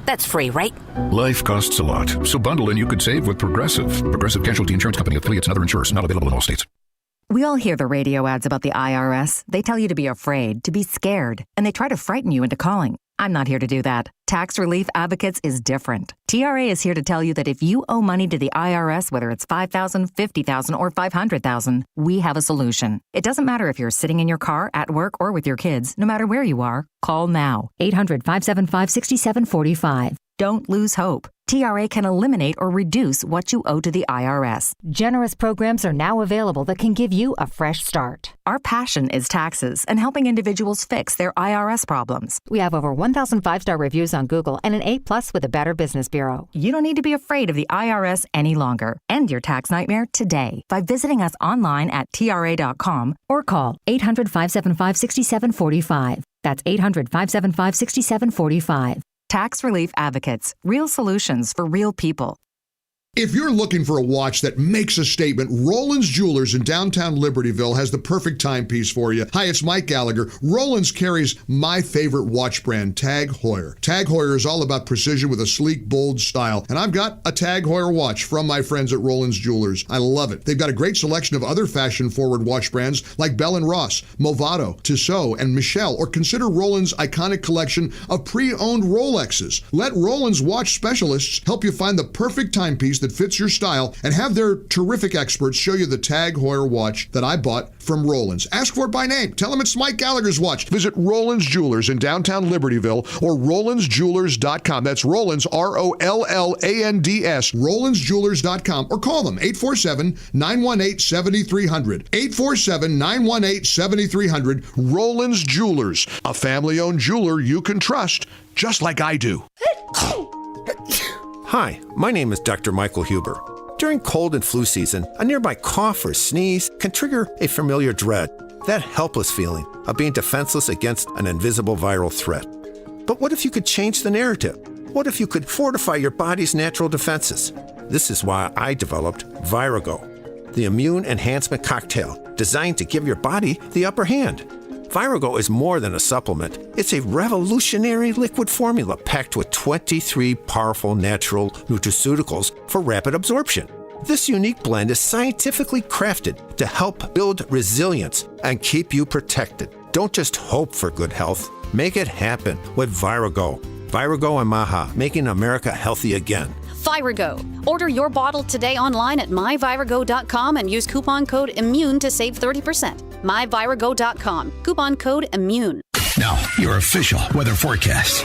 That's free, right? Life costs a lot, so bundle and you could save with Progressive. Progressive Casualty Insurance Company, affiliates, and other insurers. Not available in all states. We all hear the radio ads about the IRS. They tell you to be afraid, to be scared, and they try to frighten you into calling. I'm not here to do that. Tax Relief Advocates is different. TRA is here to tell you that if you owe money to the IRS, whether it's $5,000, $50,000, or $500,000, we have a solution. It doesn't matter if you're sitting in your car, at work, or with your kids. No matter where you are, call now. 800-575-6745. Don't lose hope. TRA can eliminate or reduce what you owe to the IRS. Generous programs are now available that can give you a fresh start. Our passion is taxes and helping individuals fix their IRS problems. We have over 1,000 5-star reviews on Google and an A+ with the Better Business Bureau. You don't need to be afraid of the IRS any longer. End your tax nightmare today by visiting us online at TRA.com or call 800-575-6745. That's 800-575-6745. Tax Relief Advocates. Real solutions for real people. If you're looking for a watch that makes a statement, Roland's Jewelers in downtown Libertyville has the perfect timepiece for you. Hi, it's Mike Gallagher. Roland's carries my favorite watch brand, Tag Heuer. Tag Heuer is all about precision with a sleek, bold style. And I've got a Tag Heuer watch from my friends at Roland's Jewelers. I love it. They've got a great selection of other fashion-forward watch brands like Bell & Ross, Movado, Tissot, and Michelle. Or consider Roland's iconic collection of pre-owned Rolexes. Let Roland's watch specialists help you find the perfect timepiece that fits your style, and have their terrific experts show you the Tag Heuer watch that I bought from Roland's. Ask for it by name. Tell them it's Mike Gallagher's watch. Visit Roland's Jewelers in downtown Libertyville or RolandsJewelers.com. That's Roland's, ROLLANDS, RolandsJewelers.com, or call them 847-918-7300. 847-918-7300. Roland's Jewelers, a family-owned jeweler you can trust, just like I do. Hi, my name is Dr. Michael Huber. During cold and flu season, a nearby cough or sneeze can trigger a familiar dread, that helpless feeling of being defenseless against an invisible viral threat. But what if you could change the narrative? What if you could fortify your body's natural defenses? This is why I developed Virago, the immune enhancement cocktail designed to give your body the upper hand. Virago is more than a supplement. It's a revolutionary liquid formula packed with 23 powerful natural nutraceuticals for rapid absorption. This unique blend is scientifically crafted to help build resilience and keep you protected. Don't just hope for good health. Make it happen with Virago. Virago and Maha, making America healthy again. Virago. Order your bottle today online at myvirago.com and use coupon code IMMUNE to save 30%. myvirago.com. Coupon code IMMUNE. Now, your official weather forecast.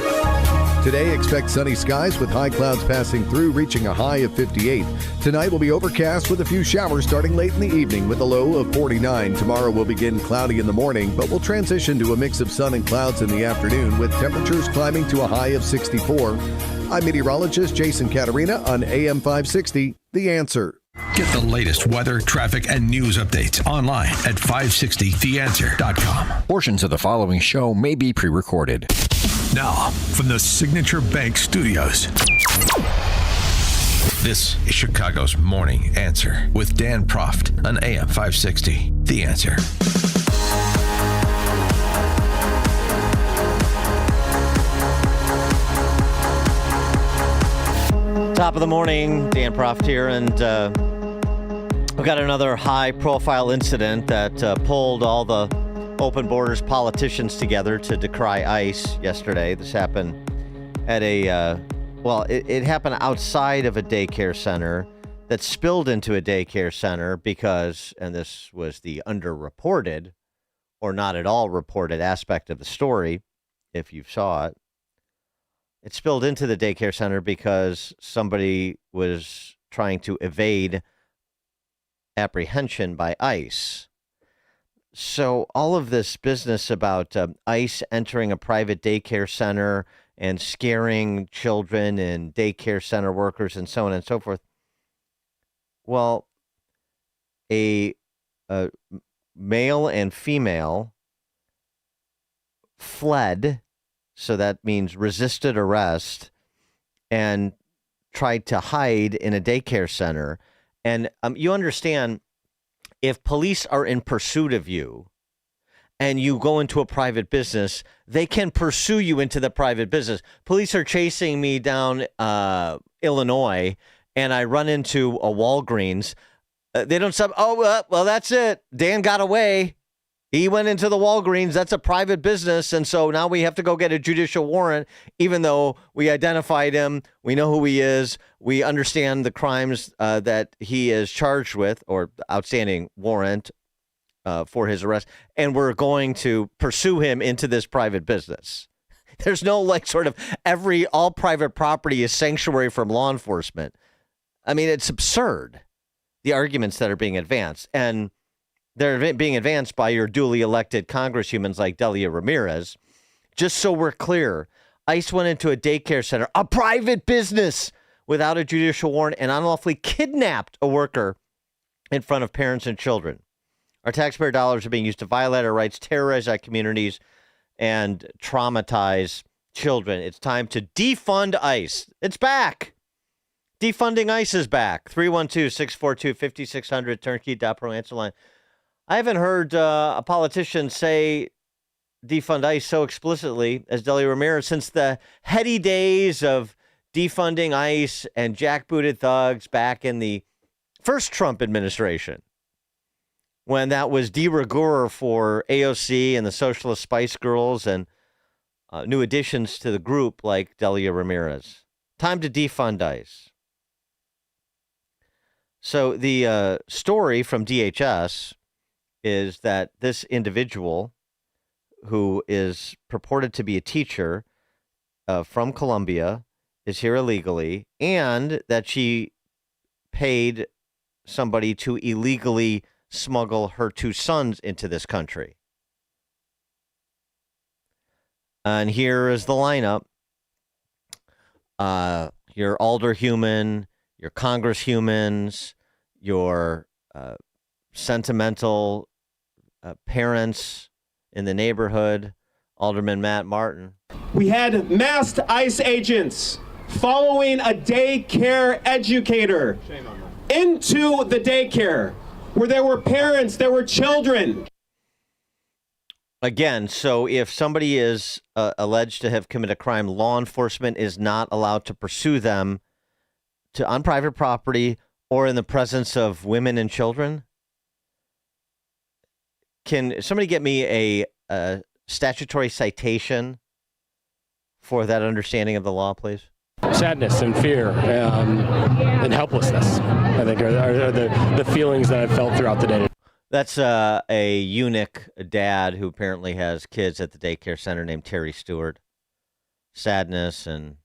Today, expect sunny skies with high clouds passing through, reaching a high of 58. Tonight will be overcast with a few showers starting late in the evening with a low of 49. Tomorrow will begin cloudy in the morning, but will transition to a mix of sun and clouds in the afternoon with temperatures climbing to a high of 64. I'm meteorologist Jason Caterina on AM 560, The Answer. Get the latest weather, traffic, and news updates online at 560theanswer.com. Portions of the following show may be pre-recorded. Now, from the Signature Bank Studios. This is Chicago's Morning Answer with Dan Proft on AM 560, The Answer. Top of the morning, Dan Proft here, and we've got another high-profile incident that pulled all the open borders politicians together to decry ICE yesterday. This happened at it happened outside of a daycare center that spilled into a daycare center because, and this was the underreported or not at all reported aspect of the story, if you saw it, it spilled into the daycare center because somebody was trying to evade apprehension by ICE. So all of this business about ICE entering a private daycare center and scaring children and daycare center workers and so on and so forth. Well, a male and female fled, so that means resisted arrest, and tried to hide in a daycare center. And you understand, if police are in pursuit of you and you go into a private business, they can pursue you into the private business. Police are chasing me down Illinois, and I run into a Walgreens. They don't stop. Oh, well, that's it. Dan got away. He went into the Walgreens. That's a private business. And so now we have to go get a judicial warrant, even though we identified him. We know who he is. We understand the crimes that he is charged with, or outstanding warrant for his arrest. And we're going to pursue him into this private business. There's no like sort of all private property is sanctuary from law enforcement. I mean, it's absurd, the arguments that are being advanced. And they're being advanced by your duly elected congresswomen like Delia Ramirez. Just so we're clear, ICE went into a daycare center, a private business, without a judicial warrant and unlawfully kidnapped a worker in front of parents and children. Our taxpayer dollars are being used to violate our rights, terrorize our communities, and traumatize children. It's time to defund ICE. It's back. Defunding ICE is back. 312-642-5600, turnkey.pro answer line. I haven't heard a politician say defund ICE so explicitly as Delia Ramirez since the heady days of defunding ICE and jackbooted thugs back in the first Trump administration, when that was de rigueur for AOC and the Socialist Spice Girls and new additions to the group like Delia Ramirez. Time to defund ICE. So the story from DHS is that this individual, who is purported to be a teacher from Colombia, is here illegally, and that she paid somebody to illegally smuggle her two sons into this country. And here is the lineup. Your alderhuman, your congressshumans, your sentimental parents in the neighborhood, Alderman Matt Martin. We had masked ICE agents following a daycare educator into the daycare where there were parents, there were children. Again, so if somebody is alleged to have committed a crime, law enforcement is not allowed to pursue them on private property or in the presence of women and children? Can somebody get me a statutory citation for that understanding of the law, please? Sadness and fear and helplessness, I think, are the feelings that I've felt throughout the day. That's a eunuch dad who apparently has kids at the daycare center named Terry Stewart. Sadness and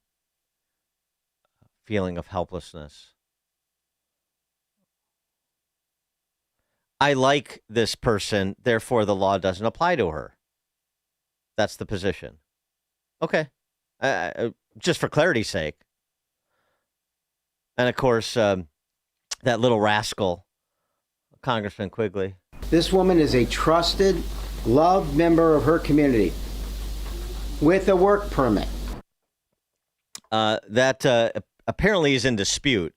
feeling of helplessness. I like this person, therefore the law doesn't apply to her. That's the position. Okay. Just for clarity's sake. And of course, that little rascal, Congressman Quigley. This woman is a trusted, loved member of her community with a work permit. That apparently is in dispute.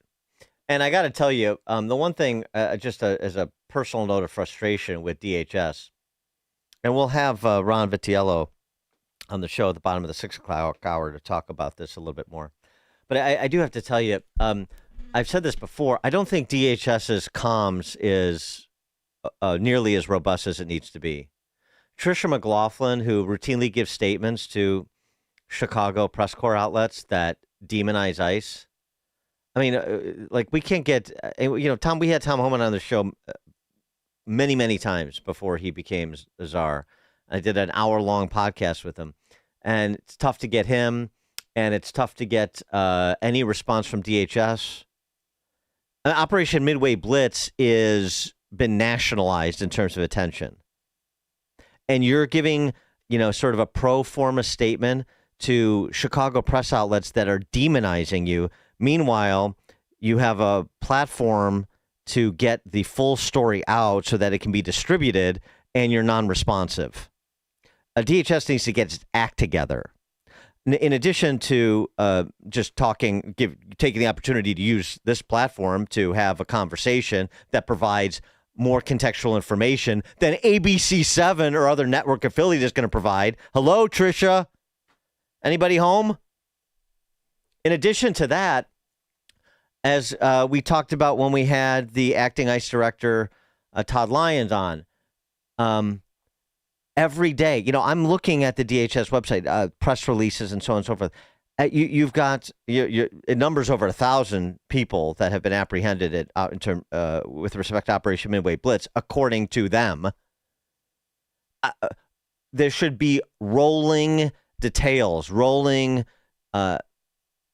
And I got to tell you, the one thing, just as a personal note of frustration with DHS, and we'll have Ron Vitiello on the show at the bottom of the 6 o'clock hour to talk about this a little bit more. But I do have to tell you, I've said this before, I don't think DHS's comms is nearly as robust as it needs to be. Tricia McLaughlin, who routinely gives statements to Chicago press corps outlets that demonize ICE. I mean, like we can't get, Tom, we had Tom Homan on the show many, many times before he became czar. I did an hour-long podcast with him, and it's tough to get him, and it's tough to get any response from DHS. Operation Midway Blitz is been nationalized in terms of attention, and you're giving, sort of a pro forma statement to Chicago press outlets that are demonizing you. Meanwhile, you have a platform to get the full story out so that it can be distributed, and you're non-responsive. DHS needs to get its act together. In addition to just taking the opportunity to use this platform to have a conversation that provides more contextual information than ABC7 or other network affiliate is going to provide. Hello, Tricia. Anybody home? In addition to that, as we talked about when we had the acting ICE director, Todd Lyons, on, every day, I'm looking at the DHS website, press releases and so on and so forth. You've got your numbers over 1,000 people that have been apprehended with respect to Operation Midway Blitz, according to them. There should be rolling details, rolling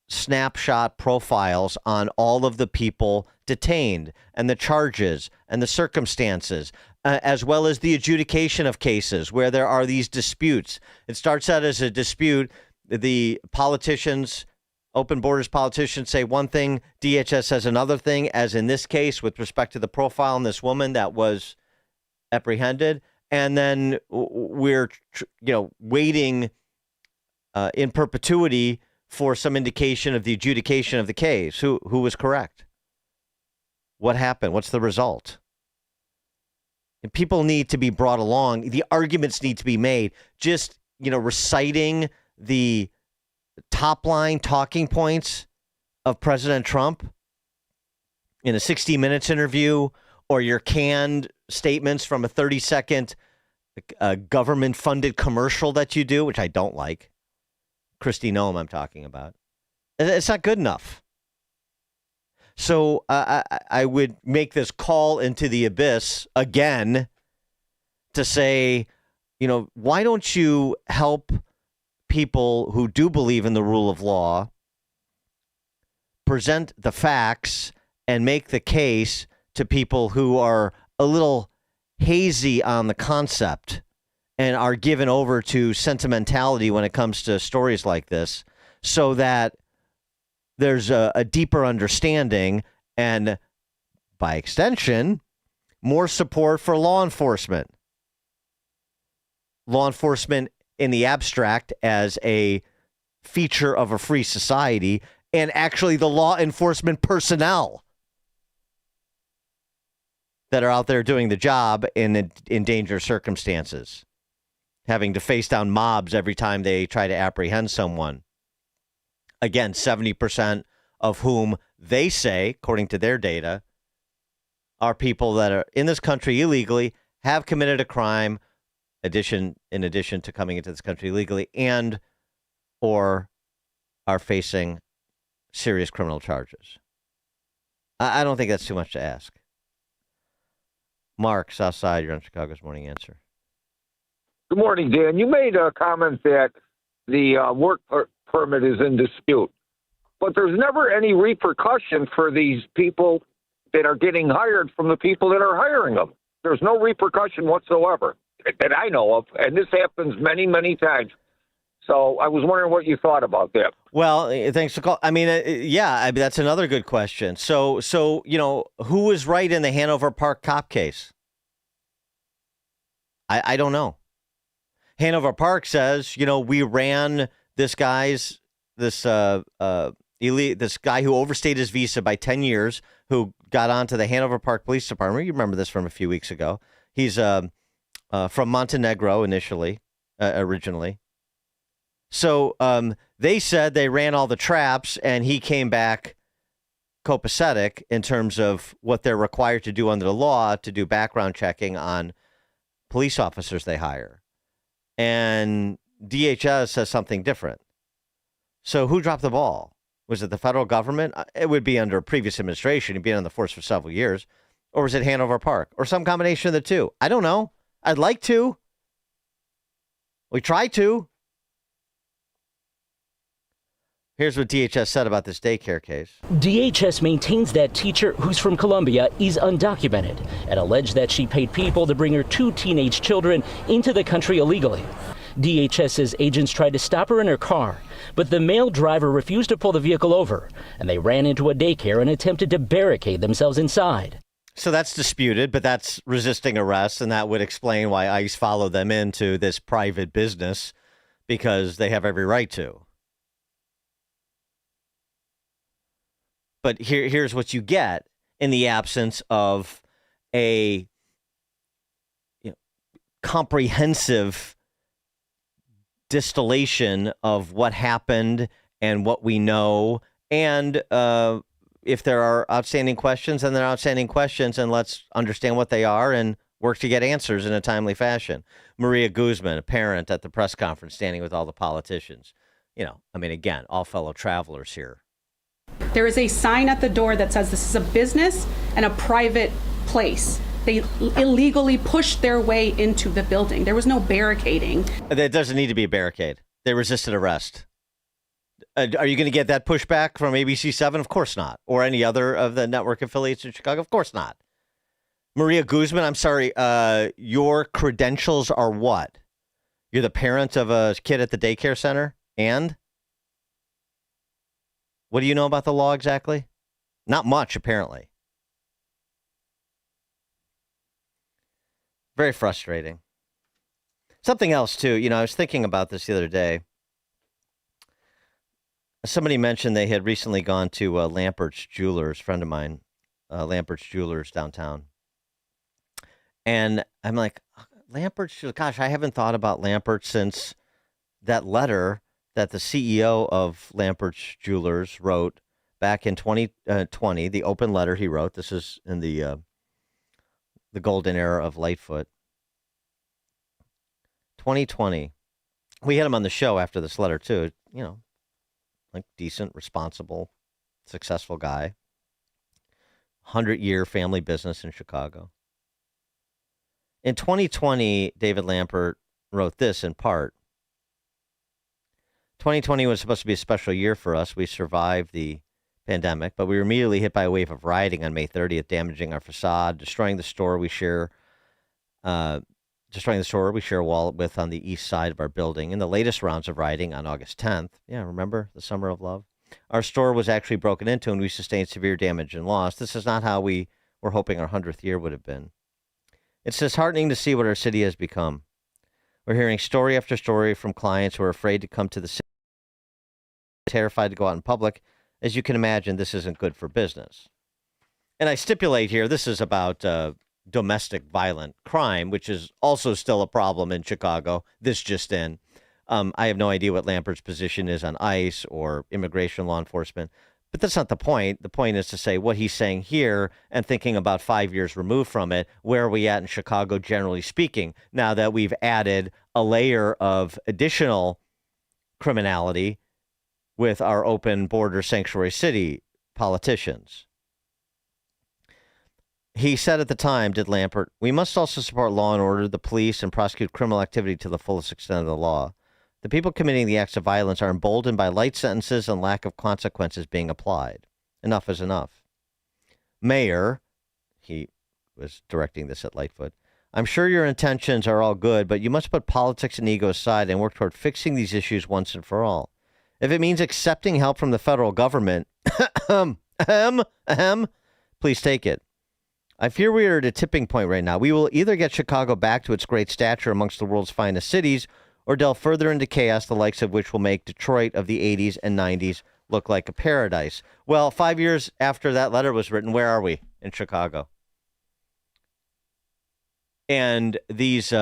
snapshot profiles on all of the people detained and the charges and the circumstances, as well as the adjudication of cases where there are these disputes. It starts out as a dispute. The politicians, open borders politicians, say one thing, DHS says another thing, as in this case with respect to the profile on this woman that was apprehended. And then we're, waiting in perpetuity for some indication of the adjudication of the case. Who was correct? What happened? What's the result? And people need to be brought along. The arguments need to be made. Just, reciting the top line talking points of President Trump in a 60 Minutes interview, or your canned statements from a 30-second government-funded commercial that you do, which I don't like. Kristi Noem I'm talking about. It's not good enough. So I would make this call into the abyss again to say, why don't you help people who do believe in the rule of law present the facts and make the case to people who are a little hazy on the concept and are given over to sentimentality when it comes to stories like this, so that there's a deeper understanding and, by extension, more support for law enforcement. Law enforcement in the abstract as a feature of a free society, and actually the law enforcement personnel that are out there doing the job in dangerous circumstances, having to face down mobs every time they try to apprehend someone. Again, 70% of whom they say, according to their data, are people that are in this country illegally, have committed a crime, in addition to coming into this country illegally, and or are facing serious criminal charges. I don't think that's too much to ask. Mark, Southside, you're on Chicago's Morning Answer. Good morning, Dan. You made a comment that the work permit is in dispute, but there's never any repercussion for these people that are getting hired from the people that are hiring them. There's no repercussion whatsoever that I know of, and this happens many, many times. So I was wondering what you thought about that. Well, thanks for calling. I mean, that's another good question. So who was right in the Hanover Park cop case? I don't know. Hanover Park says, we ran this guy who overstayed his visa by 10 years, who got onto the Hanover Park Police Department. You remember this from a few weeks ago. He's from Montenegro originally. So they said they ran all the traps, and he came back copacetic in terms of what they're required to do under the law to do background checking on police officers they hire. And DHS says something different. So who dropped the ball? Was it the federal government? It would be under a previous administration. He'd been on the force for several years. Or was it Hanover Park? Or some combination of the two? I don't know. I'd like to. We try to. Here's what DHS said about this daycare case. DHS maintains that teacher, who's from Colombia, is undocumented and alleged that she paid people to bring her 2 teenage children into the country illegally. DHS says agents tried to stop her in her car, but the male driver refused to pull the vehicle over, and they ran into a daycare and attempted to barricade themselves inside. So that's disputed, but that's resisting arrest, and that would explain why ICE followed them into this private business, because they have every right to. But here's what you get in the absence of a comprehensive distillation of what happened and what we know. And if there are outstanding questions, then there are outstanding questions, and let's understand what they are and work to get answers in a timely fashion. Maria Guzman, a parent at the press conference, standing with all the politicians. Again, all fellow travelers here. There is a sign at the door that says this is a business and a private place. They illegally pushed their way into the building. There was no barricading. There doesn't need to be a barricade. They resisted arrest. Are you going to get that pushback from ABC7? Of course not. Or any other of the network affiliates in Chicago? Of course not. Maria Guzman, I'm sorry, your credentials are what? You're the parent of a kid at the daycare center? And? What do you know about the law exactly? Not much, apparently. Very frustrating. Something else, too. I was thinking about this the other day. Somebody mentioned they had recently gone to Lampert's Jewelers, a friend of mine, Lampert's Jewelers downtown. And I'm like, Lampert's, gosh, I haven't thought about Lampert since that letter that the CEO of Lampert's Jewelers wrote back in 2020, the open letter he wrote. This is in the golden era of Lightfoot. 2020. We had him on the show after this letter, too. Like decent, responsible, successful guy. 100-year family business in Chicago. In 2020, David Lampert wrote this in part. 2020 was supposed to be a special year for us. We survived the pandemic, but we were immediately hit by a wave of rioting on May 30th, damaging our facade, destroying the store we share a wall with on the east side of our building. In the latest rounds of rioting on August 10th, remember the Summer of Love? Our store was actually broken into and we sustained severe damage and loss. This is not how we were hoping our 100th year would have been. It's disheartening to see what our city has become. We're hearing story after story from clients who are afraid to come to the city, terrified to go out in public. As you can imagine, this isn't good for business. And I stipulate here, this is about domestic violent crime, which is also still a problem in Chicago. This just in. I have no idea what Lampert's position is on ICE or immigration law enforcement, but that's not the point. The point is to say what he's saying here and thinking about 5 years removed from it, where are we at in Chicago, generally speaking, now that we've added a layer of additional criminality with our open border sanctuary city politicians. He said at the time, did Lampert, we must also support law and order, the police, and prosecute criminal activity to the fullest extent of the law. The people committing the acts of violence are emboldened by light sentences and lack of consequences being applied. Enough is enough. Mayor, he was directing this at Lightfoot, I'm sure your intentions are all good, but you must put politics and ego aside and work toward fixing these issues once and for all. If it means accepting help from the federal government, please take it. I fear we are at a tipping point right now. We will either get Chicago back to its great stature amongst the world's finest cities or delve further into chaos, the likes of which will make Detroit of the 80s and 90s look like a paradise. Well, 5 years after that letter was written, where are we in Chicago? And these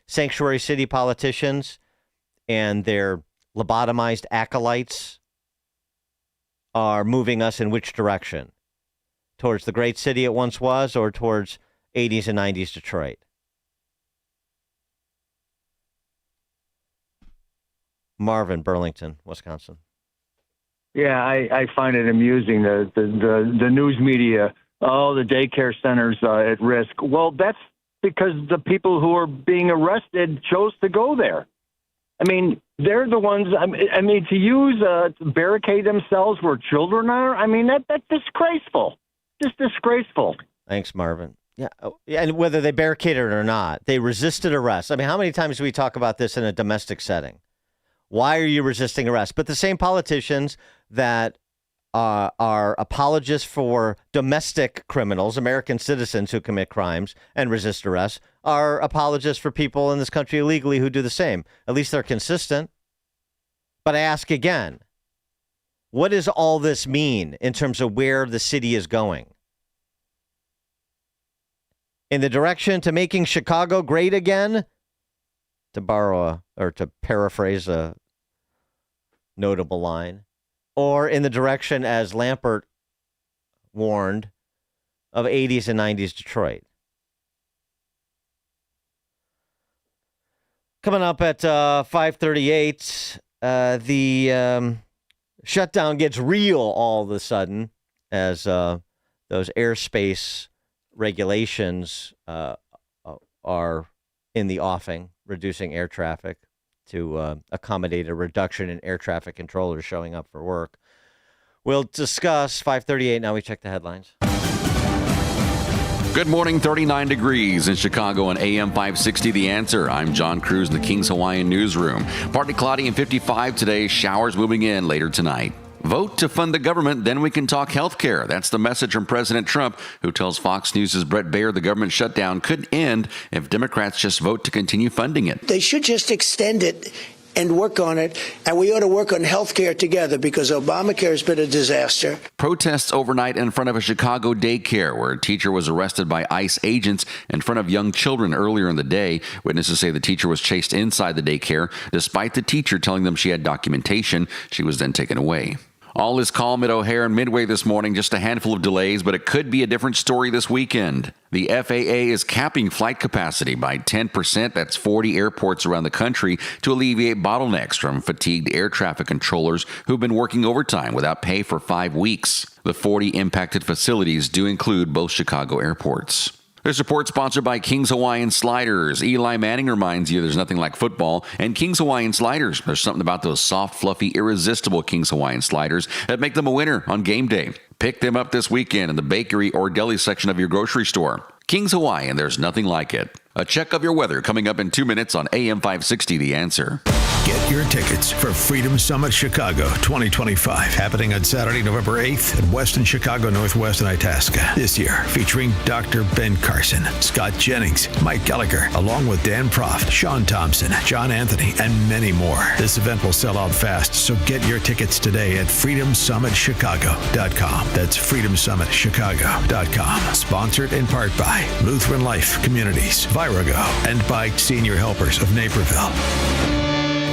sanctuary city politicians and their lobotomized acolytes are moving us in which direction? Towards the great city it once was, or towards 80s and 90s Detroit? Marvin, Burlington, Wisconsin. Yeah, I find it amusing the news media. Oh, the daycare center's at risk. Well, that's because the people who are being arrested chose to go there. I mean, they're the ones. I mean, to use to barricade themselves where children are. I mean, that's disgraceful. Just disgraceful. Thanks, Marvin. Yeah, and whether they barricaded it or not, they resisted arrest. I mean, how many times do we talk about this in a domestic setting? Why are you resisting arrest? But the same politicians that are apologists for domestic criminals, American citizens who commit crimes and resist arrest, are apologists for people in this country illegally who do the same. At least they're consistent. But I ask again, what does all this mean in terms of where the city is going? In the direction to making Chicago great again? to paraphrase a notable line, or in the direction, as Lampert warned, of 80s and 90s Detroit. Coming up at 5:38, the shutdown gets real all of a sudden as those airspace regulations are in the offing, reducing air traffic to accommodate a reduction in air traffic controllers showing up for work. We'll discuss 5:38. Now we check the headlines. Good morning, 39 degrees in Chicago on AM 560 The Answer. I'm John Cruz in the King's Hawaiian Newsroom. Partly cloudy and 55 today, showers moving in later tonight. Vote to fund the government, then we can talk health care. That's the message from President Trump, who tells Fox News' Brett Baer the government shutdown could end if Democrats just vote to continue funding it. They should just extend it and work on it, and we ought to work on health care together because Obamacare has been a disaster. Protests overnight in front of a Chicago daycare where a teacher was arrested by ICE agents in front of young children earlier in the day. Witnesses say the teacher was chased inside the daycare despite the teacher telling them she had documentation. She was then taken away. All is calm at O'Hare and Midway this morning, just a handful of delays, but it could be a different story this weekend. The FAA is capping flight capacity by 10%, that's 40 airports around the country, to alleviate bottlenecks from fatigued air traffic controllers who've been working overtime without pay for 5 weeks. The 40 impacted facilities do include both Chicago airports. This report sponsored by King's Hawaiian Sliders. Eli Manning reminds you there's nothing like football. And King's Hawaiian Sliders, there's something about those soft, fluffy, irresistible King's Hawaiian Sliders that make them a winner on game day. Pick them up this weekend in the bakery or deli section of your grocery store. King's Hawaiian, there's nothing like it. A check of your weather coming up in 2 minutes on AM 560 The Answer. Get your tickets for Freedom Summit Chicago 2025, happening on Saturday, November 8th at Westin Chicago Northwest in Itasca. This year, featuring Dr. Ben Carson, Scott Jennings, Mike Gallagher, along with Dan Proft, Sean Thompson, John Anthony, and many more. This event will sell out fast, so get your tickets today at freedomsummitchicago.com. That's freedomsummitchicago.com. Sponsored in part by Lutheran Life Communities, Virago, and by Senior Helpers of Naperville.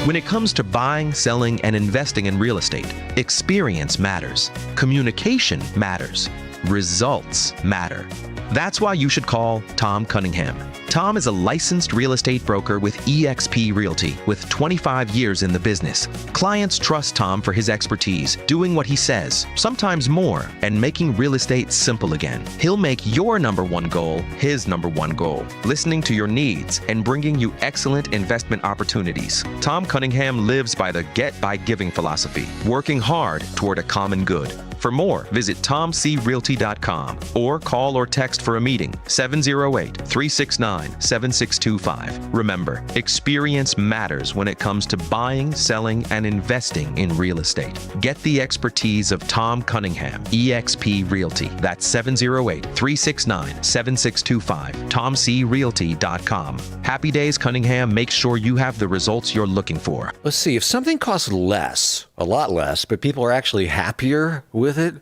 When it comes to buying, selling, and investing in real estate, experience matters. Communication matters. Results matter. That's why you should call Tom Cunningham. Tom is a licensed real estate broker with eXp Realty with 25 years in the business. Clients trust Tom for his expertise, doing what he says, sometimes more, and making real estate simple again. He'll make your number one goal his number one goal, listening to your needs and bringing you excellent investment opportunities. Tom Cunningham lives by the Get by Giving philosophy, working hard toward a common good. For more, visit tomcrealty.com or call or text for a meeting 708-369-7625. Remember, experience matters when it comes to buying, selling, and investing in real estate. Get the expertise of Tom Cunningham, eXp Realty. That's 708-369-7625. tomcrealty.com. Happy days, Cunningham. Make sure you have the results you're looking for. Let's see, if something costs less, a lot less, but people are actually happier with it,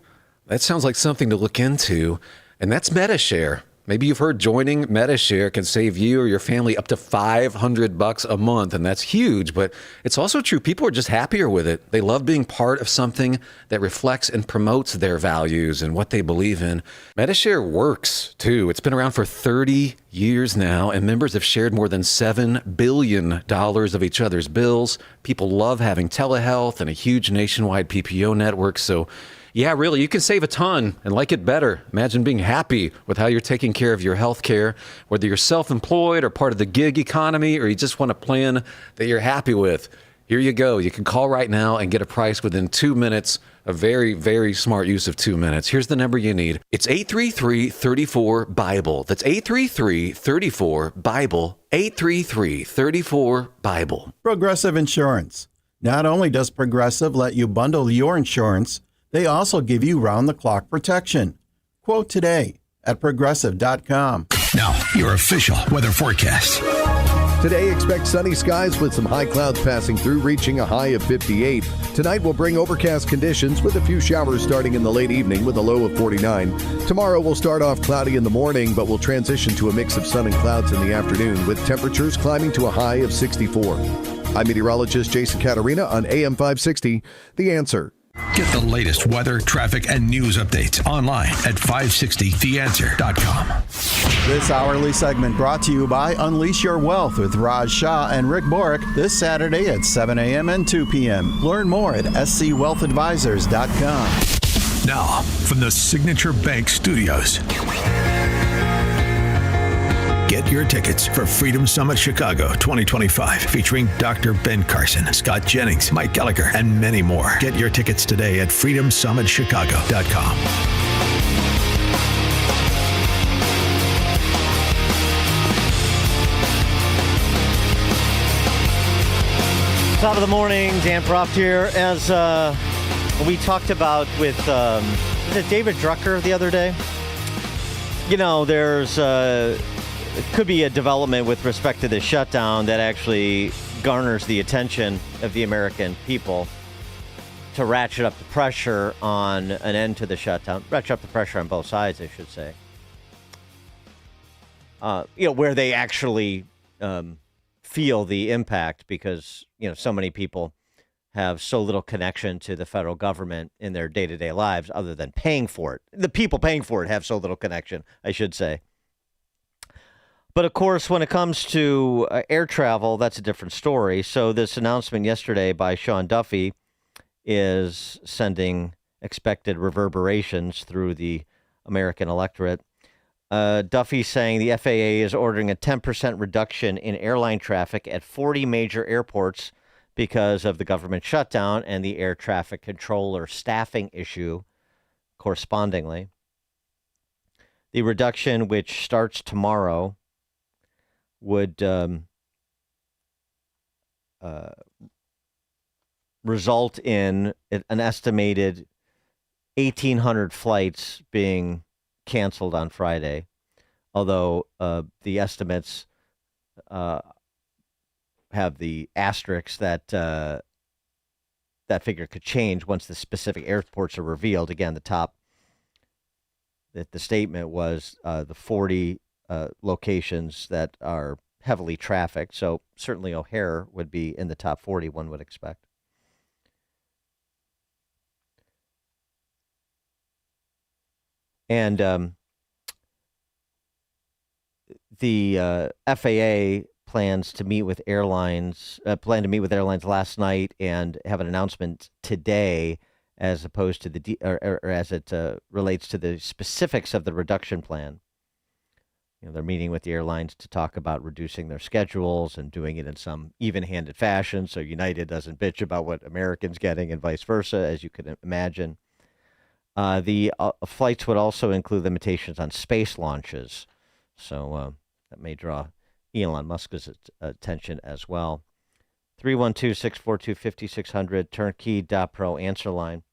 that sounds like something to look into, and that's MediShare. Maybe you've heard joining MediShare can save you or your family up to $500 a month, and that's huge, but it's also true. People are just happier with it. They love being part of something that reflects and promotes their values and what they believe in. MediShare works, too. It's been around for 30 years now, and members have shared more than $7 billion of each other's bills. People love having telehealth and a huge nationwide PPO network, so yeah, really, you can save a ton and like it better. Imagine being happy with how you're taking care of your health care, whether you're self-employed or part of the gig economy, or you just want a plan that you're happy with. Here you go. You can call right now and get a price within 2 minutes. A very, very smart use of 2 minutes. Here's the number you need. It's 833-34-BIBLE. That's 833-34-BIBLE. 833-34-BIBLE. Progressive Insurance. Not only does Progressive let you bundle your insurance, they also give you round-the-clock protection. Quote today at Progressive.com. Now, your official weather forecast. Today, expect sunny skies with some high clouds passing through, reaching a high of 58. Tonight will bring overcast conditions with a few showers starting in the late evening with a low of 49. Tomorrow will start off cloudy in the morning, but will transition to a mix of sun and clouds in the afternoon, with temperatures climbing to a high of 64. I'm meteorologist Jason Catarina on AM 560, The Answer. Get the latest weather, traffic, and news updates online at 560theanswer.com. This hourly segment brought to you by Unleash Your Wealth with Raj Shah and Rick Borick this Saturday at 7 a.m. and 2 p.m. Learn more at scwealthadvisors.com. Now, from the Signature Bank Studios. Get your tickets for Freedom Summit Chicago 2025, featuring Dr. Ben Carson, Scott Jennings, Mike Gallagher, and many more. Get your tickets today at freedomsummitchicago.com. Top of the morning, Dan Proft here. As we talked about with was it David Drucker the other day? You know, there's it could be a development with respect to the shutdown that actually garners the attention of the American people to ratchet up the pressure on an end to the shutdown. Ratchet up the pressure on both sides, I should say. Where they actually feel the impact, because, so many people have so little connection to the federal government in their day-to-day lives other than paying for it. The people paying for it have so little connection, I should say. But of course, when it comes to air travel, that's a different story. So this announcement yesterday by Sean Duffy is sending expected reverberations through the American electorate. Duffy saying the FAA is ordering a 10% reduction in airline traffic at 40 major airports because of the government shutdown and the air traffic controller staffing issue correspondingly. The reduction, which starts tomorrow, would result in an estimated 1,800 flights being canceled on Friday, although the estimates have the asterisks that that figure could change once the specific airports are revealed. Again, the statement was the 40 locations that are heavily trafficked. So certainly O'Hare would be in the top 40, one would expect. And the FAA plans to meet with airlines, last night and have an announcement today, as opposed to or as it relates to the specifics of the reduction plan. They're meeting with the airlines to talk about reducing their schedules and doing it in some even-handed fashion, so United doesn't bitch about what Americans getting and vice versa, as you can imagine. The flights would also include limitations on space launches, so that may draw Elon Musk's attention as well. 312-642-5600, turnkey.pro answer line.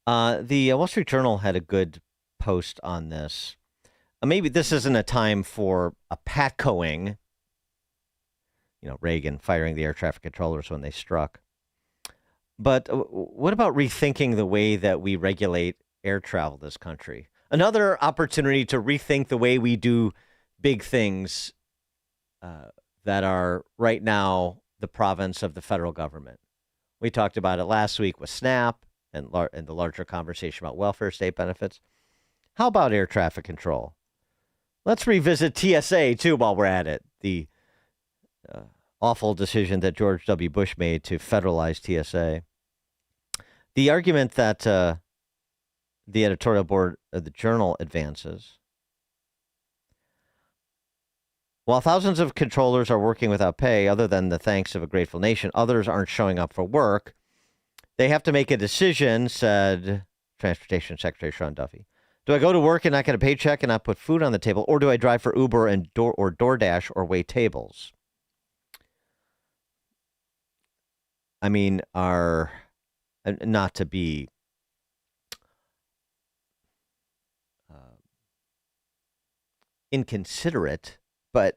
The Wall Street Journal had a good post on this. Maybe this isn't a time for a Patcoing, Reagan firing the air traffic controllers when they struck. But what about rethinking the way that we regulate air travel this country? Another opportunity to rethink the way we do big things that are right now the province of the federal government. We talked about it last week with SNAP and the larger conversation about welfare state benefits. How about air traffic control? Let's revisit TSA, too, while we're at it. The awful decision that George W. Bush made to federalize TSA. The argument that the editorial board of the Journal advances: while thousands of controllers are working without pay, other than the thanks of a grateful nation, others aren't showing up for work. They have to make a decision, said Transportation Secretary Sean Duffy. Do I go to work and not get a paycheck and not put food on the table, or do I drive for Uber and DoorDash or wait tables? I mean, not to be inconsiderate, but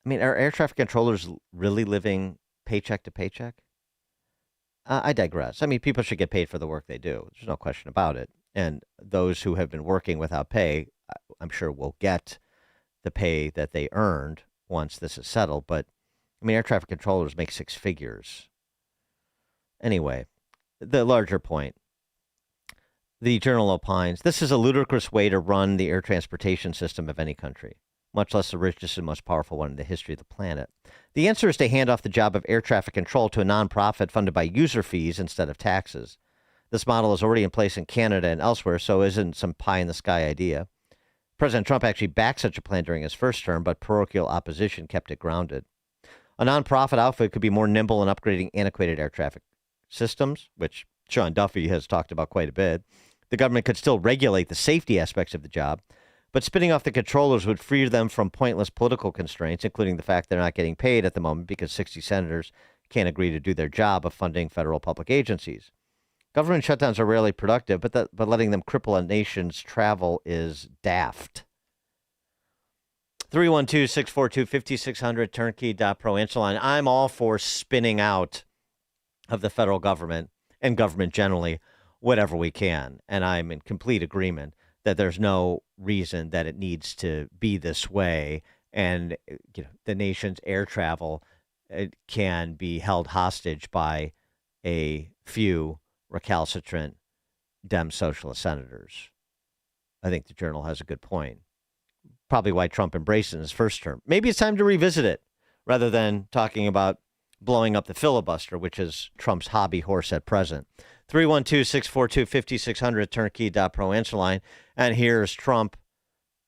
I mean, are air traffic controllers really living paycheck to paycheck? I digress. I mean, people should get paid for the work they do. There's no question about it. And those who have been working without pay, I'm sure will get the pay that they earned once this is settled. But, I mean, air traffic controllers make six figures. Anyway, the larger point. The Journal opines, this is a ludicrous way to run the air transportation system of any country, much less the richest and most powerful one in the history of the planet. The answer is to hand off the job of air traffic control to a nonprofit funded by user fees instead of taxes. This model is already in place in Canada and elsewhere, so isn't some pie-in-the-sky idea. President Trump actually backed such a plan during his first term, but parochial opposition kept it grounded. A nonprofit outfit could be more nimble in upgrading antiquated air traffic systems, which Sean Duffy has talked about quite a bit. The government could still regulate the safety aspects of the job, but spinning off the controllers would free them from pointless political constraints, including the fact they're not getting paid at the moment because 60 senators can't agree to do their job of funding federal public agencies. Government shutdowns are rarely productive, but letting them cripple a nation's travel is daft. 312-642-5600, turnkey.pro. Answer line. I'm all for spinning out of the federal government and government generally whatever we can. And I'm in complete agreement that there's no reason that it needs to be this way. And the nation's air travel can be held hostage by a few recalcitrant Dem socialist senators. I think the Journal has a good point. Probably why Trump embraced it in his first term. Maybe it's time to revisit it rather than talking about blowing up the filibuster, which is Trump's hobby horse at present. 312-642-5600, turnkey.pro. Answer line. And here's Trump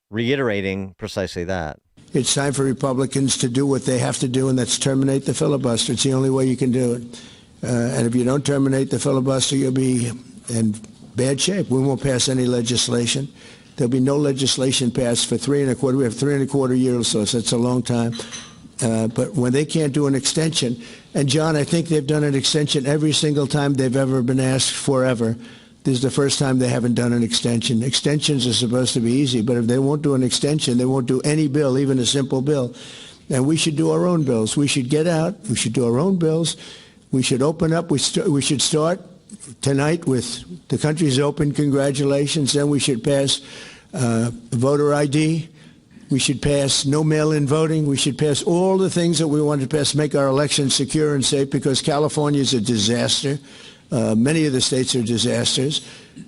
reiterating precisely that. It's time for Republicans to do what they have to do, and that's terminate the filibuster. It's the only way you can do it. And if you don't terminate the filibuster, you'll be in bad shape. We won't pass any legislation. There'll be no legislation passed for 3.25. We have 3.25 years, so that's a long time. But when they can't do an extension, and John, I think they've done an extension every single time they've ever been asked forever. This is the first time they haven't done an extension. Extensions are supposed to be easy, but if they won't do an extension, they won't do any bill, even a simple bill. And we should do our own bills. We should get out. We should do our own bills. We should open up. We should start tonight with the country's open. Congratulations. Then we should pass voter ID. We should pass no mail-in voting. We should pass all the things that we want to pass, make our elections secure and safe, because California is a disaster. Many of the states are disasters.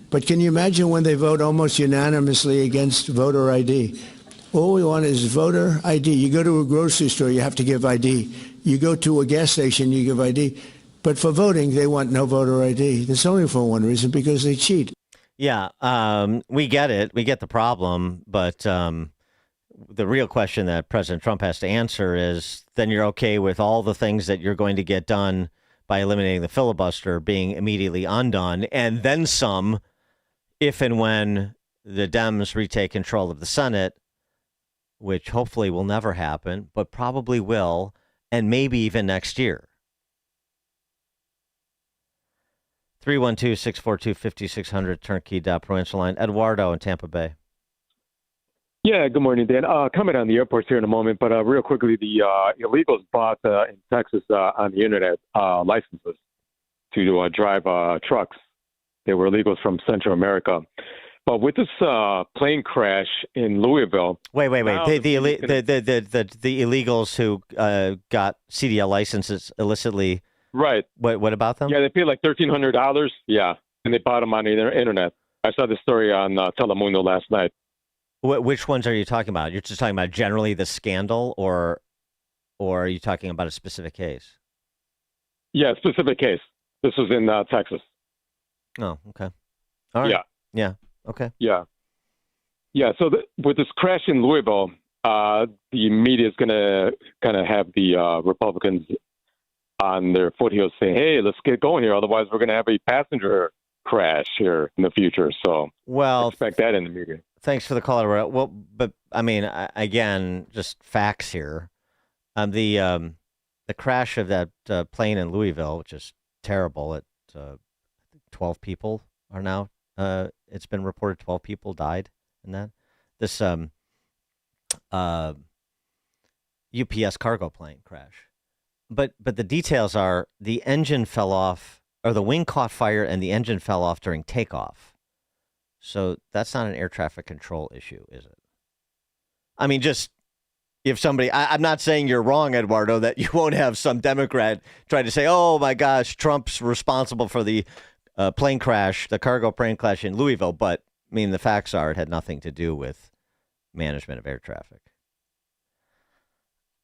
But can you imagine when they vote almost unanimously against voter ID? All we want is voter ID. You go to a grocery store, you have to give ID. You go to a gas station, you give ID. But for voting, they want no voter ID. That's only for one reason, because they cheat. Yeah, we get it. We get the problem. But the real question that President Trump has to answer is, then you're okay with all the things that you're going to get done by eliminating the filibuster being immediately undone, and then some, if and when the Dems retake control of the Senate, which hopefully will never happen, but probably will, and maybe even next year. 312-642-5600, turnkey.pro. Answer line. Eduardo in Tampa Bay. Yeah, good morning, Dan. Comment on the airports here in a moment, but real quickly, the illegals bought in Texas on the internet licenses to drive trucks. They were illegals from Central America. But with this plane crash in Louisville, wait. The illegals who got CDL licenses illicitly. Right. What about them? Yeah, they paid like $1,300. Yeah, and they bought them on the internet. I saw this story on Telemundo last night. Which ones are you talking about? You're just talking about generally the scandal, or are you talking about a specific case? Yeah, specific case. This was in Texas. Oh, okay. All right. Yeah. Okay. Yeah. So with this crash in Louisville, the media is going to kind of have the Republicans on their foothills saying, hey, let's get going here. Otherwise, we're going to have a passenger crash here in the future. So expect that in the media. Thanks for the call. Well, but I mean, again, just facts here. The crash of that plane in Louisville, which is terrible. 12 people are now. It's been reported 12 people died in that. This, UPS cargo plane crash. But the details are the engine fell off, or the wing caught fire and the engine fell off during takeoff. So that's not an air traffic control issue, is it? I mean, just if somebody, I'm not saying you're wrong, Eduardo, that you won't have some Democrat try to say, oh my gosh, Trump's responsible for the plane crash, the cargo plane crash in Louisville. But I mean, the facts are it had nothing to do with management of air traffic.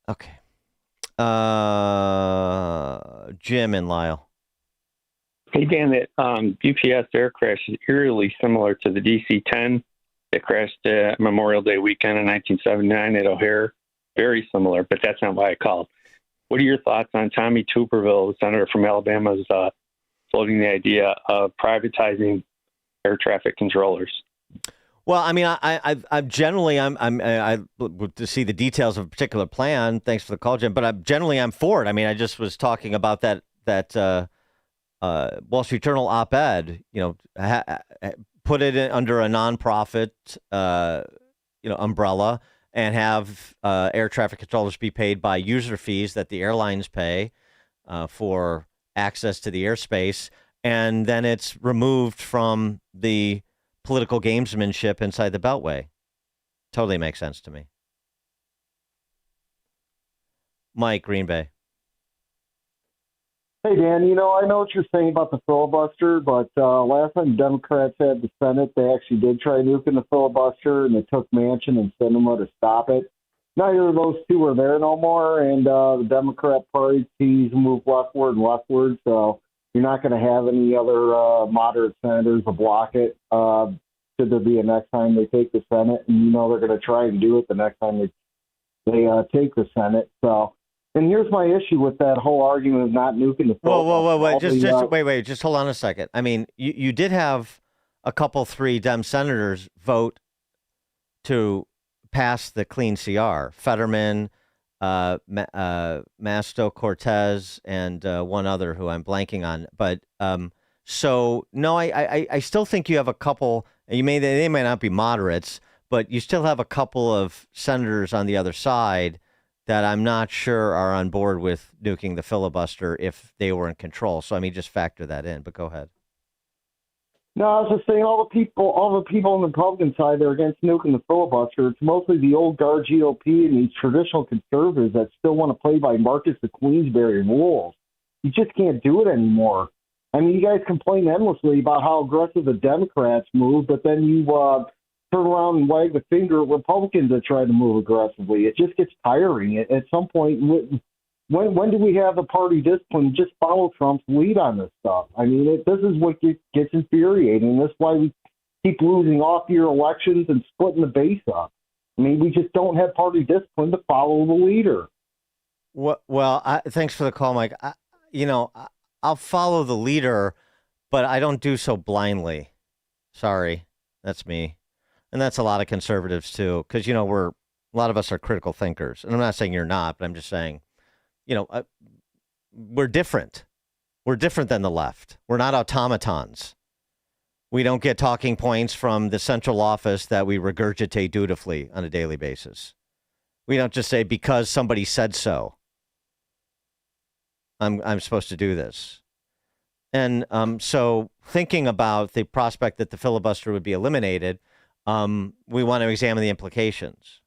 Okay. Jim and Lyle. Hey, Dan, that UPS air crash is eerily similar to the DC-10 that crashed Memorial Day weekend in 1979 at O'Hare. Very similar, but that's not why I called. What are your thoughts on Tommy Tuberville, the senator from Alabama's floating the idea of privatizing air traffic controllers? Well, I mean, I'm generally to see the details of a particular plan. Thanks for the call, Jim. But I'm for it. I mean, I just was talking about that Wall Street Journal op-ed. Put it under a nonprofit, umbrella, and have air traffic controllers be paid by user fees that the airlines pay for access to the airspace, and then it's removed from the political gamesmanship inside the Beltway. Totally makes sense to me. Mike, Green Bay. Hey, Dan, I know what you're saying about the filibuster, but last time Democrats had the Senate, they actually did try nuking the filibuster, and they took Manchin and Sinema to stop it. Neither of those two are there no more, and the Democrat parties move leftward and leftward, so you're not going to have any other moderate senators to block it. Should there be a next time they take the Senate, and they're going to try and do it the next time they take the Senate. So, and here's my issue with that whole argument of not nuking the filibuster. Wait, just hold on a second. I mean, you did have a couple, 3 Dem senators vote to pass the clean CR. Fetterman, Masto Cortez, and one other who I'm blanking on. But so no, I still think you have a couple. They may not be moderates, but you still have a couple of senators on the other side that I'm not sure are on board with nuking the filibuster if they were in control. So I mean, just factor that in. But go ahead. No, I was just saying all the people on the Republican side that are against nuking the filibuster, it's mostly the old guard GOP and these traditional conservatives that still want to play by Marcus the Queensberry rules. You just can't do it anymore. I mean, you guys complain endlessly about how aggressive the Democrats move, but then you turn around and wag the finger at Republicans that try to move aggressively. It just gets tiring. At some point, when do we have the party discipline? Just follow Trump's lead on this stuff. I mean, this is what gets infuriating. That's why we keep losing off-year elections and splitting the base up. I mean, we just don't have party discipline to follow the leader. Well, thanks for the call, Mike. I'll follow the leader, but I don't do so blindly. Sorry, that's me. And that's a lot of conservatives, too, because, a lot of us are critical thinkers. And I'm not saying you're not, but I'm just saying, we're different. We're different than the left. We're not automatons. We don't get talking points from the central office that we regurgitate dutifully on a daily basis. We don't just say, because somebody said so, I'm supposed to do this. And so thinking about the prospect that the filibuster would be eliminated, we want to examine the implications.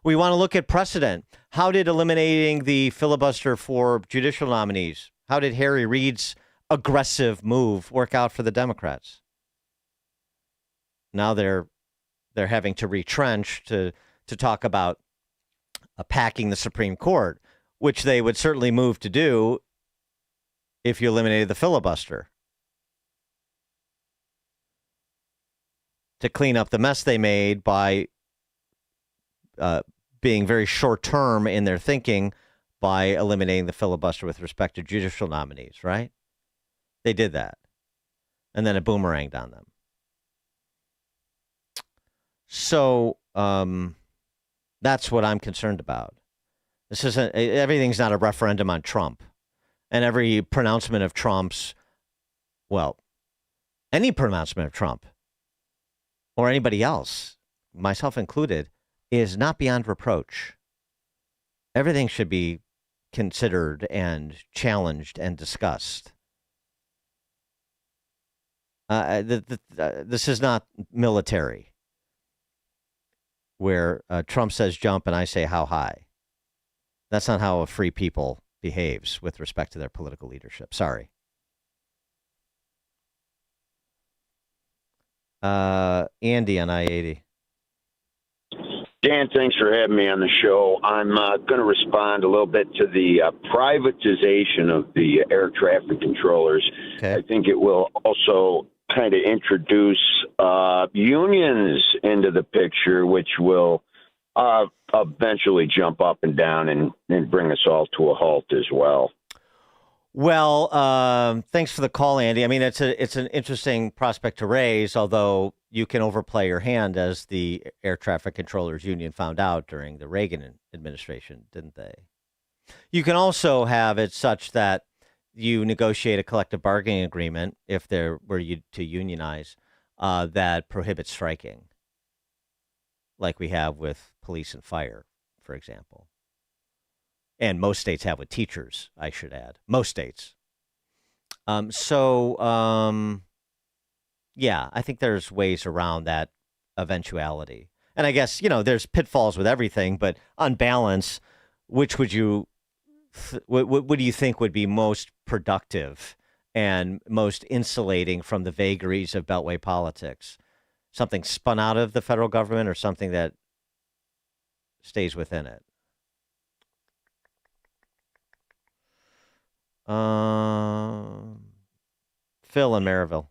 We want to look at precedent. How did eliminating the filibuster for judicial nominees, how did Harry Reid's aggressive move work out for the Democrats? Now they're having to retrench to talk about packing the Supreme Court, which they would certainly move to do if you eliminated the filibuster, to clean up the mess they made by being very short-term in their thinking by eliminating the filibuster with respect to judicial nominees, right? They did that. And then it boomeranged on them. So that's what I'm concerned about. This isn't, everything's not a referendum on Trump. And every pronouncement of Trump's, any pronouncement of Trump or anybody else, myself included, is not beyond reproach. Everything should be considered and challenged and discussed. This is not military, where Trump says jump and I say how high. That's not how a free people behaves with respect to their political leadership. Sorry. Andy on I-80. Dan, thanks for having me on the show. I'm going to respond a little bit to the privatization of the air traffic controllers. Okay. I think it will also kind of introduce unions into the picture, which will eventually jump up and down and bring us all to a halt as well. Well, thanks for the call, Andy. I mean, it's an interesting prospect to raise, although you can overplay your hand, as the Air Traffic Controllers Union found out during the Reagan administration, didn't they? You can also have it such that you negotiate a collective bargaining agreement, if there were to unionize, that prohibits striking, like we have with police and fire, for example. And most states have with teachers, I should add. Most states. Yeah, I think there's ways around that eventuality. And I guess, there's pitfalls with everything, but on balance, which would you, what do you think would be most productive and most insulating from the vagaries of Beltway politics? Something spun out of the federal government or something that stays within it? Phil in Maryville.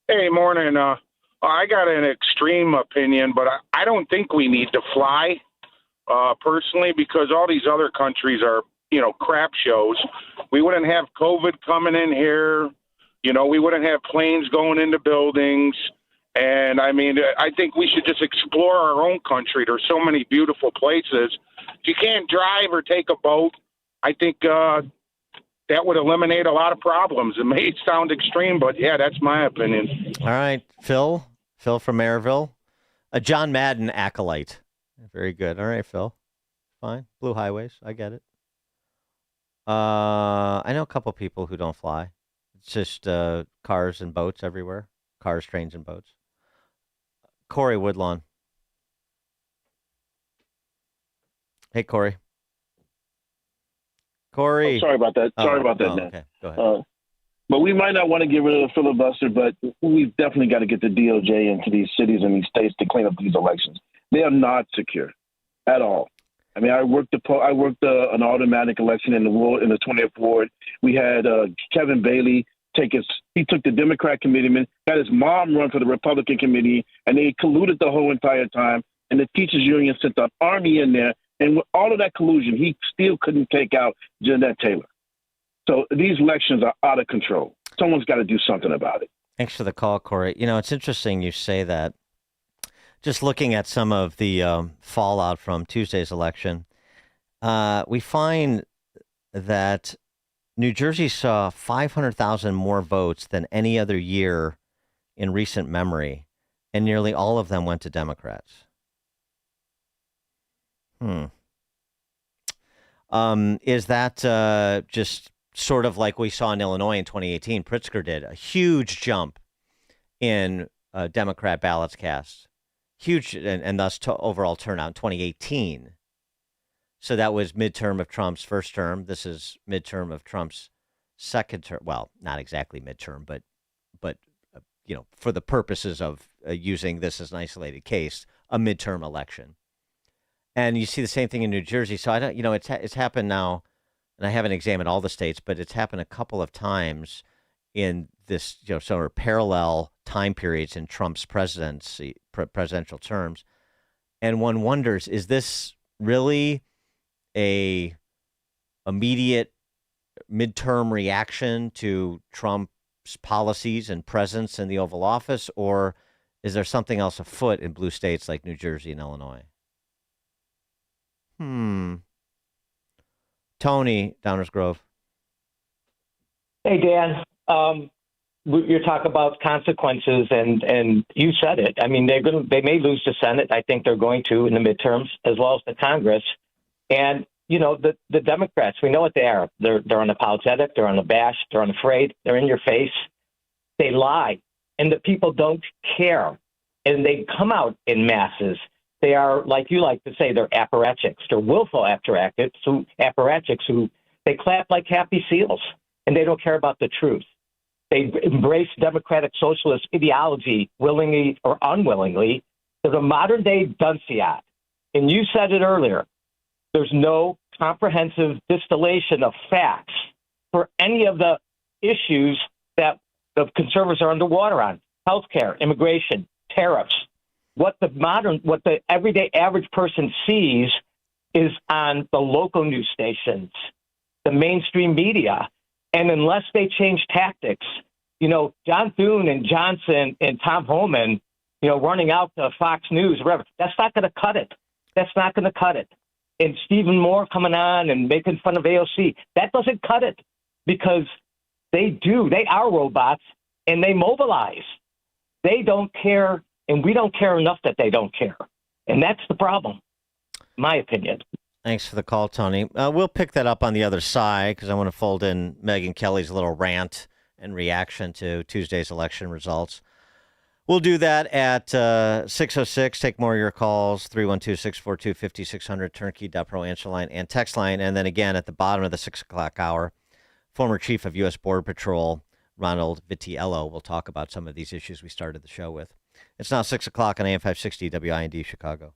Hey, morning. I got an extreme opinion, but I don't think we need to fly, personally, because all these other countries are, crap shows. We wouldn't have COVID coming in here. We wouldn't have planes going into buildings. And, I mean, I think we should just explore our own country. There's so many beautiful places. If you can't drive or take a boat, I think that would eliminate a lot of problems. It may sound extreme, but yeah, that's my opinion. All right, Phil from Maryville, a John Madden acolyte. Very good. All right, Phil. Fine. Blue highways. I get it. I know a couple people who don't fly. It's just cars and boats everywhere. Cars, trains, and boats. Corey Woodlawn. Hey, Corey. Oh, sorry about that. Dan. Okay. Go ahead. But we might not want to get rid of the filibuster, but we've definitely got to get the DOJ into these cities and these states to clean up these elections. They are not secure at all. I mean, I worked an automatic election in the 20th ward. We had Kevin Bailey he took the Democrat committeeman, got his mom run for the Republican committee, and they colluded the whole entire time. And the teachers union sent the army in there. And with all of that collusion, he still couldn't take out Jeanette Taylor. So these elections are out of control. Someone's got to do something about it. Thanks for the call, Corey. It's interesting you say that. Just looking at some of the fallout from Tuesday's election, we find that New Jersey saw 500,000 more votes than any other year in recent memory, and nearly all of them went to Democrats. Is that just sort of like we saw in Illinois in 2018? Pritzker did a huge jump in Democrat ballots cast, huge, and thus overall turnout in 2018. So that was midterm of Trump's first term. This is midterm of Trump's second term. Well, not exactly midterm, but for the purposes of using this as an isolated case, a midterm election. And you see the same thing in New Jersey. So I don't, it's happened now, and I haven't examined all the states, but it's happened a couple of times in this, sort of parallel time periods in Trump's presidential terms. And one wonders, is this really a immediate midterm reaction to Trump's policies and presence in the Oval Office, or is there something else afoot in blue states like New Jersey and Illinois? Tony, Downers Grove. Hey, Dan. You're talking about consequences, and you said it. I mean, they may lose the Senate. I think they're going to in the midterms, as well as the Congress. And, the Democrats, we know what they are. They're unapologetic. They're unabashed. They're unafraid. They're in your face. They lie. And the people don't care. And they come out in masses. They are, like you like to say, they're apparatchiks. They're willful apparatchiks who they clap like happy seals, and they don't care about the truth. They embrace democratic socialist ideology willingly or unwillingly. They're the modern-day Dunciad. And you said it earlier. There's no comprehensive distillation of facts for any of the issues that the conservatives are underwater on: healthcare, immigration, tariffs. What the everyday average person sees is on the local news stations, the mainstream media. And unless they change tactics, John Thune and Johnson and Tom Homan, running out to Fox News, whatever, that's not going to cut it. That's not going to cut it. And Stephen Moore coming on and making fun of AOC, that doesn't cut it, because they are robots and they mobilize. They don't care. And we don't care enough that they don't care. And that's the problem, my opinion. Thanks for the call, Tony. We'll pick that up on the other side, because I want to fold in Megyn Kelly's little rant and reaction to Tuesday's election results. We'll do that at 6:06. Take more of your calls, 312-642-5600, turnkey.pro answer line and text line. And then again at the bottom of the 6 o'clock hour, former Chief of U.S. Border Patrol, Ronald Vitiello, will talk about some of these issues we started the show with. It's now 6 o'clock on AM 560 WIND Chicago.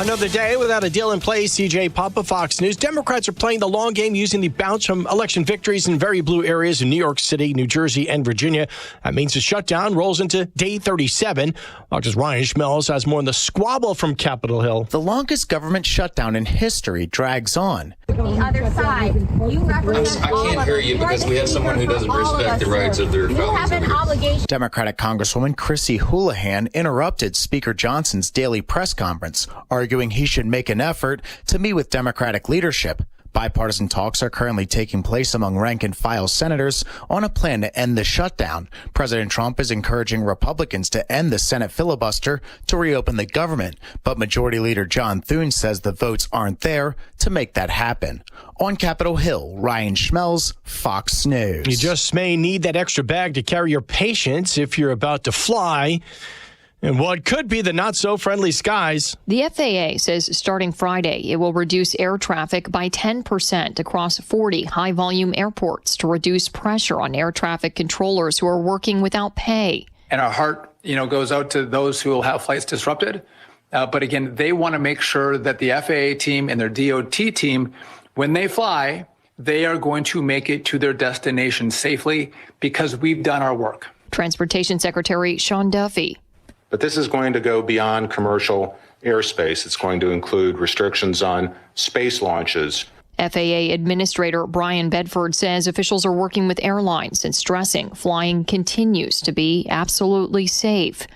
Another day without a deal in place. CJ Papa, Fox News. Democrats are playing the long game using the bounce from election victories in very blue areas in New York City, New Jersey, and Virginia. That means the shutdown rolls into day 37. Fox's Ryan Schmelz has more on the squabble from Capitol Hill. The longest government shutdown in history drags on. The other side, you represent I can't hear you because we have someone who doesn't respect the rights of their fellows. You have an obligation. Democratic Congresswoman Chrissy Houlihan interrupted Speaker Johnson's daily press conference, arguing he should make an effort to meet with Democratic leadership. Bipartisan talks are currently taking place among rank-and-file senators on a plan to end the shutdown. President Trump is encouraging Republicans to end the Senate filibuster to reopen the government, but Majority Leader John Thune says the votes aren't there to make that happen. On Capitol Hill, Ryan Schmelz, Fox News. You just may need that extra bag to carry your patients if you're about to fly in what could be the not-so-friendly skies. The FAA says starting Friday, it will reduce air traffic by 10% across 40 high-volume airports to reduce pressure on air traffic controllers who are working without pay. And our heart, goes out to those who will have flights disrupted. But again, they want to make sure that the FAA team and their DOT team, when they fly, they are going to make it to their destination safely because we've done our work. Transportation Secretary Sean Duffy. But this is going to go beyond commercial airspace. It's going to include restrictions on space launches. FAA Administrator Brian Bedford says officials are working with airlines and stressing flying continues to be absolutely safe.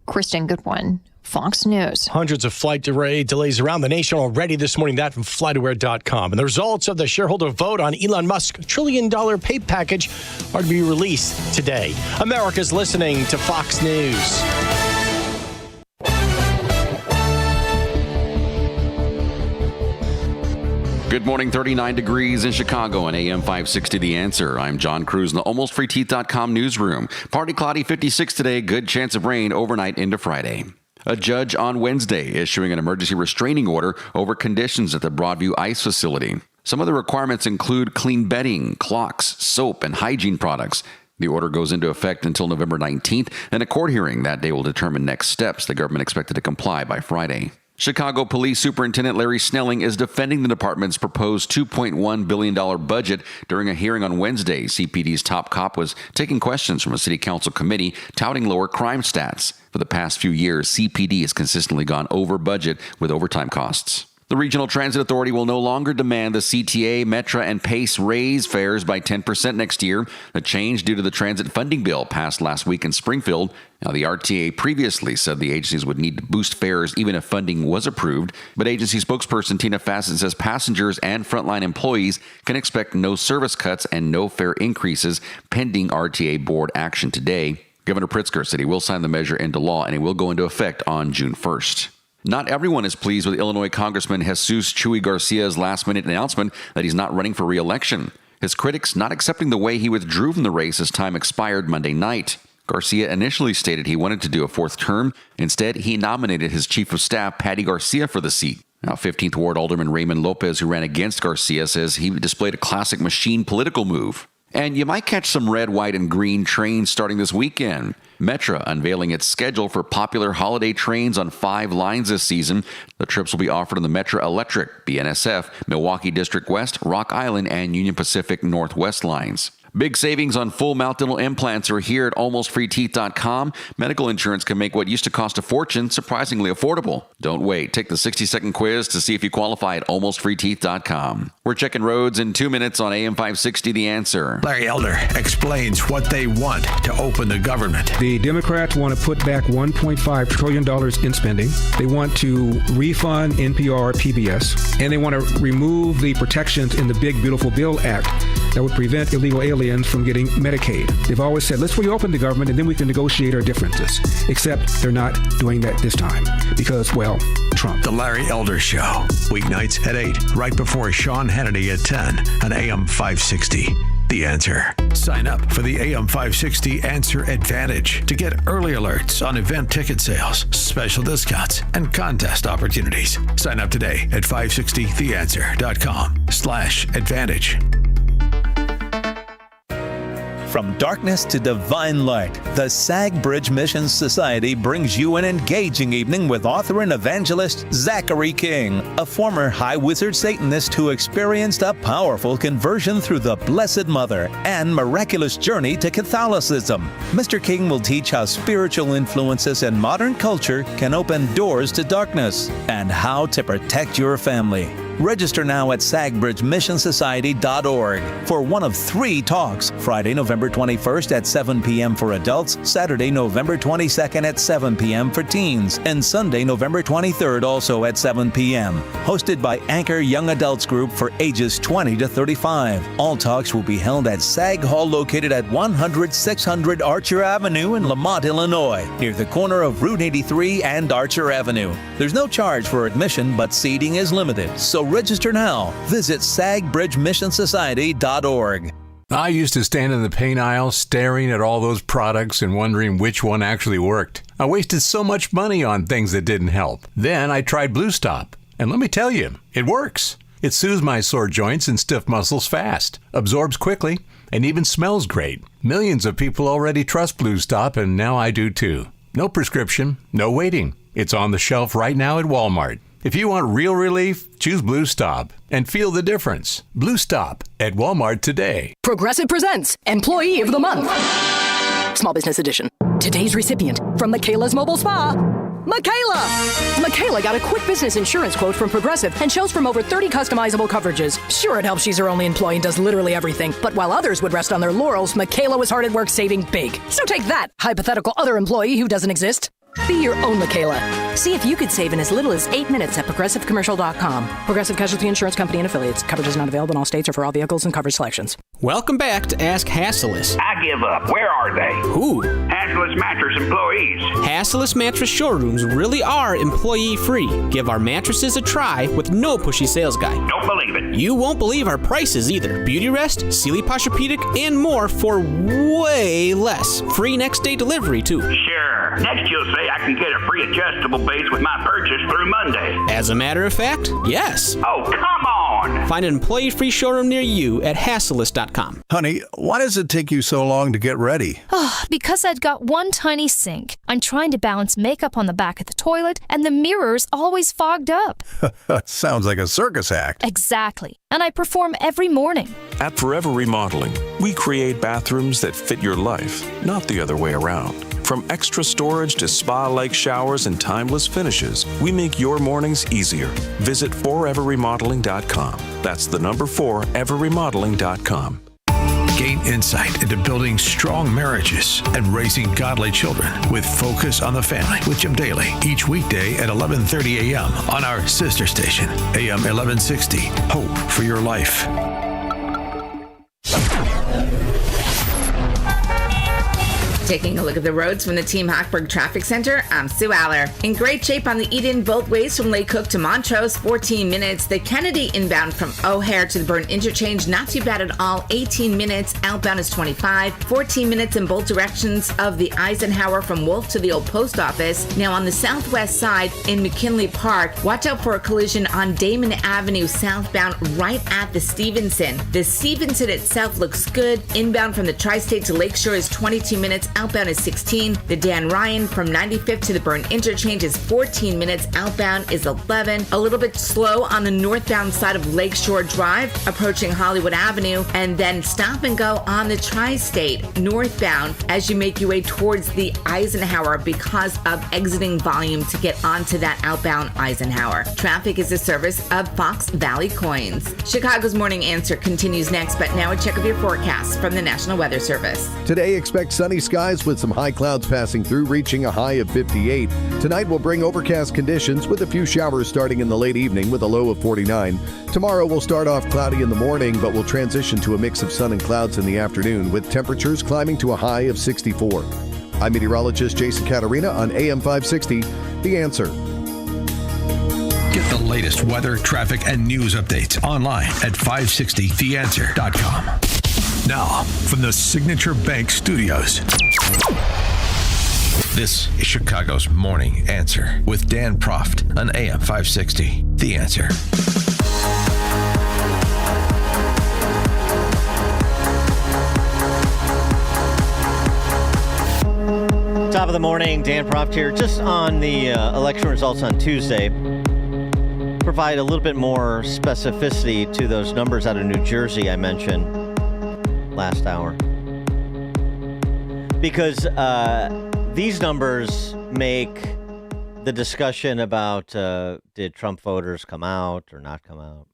Kristen Goodwin, Fox News. Hundreds of flight delays around the nation already this morning. That from FlightAware.com. And the results of the shareholder vote on Elon Musk's $1 trillion pay package are to be released today. America's listening to Fox News. Good morning, 39 degrees in Chicago and AM 560 The Answer. I'm John Cruz in the AlmostFreeTeeth.com newsroom. Partly cloudy, 56 today, good chance of rain overnight into Friday. A judge on Wednesday issuing an emergency restraining order over conditions at the Broadview ICE facility. Some of the requirements include clean bedding, clocks, soap, and hygiene products. The order goes into effect until November 19th, and a court hearing that day will determine next steps. The government expected to comply by Friday. Chicago Police Superintendent Larry Snelling is defending the department's proposed $2.1 billion budget. During a hearing on Wednesday, CPD's top cop was taking questions from a city council committee touting lower crime stats. For the past few years, CPD has consistently gone over budget with overtime costs. The Regional Transit Authority will no longer demand the CTA, Metra, and PACE raise fares by 10% next year. A change due to the transit funding bill passed last week in Springfield. Now, the RTA previously said the agencies would need to boost fares even if funding was approved. But agency spokesperson Tina Fassett says passengers and frontline employees can expect no service cuts and no fare increases pending RTA board action today. Governor Pritzker said he will sign the measure into law and it will go into effect on June 1st. Not everyone is pleased with Illinois Congressman Jesus Chuy Garcia's last-minute announcement that he's not running for re-election. His critics not accepting the way he withdrew from the race as time expired Monday night. Garcia initially stated he wanted to do a fourth term. Instead, he nominated his chief of staff, Patty Garcia, for the seat. Now, 15th Ward Alderman Raymond Lopez, who ran against Garcia, says he displayed a classic machine political move. And you might catch some red, white, and green trains starting this weekend. Metra unveiling its schedule for popular holiday trains on 5 lines this season. The trips will be offered on the Metra Electric, BNSF, Milwaukee District West, Rock Island, and Union Pacific Northwest lines. Big savings on full mouth dental implants are here at almostfreeteeth.com. Medical insurance can make what used to cost a fortune surprisingly affordable. Don't wait. Take the 60-second quiz to see if you qualify at almostfreeteeth.com. We're checking roads in 2 minutes on AM 560 The Answer. Larry Elder explains what they want to open the government. The Democrats want to put back $1.5 trillion in spending. They want to refund NPR, PBS, and they want to remove the protections in the Big Beautiful Bill Act that would prevent illegal aliens from getting Medicaid. They've always said, let's reopen the government and then we can negotiate our differences. Except they're not doing that this time because, well, Trump. The Larry Elder Show. Weeknights at 8, right before Sean Hannity at 10 on AM 560. The Answer. Sign up for the AM 560 Answer Advantage to get early alerts on event ticket sales, special discounts, and contest opportunities. Sign up today at 560theanswer.com/advantage. From darkness to divine light, the Sag Bridge Mission Society brings you an engaging evening with author and evangelist Zachary King, a former high wizard Satanist who experienced a powerful conversion through the Blessed Mother and miraculous journey to Catholicism. Mr. King will teach how spiritual influences and modern culture can open doors to darkness and how to protect your family. Register now at sagbridgemissonsociety.org for one of 3 talks, Friday, November 21st at 7 p.m. for adults, Saturday, November 22nd at 7 p.m. for teens, and Sunday, November 23rd also at 7 p.m. Hosted by Anchor Young Adults Group for ages 20 to 35. All talks will be held at Sag Hall located at 100-600 Archer Avenue in Lamont, Illinois, near the corner of Route 83 and Archer Avenue. There's no charge for admission, but seating is limited, so register now. Visit sagbridgemissonsociety.org. I used to stand in the paint aisle staring at all those products and wondering which one actually worked. I wasted so much money on things that didn't help. Then I tried Blue Stop, and let me tell you, it works. It soothes my sore joints and stiff muscles fast, absorbs quickly, and even smells great. Millions of people already trust Blue Stop, and now I do too. No prescription, no waiting. It's on the shelf right now at Walmart. If you want real relief, choose Blue Stop and feel the difference. Blue Stop at Walmart today. Progressive presents Employee of the Month. Small Business Edition. Today's recipient from Michaela's Mobile Spa, Michaela! Michaela got a quick business insurance quote from Progressive and chose from over 30 customizable coverages. Sure, it helps she's her only employee and does literally everything. But while others would rest on their laurels, Michaela was hard at work saving big. So take that, hypothetical other employee who doesn't exist. Be your own Michaela. See if you could save in as little as 8 minutes at ProgressiveCommercial.com. Progressive Casualty Insurance Company and Affiliates. Coverage is not available in all states or for all vehicles and coverage selections. Welcome back to Ask Hassellus. I give up. Where are they? Who? Hassellus Mattress employees. Hassellus Mattress showrooms really are employee-free. Give our mattresses a try with no pushy sales guy. Don't believe it. You won't believe our prices either. Beauty Rest, Sealy Posturepedic, and more for way less. Free next day delivery, too. Sure. Next you'll say I can get a free adjustable base with my purchase through Monday. As a matter of fact, yes. Oh, come on! Find an employee-free showroom near you at Hassellus.com. Honey, why does it take you so long to get ready? Oh, because I've got one tiny sink. I'm trying to balance makeup on the back of the toilet, and the mirror's always fogged up. Sounds like a circus act. Exactly. And I perform every morning. At Forever Remodeling, we create bathrooms that fit your life, not the other way around. From extra storage to spa-like showers and timeless finishes, we make your mornings easier. Visit foreverremodeling.com. That's the number 4, everremodeling.com. Gain insight into building strong marriages and raising godly children with Focus on the Family with Jim Daly each weekday at 11:30 a.m. on our sister station, AM 1160. Hope for your life. Taking a look at the roads from the Team Hochberg Traffic Center, I'm Sue Aller. In great shape on the Eden both ways from Lake Cook to Montrose, 14 minutes. The Kennedy inbound from O'Hare to the Burn Interchange, not too bad at all, 18 minutes. Outbound is 25, 14 minutes in both directions of the Eisenhower from Wolf to the old post office. Now on the southwest side in McKinley Park, watch out for a collision on Damon Avenue southbound right at the Stevenson. The Stevenson itself looks good. Inbound from the Tri-State to Lakeshore is 22 minutes. Outbound is 16. The Dan Ryan from 95th to the Burn Interchange is 14 minutes. Outbound is 11. A little bit slow on the northbound side of Lakeshore Drive, approaching Hollywood Avenue, and then stop and go on the Tri-State northbound as you make your way towards the Eisenhower because of exiting volume to get onto that outbound Eisenhower. Traffic is a service of Fox Valley Coins. Chicago's Morning Answer continues next, but now a check of your forecast from the National Weather Service. Today, expect sunny skies with some high clouds passing through, reaching a high of 58. Tonight will bring overcast conditions with a few showers starting in the late evening with a low of 49. Tomorrow will start off cloudy in the morning, but will transition to a mix of sun and clouds in the afternoon, with temperatures climbing to a high of 64. I'm meteorologist Jason Catarina on AM 560, The Answer. Get the latest weather, traffic, and news updates online at 560theanswer.com. Now, from the Signature Bank Studios, this is Chicago's Morning Answer with Dan Proft on AM 560, The Answer. Top of the morning, Dan Proft here. Just on the election results on Tuesday, provide a little bit more specificity to those numbers out of New Jersey I mentioned last hour. Because these numbers make the discussion about did Trump voters come out or not come out?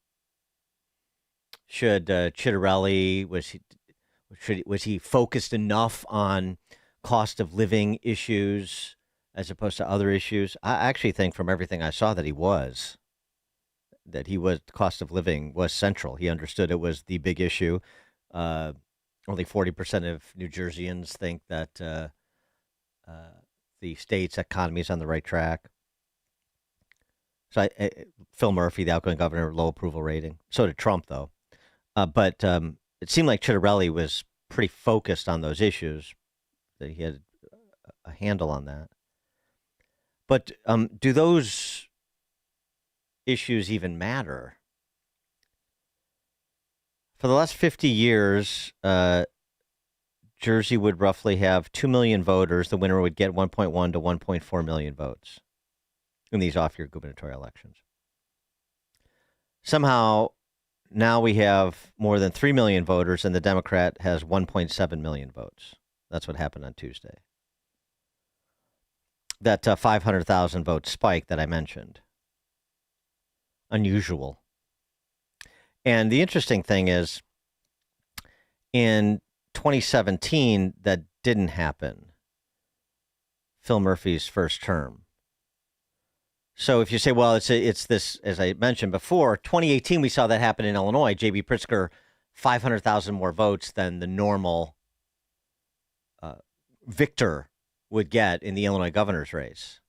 Should Ciattarelli, was he focused enough on cost of living issues as opposed to other issues? I actually think from everything I saw that he was. Cost of living was central. He understood it was the big issue. Only 40% of New Jerseyans think that the state's economy is on the right track. So Phil Murphy, the outgoing governor, low approval rating. So did Trump, though. But it seemed like Ciattarelli was pretty focused on those issues, that he had a handle on that. But do those issues even matter? For the last 50 years, Jersey would roughly have 2 million voters. The winner would get 1.1 to 1.4 million votes in these off-year gubernatorial elections. Somehow, now we have more than 3 million voters, and the Democrat has 1.7 million votes. That's what happened on Tuesday. That 500,000 vote spike that I mentioned. Unusual. And the interesting thing is, in 2017, that didn't happen. Phil Murphy's first term. So if you say, well, it's this, as I mentioned before, 2018, we saw that happen in Illinois. J.B. Pritzker, 500,000 more votes than the normal victor would get in the Illinois governor's race.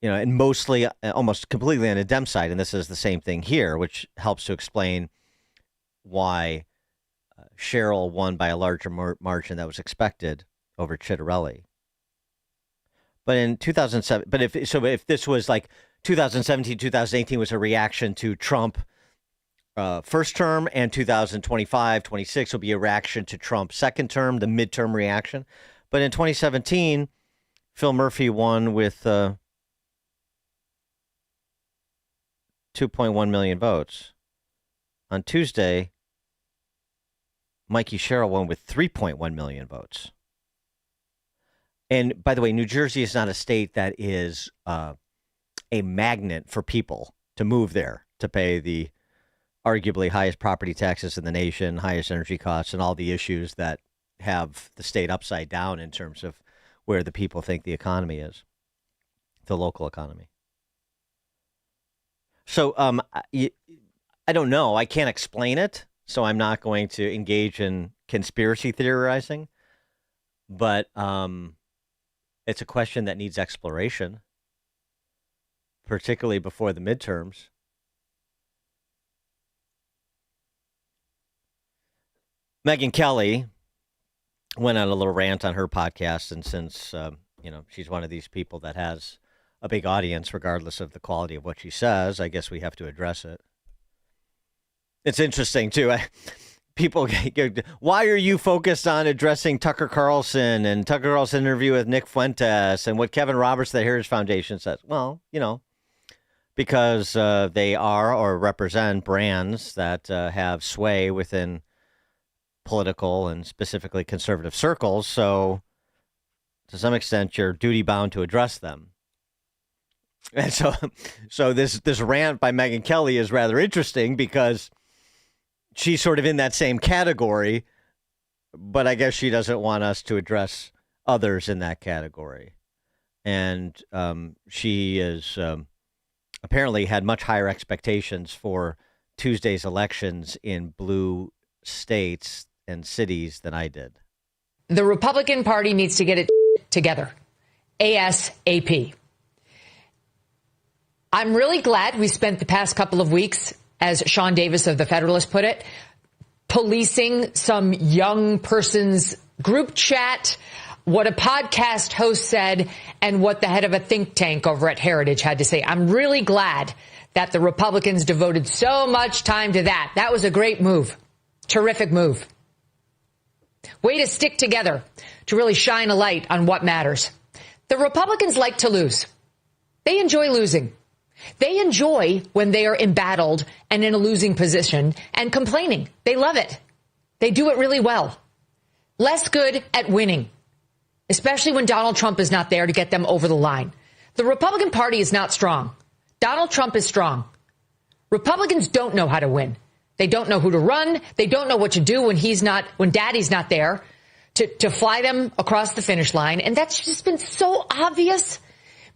You know, and mostly, almost completely on the Dem side, and this is the same thing here, which helps to explain why Sherrill won by a larger margin that was expected over Ciattarelli. But in 2007, if this was like 2017, 2018 was a reaction to Trump first term, and 2025, 26 will be a reaction to Trump second term, the midterm reaction. But in 2017, Phil Murphy won with 2.1 million votes. On Tuesday, Mikey Sherrill won with 3.1 million votes. And by the way, New Jersey is not a state that is a magnet for people to move there to pay the arguably highest property taxes in the nation, highest energy costs, and all the issues that have the state upside down in terms of where the people think the economy is, the local economy. So I don't know. I can't explain it, so I'm not going to engage in conspiracy theorizing. But it's a question that needs exploration, particularly before the midterms. Megyn Kelly went on a little rant on her podcast, and since she's one of these people that has a big audience, regardless of the quality of what she says, I guess we have to address it. It's interesting too. People, why are you focused on addressing Tucker Carlson and Tucker Carlson interview with Nick Fuentes and what Kevin Roberts, the Heritage Foundation, says? Well, because they are or represent brands that have sway within political and specifically conservative circles. So to some extent, you're duty bound to address them. And so this rant by Megyn Kelly is rather interesting because she's sort of in that same category, but I guess she doesn't want us to address others in that category. And she is apparently had much higher expectations for Tuesday's elections in blue states and cities than I did. The Republican Party needs to get it together ASAP. I'm really glad we spent the past couple of weeks, as Sean Davis of The Federalist put it, policing some young person's group chat, what a podcast host said, and what the head of a think tank over at Heritage had to say. I'm really glad that the Republicans devoted so much time to that. That was a great move. Terrific move. Way to stick together, to really shine a light on what matters. The Republicans like to lose. They enjoy losing. They enjoy when they are embattled and in a losing position and complaining. They love it. They do it really well. Less good at winning, especially when Donald Trump is not there to get them over the line. The Republican Party is not strong. Donald Trump is strong. Republicans don't know how to win. They don't know who to run. They don't know what to do when daddy's not there to fly them across the finish line. And that's just been so obvious.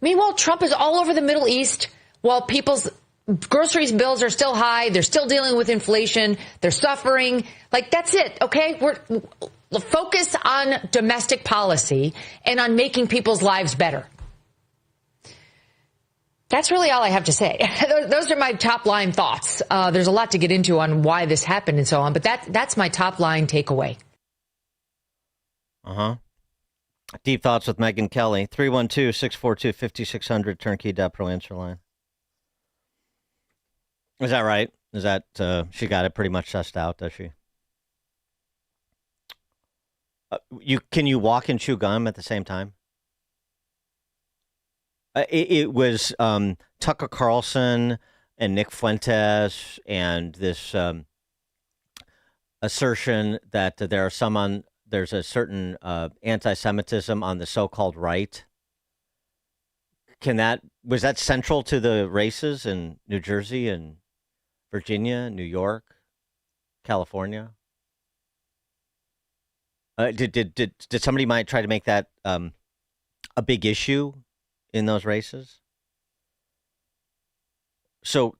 Meanwhile, Trump is all over the Middle East while people's groceries bills are still high. They're still dealing with inflation. They're suffering. Like, that's it. OK, we're focus on domestic policy and on making people's lives better. That's really all I have to say. Those are my top line thoughts. There's a lot to get into on why this happened and so on, but that's my top line takeaway. Deep thoughts with Megyn Kelly. 312-642-5600, turnkey.pro answer line. Is that right? Is that she got it pretty much sussed out, does she? Can you walk and chew gum at the same time? It was Tucker Carlson and Nick Fuentes and this assertion that there's a certain anti-Semitism on the so-called right. Was that central to the races in New Jersey and Virginia, New York, California? Did somebody might try to make that a big issue in those races? So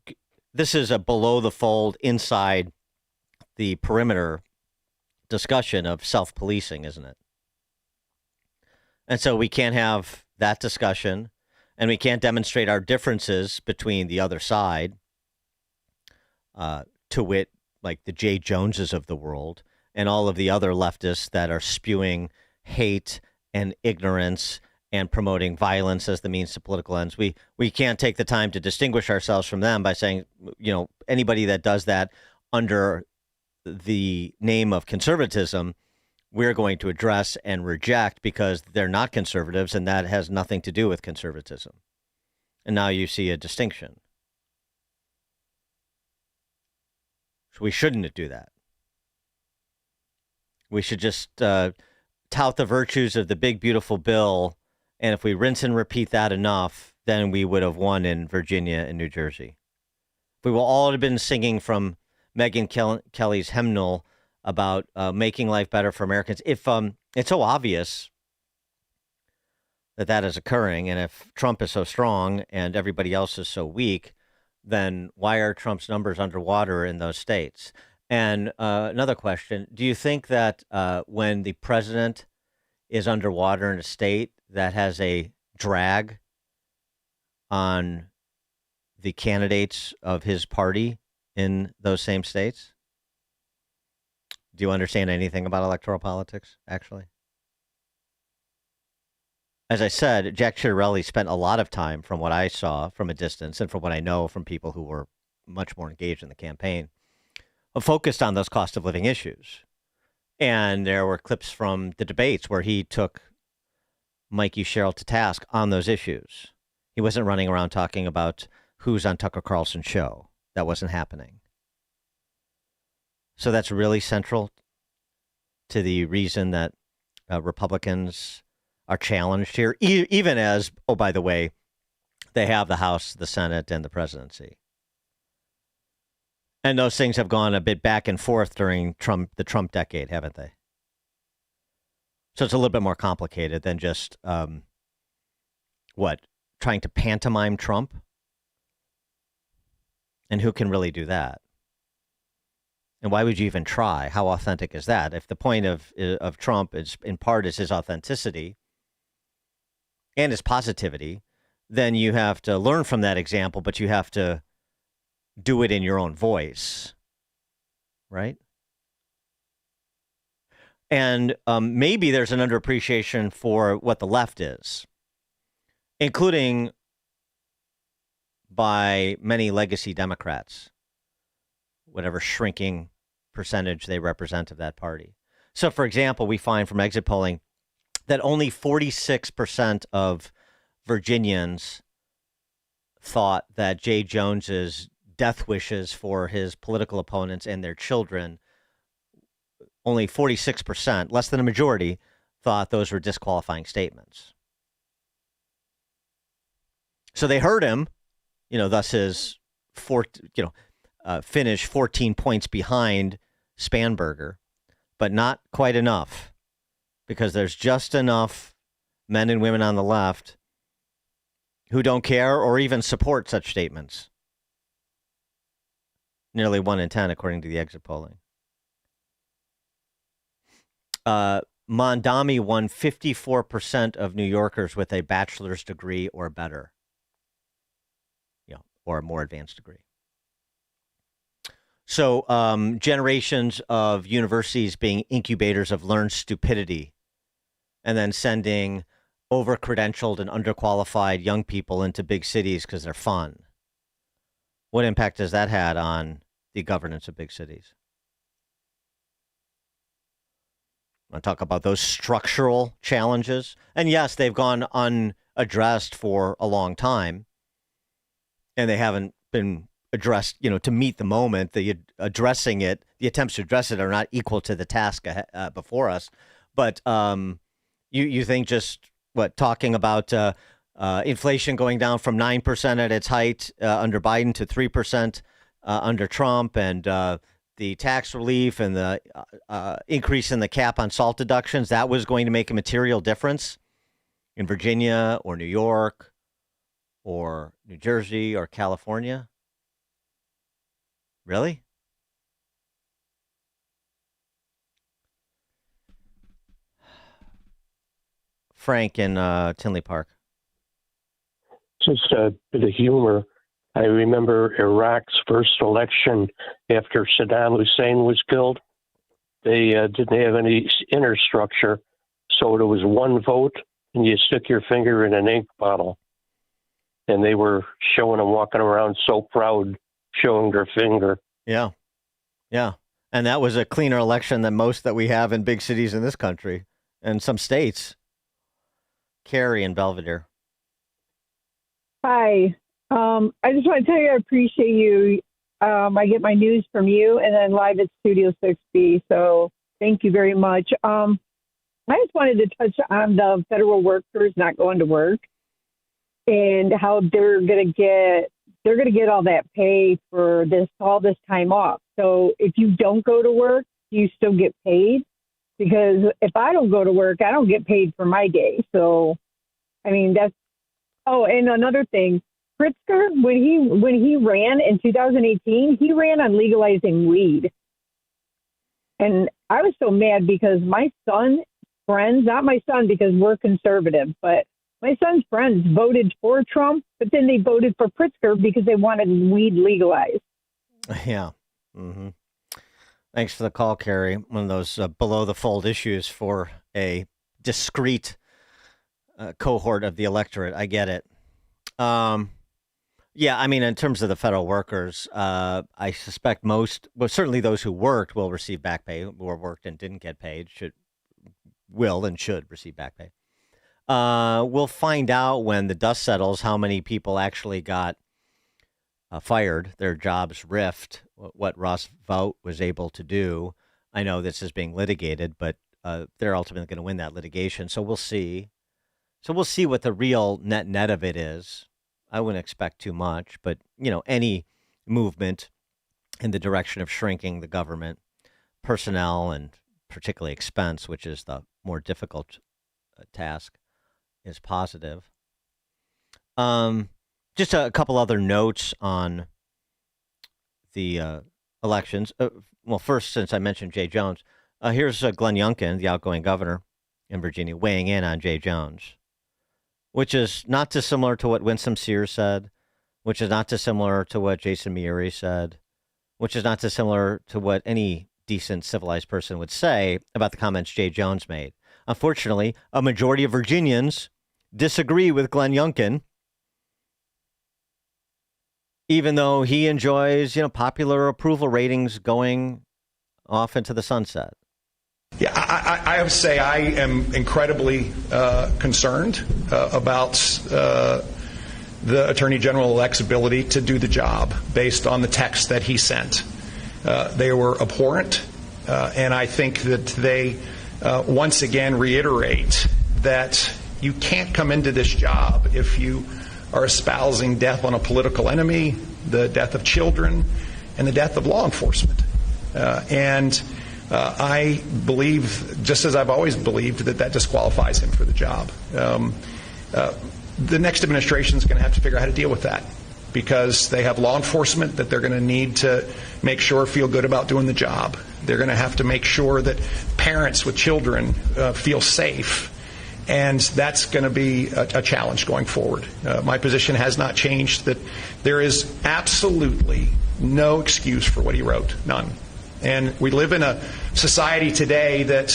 this is a below the fold, inside the perimeter discussion of self-policing, isn't it? And so we can't have that discussion, and we can't demonstrate our differences between the other side, to wit, like the Jay Joneses of the world and all of the other leftists that are spewing hate and ignorance and promoting violence as the means to political ends. We can't take the time to distinguish ourselves from them by saying, anybody that does that under the name of conservatism, we're going to address and reject because they're not conservatives, and that has nothing to do with conservatism. And now you see a distinction. So we shouldn't do that. We should just tout the virtues of the big, beautiful bill. And if we rinse and repeat that enough, then we would have won in Virginia and New Jersey. If we will all have been singing from Megyn Kelly's hymnal about making life better for Americans. If it's so obvious that is occurring, and if Trump is so strong and everybody else is so weak, then why are Trump's numbers underwater in those states? And another question, do you think that when the president is underwater in a state that has a drag on the candidates of his party in those same states? Do you understand anything about electoral politics, actually? As I said, Jack Ciattarelli spent a lot of time, from what I saw from a distance and from what I know from people who were much more engaged in the campaign, focused on those cost of living issues. And there were clips from the debates where he took Mikey Sherrill to task on those issues. He wasn't running around talking about who's on Tucker Carlson's show. That wasn't happening. So that's really central to the reason that Republicans are challenged here, even as, oh, by the way, they have the House, the Senate, and the presidency. And those things have gone a bit back and forth during the Trump decade, haven't they? So it's a little bit more complicated than just, trying to pantomime Trump? And who can really do that? And why would you even try? How authentic is that? If the point of Trump is, in part, is his authenticity and his positivity, then you have to learn from that example, but you have to do it in your own voice, right? And maybe there's an underappreciation for what the left is, including by many legacy Democrats, whatever shrinking percentage they represent of that party. So, for example, we find from exit polling that only 46% of Virginians thought that Jay Jones's death wishes for his political opponents and their children, only 46%, less than a majority, thought those were disqualifying statements. So they heard him, thus his finish 14 points behind Spanberger, but not quite enough, because there's just enough men and women on the left who don't care or even support such statements. Nearly 1 in 10, according to the exit polling. Mondami won 54% of New Yorkers with a bachelor's degree or better, or a more advanced degree. So generations of universities being incubators of learned stupidity and then sending over-credentialed and underqualified young people into big cities because they're fun. What impact has that had on the governance of big cities? I want to talk about those structural challenges. And yes, they've gone unaddressed for a long time, and they haven't been addressed, to meet the moment. The attempts to address it are not equal to the task before us. But you think just talking about inflation going down from 9% at its height under Biden to 3% under Trump, and the tax relief and the increase in the cap on SALT deductions, that was going to make a material difference in Virginia or New York or New Jersey or California? Really? Frank in Tinley Park. Just a bit of humor. I remember Iraq's first election after Saddam Hussein was killed. They didn't have any inner structure, so there was one vote, and you stick your finger in an ink bottle. And they were showing them walking around so proud, showing their finger. Yeah. Yeah. And that was a cleaner election than most that we have in big cities in this country and some states. Carrie in Belvedere. Hi. I just want to tell you I appreciate you. I get my news from you and then live at Studio 6B. So thank you very much. I just wanted to touch on the federal workers not going to work and how they're going to get all that pay for all this time off. So if you don't go to work, you still get paid, because if I don't go to work, I don't get paid for my day. So, I mean, and another thing, Pritzker, when he ran in 2018, he ran on legalizing weed. And I was so mad because my son friends, not my son because we're conservative, but my son's friends voted for Trump, but then they voted for Pritzker because they wanted weed legalized. Yeah. Mm-hmm. Thanks for the call, Carrie. One of those below-the-fold issues for a discrete cohort of the electorate. I get it. Yeah, I mean, in terms of the federal workers, I suspect certainly those who worked will receive back pay, who worked and didn't get paid will and should receive back pay. We'll find out when the dust settles how many people actually got fired, their jobs riffed, what Ross Vought was able to do. I know this is being litigated, but they're ultimately going to win that litigation. So we'll see. So we'll see what the real net of it is. I wouldn't expect too much, but, any movement in the direction of shrinking the government personnel and particularly expense, which is the more difficult task, is positive. Just a couple other notes on the elections. Well, first, since I mentioned Jay Jones, here's Glenn Youngkin, the outgoing governor in Virginia, weighing in on Jay Jones, which is not dissimilar to what Winsome Sears said, which is not dissimilar to what Jason Miuri said, which is not dissimilar to what any decent civilized person would say about the comments Jay Jones made. Unfortunately, a majority of Virginians disagree with Glenn Youngkin, even though he enjoys, popular approval ratings going off into the sunset. Yeah, I have to say I am incredibly concerned about the Attorney General-elect's ability to do the job based on the text that he sent. They were abhorrent, and I think that they once again reiterate that you can't come into this job if you are espousing death on a political enemy, the death of children, and the death of law enforcement. I believe, just as I've always believed, that disqualifies him for the job. The next administration is going to have to figure out how to deal with that, because they have law enforcement that they're going to need to make sure feel good about doing the job. They're going to have to make sure that parents with children feel safe. And that's going to be a challenge going forward. My position has not changed, that there is absolutely no excuse for what he wrote, none. And we live in a society today that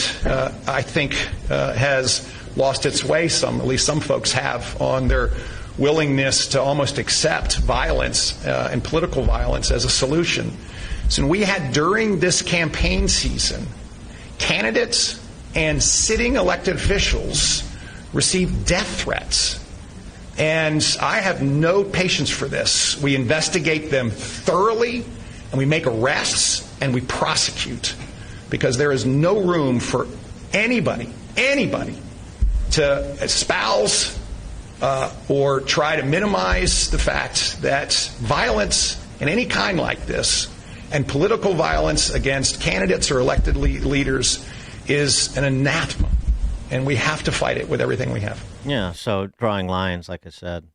I think has lost its way. At least some folks have, on their willingness to almost accept violence and political violence as a solution. So we had, during this campaign season, candidates and sitting elected officials receive death threats. And I have no patience for this. We investigate them thoroughly, and we make arrests, and we prosecute, because there is no room for anybody to espouse or try to minimize the fact that violence in any kind like this, and political violence against candidates or elected leaders, is an anathema, and we have to fight it with everything we have. Yeah, so drawing lines, like I said.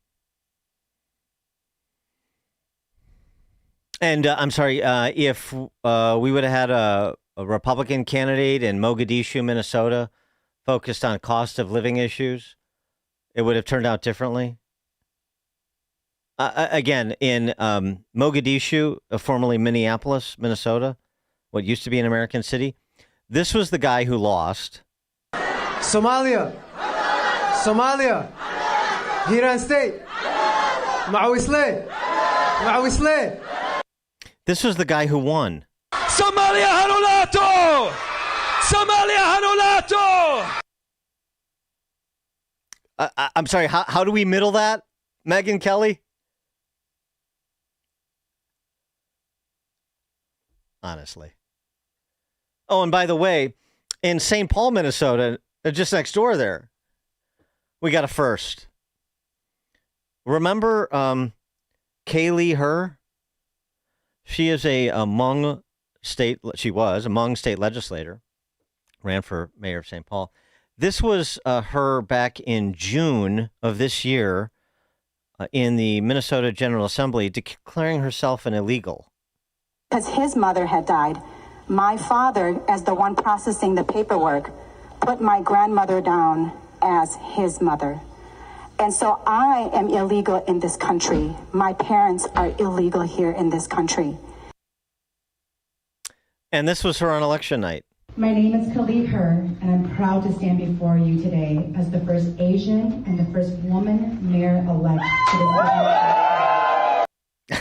And I'm sorry, if we would have had a Republican candidate in Mogadishu, Minnesota, focused on cost of living issues, it would have turned out differently. Again, in Mogadishu, formerly Minneapolis, Minnesota, what used to be an American city, this was the guy who lost. Somalia, Hiran State, Mawisle. This was the guy who won. Somalia Hanulato! I'm sorry, how do we middle that, Megyn Kelly? Honestly. Oh, and by the way, in St. Paul, Minnesota, just next door there, we got a first. Remember Kaylee Herr? She is a Hmong state legislator, ran for mayor of St. Paul. This was her back in June of this year in the Minnesota General Assembly, declaring herself an illegal. Because his mother had died, my father, as the one processing the paperwork, put put my grandmother down as his mother. And so I am illegal in this country. My parents are illegal here in this country. And this was her on election night. My name is Khalid Her, and I'm proud to stand before you today as the first Asian and the first woman mayor-elect to the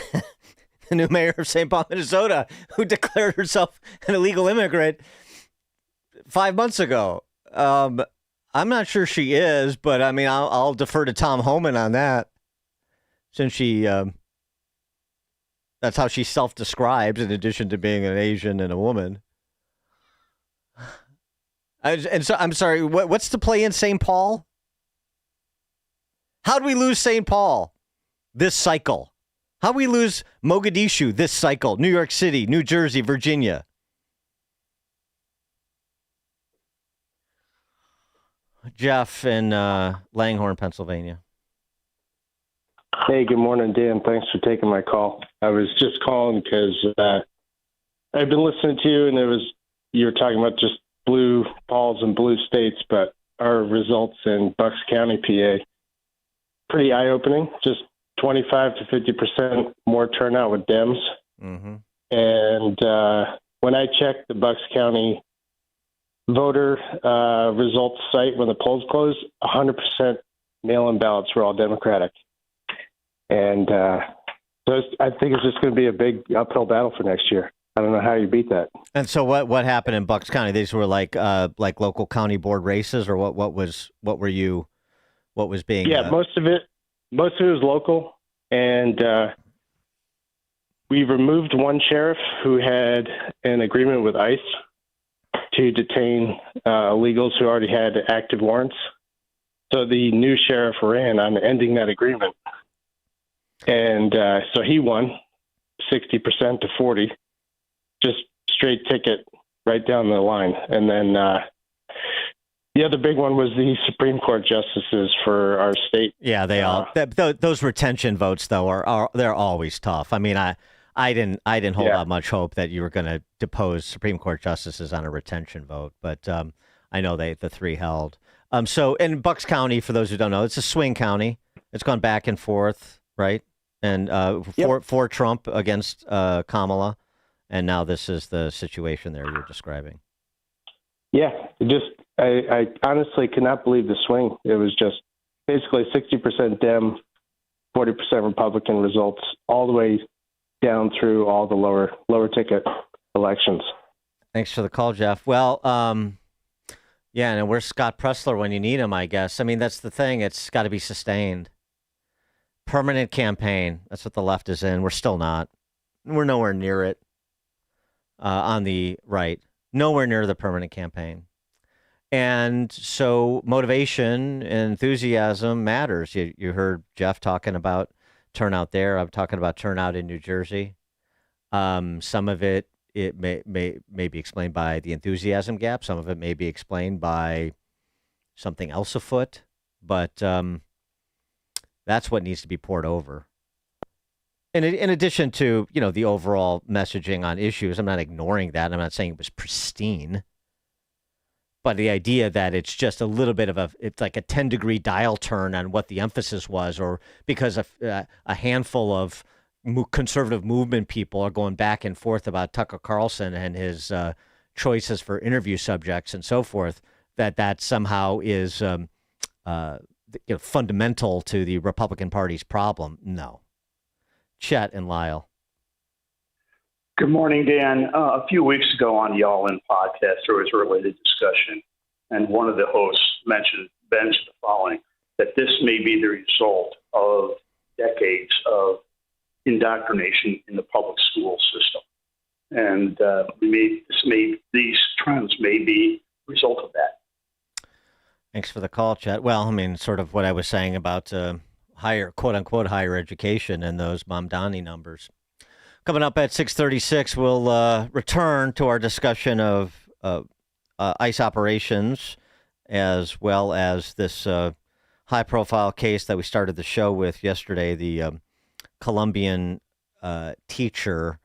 The new mayor of St. Paul, Minnesota, who declared herself an illegal immigrant 5 months ago. I'm not sure she is, but I mean, I'll defer to Tom Homan on that, since she that's how she self-describes, in addition to being an Asian and a woman. And so, I'm sorry, what's the play in St. Paul? How do we lose St. Paul this cycle? How do we lose Mogadishu this cycle? New York City, New Jersey, Virginia. Jeff in Langhorne, Pennsylvania. Hey, good morning, Dan. Thanks for taking my call. I was just calling because I've been listening to you, and you were talking about just blue balls and blue states, but our results in Bucks County, PA, pretty eye-opening. Just 25 to 50% more turnout with Dems. Mm-hmm. And when I checked the Bucks County voter results site when the polls closed, 100% mail-in ballots were all Democratic. And so I think it's just going to be a big uphill battle for next year. I don't know how you beat that. And so what happened in Bucks County? These were like local county board races, or what was being? Yeah, most of it was local, and we removed one sheriff who had an agreement with ICE to detain illegals who already had active warrants. So the new sheriff ran on ending that agreement, and so he won 60% to 40%. Just straight ticket right down the line. And then the other big one was the Supreme Court justices for our state. Yeah, they all those retention votes though are they're always tough. I mean, I didn't hold out much hope that you were going to depose Supreme Court justices on a retention vote, but I know the three held. So in Bucks County, for those who don't know, it's a swing county. It's gone back and forth, right? And for Trump against Kamala. And now this is the situation there you're describing. Yeah, I honestly could not believe the swing. It was just basically 60% Dem, 40% Republican results, all the way down through all the lower ticket elections. Thanks for the call, Jeff. Well, yeah, and where's Scott Pressler when you need him, I guess? I mean, that's the thing. It's got to be sustained. Permanent campaign. That's what the left is in. We're still not. We're nowhere near it. On the right, nowhere near the permanent campaign. And so motivation and enthusiasm matters. You heard Jeff talking about turnout there. I'm talking about turnout in New Jersey. Some of it may be explained by the enthusiasm gap. Some of it may be explained by something else afoot. But that's what needs to be poured over. In addition to, the overall messaging on issues, I'm not ignoring that. I'm not saying it was pristine. But the idea that it's just a little bit of it's like a 10-degree dial turn on what the emphasis was, or because a handful of conservative movement people are going back and forth about Tucker Carlson and his choices for interview subjects and so forth, that somehow is fundamental to the Republican Party's problem. No. Chet and Lyle. Good morning, Dan. A few weeks ago on the All In podcast, there was a related discussion, and one of the hosts mentioned the following, that this may be the result of decades of indoctrination in the public school system. And these trends may be a result of that. Thanks for the call, Chet. Well, I mean, sort of what I was saying about higher, quote unquote, higher education and those Mamdani numbers. Coming up at 6:36, we'll return to our discussion of ICE operations, as well as this high-profile case that we started the show with yesterday, the Colombian teacher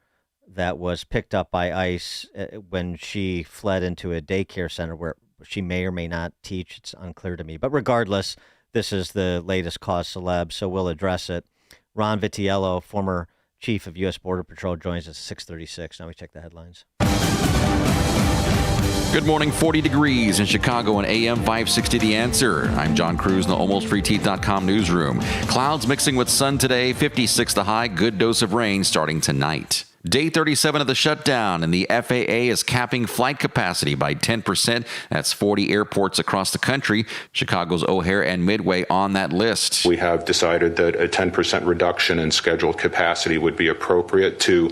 that was picked up by ICE when she fled into a daycare center where she may or may not teach. It's unclear to me. But regardless, this is the latest cause celeb, so we'll address it. Ron Vitiello, former chief of U.S. Border Patrol, joins us at 6:36. Now we check the headlines. Good morning, 40 degrees in Chicago and AM 560 The Answer. I'm John Cruz in the AlmostFreeTeeth.com newsroom. Clouds mixing with sun today, 56 the high, good dose of rain starting tonight. Day 37 of the shutdown, and the FAA is capping flight capacity by 10%. That's 40 airports across the country. Chicago's O'Hare and Midway on that list. We have decided that a 10% reduction in scheduled capacity would be appropriate to,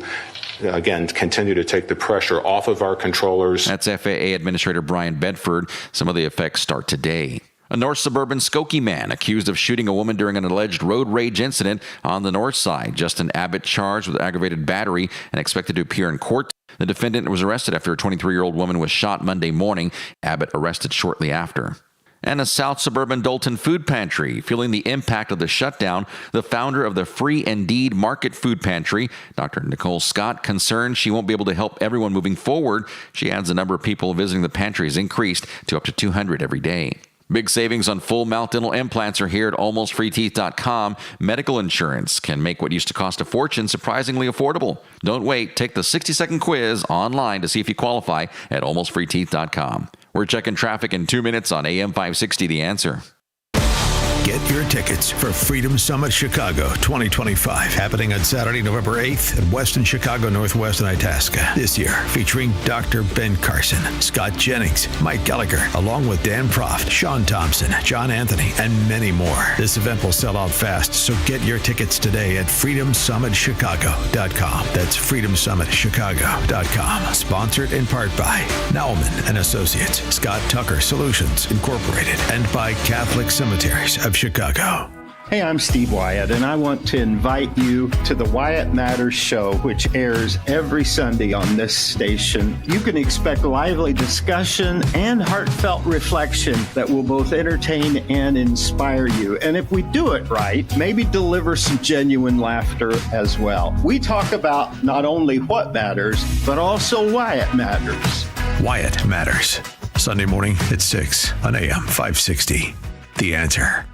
again, continue to take the pressure off of our controllers. That's FAA Administrator Brian Bedford. Some of the effects start today. A North Suburban Skokie man accused of shooting a woman during an alleged road rage incident on the north side. Justin Abbott charged with aggravated battery and expected to appear in court. The defendant was arrested after a 23-year-old woman was shot Monday morning. Abbott arrested shortly after. And a South Suburban Dolton food pantry. Feeling the impact of the shutdown, the founder of the Free and Deed Market Food Pantry, Dr. Nicole Scott, concerned she won't be able to help everyone moving forward. She adds the number of people visiting the pantry has increased to up to 200 every day. Big savings on full mouth dental implants are here at AlmostFreeTeeth.com. Medical insurance can make what used to cost a fortune surprisingly affordable. Don't wait. Take the 60-second quiz online to see if you qualify at AlmostFreeTeeth.com. We're checking traffic in 2 minutes on AM 560 The Answer. Get your tickets for Freedom Summit Chicago 2025, happening on Saturday, November 8th at Westin Chicago Northwest in Itasca. This year, featuring Dr. Ben Carson, Scott Jennings, Mike Gallagher, along with Dan Proft, Sean Thompson, John Anthony, and many more. This event will sell out fast, so get your tickets today at freedomsummitchicago.com. That's freedomsummitchicago.com. Sponsored in part by Nauman and Associates, Scott Tucker Solutions Incorporated, and by Catholic Cemeteries of Chicago. Hey, I'm Steve Wyatt, and I want to invite you to the Wyatt Matters show, which airs every Sunday on this station. You can expect lively discussion and heartfelt reflection that will both entertain and inspire you. And if we do it right, maybe deliver some genuine laughter as well. We talk about not only what matters, but also why it matters. Wyatt Matters, Sunday morning at 6 on AM 560. The Answer.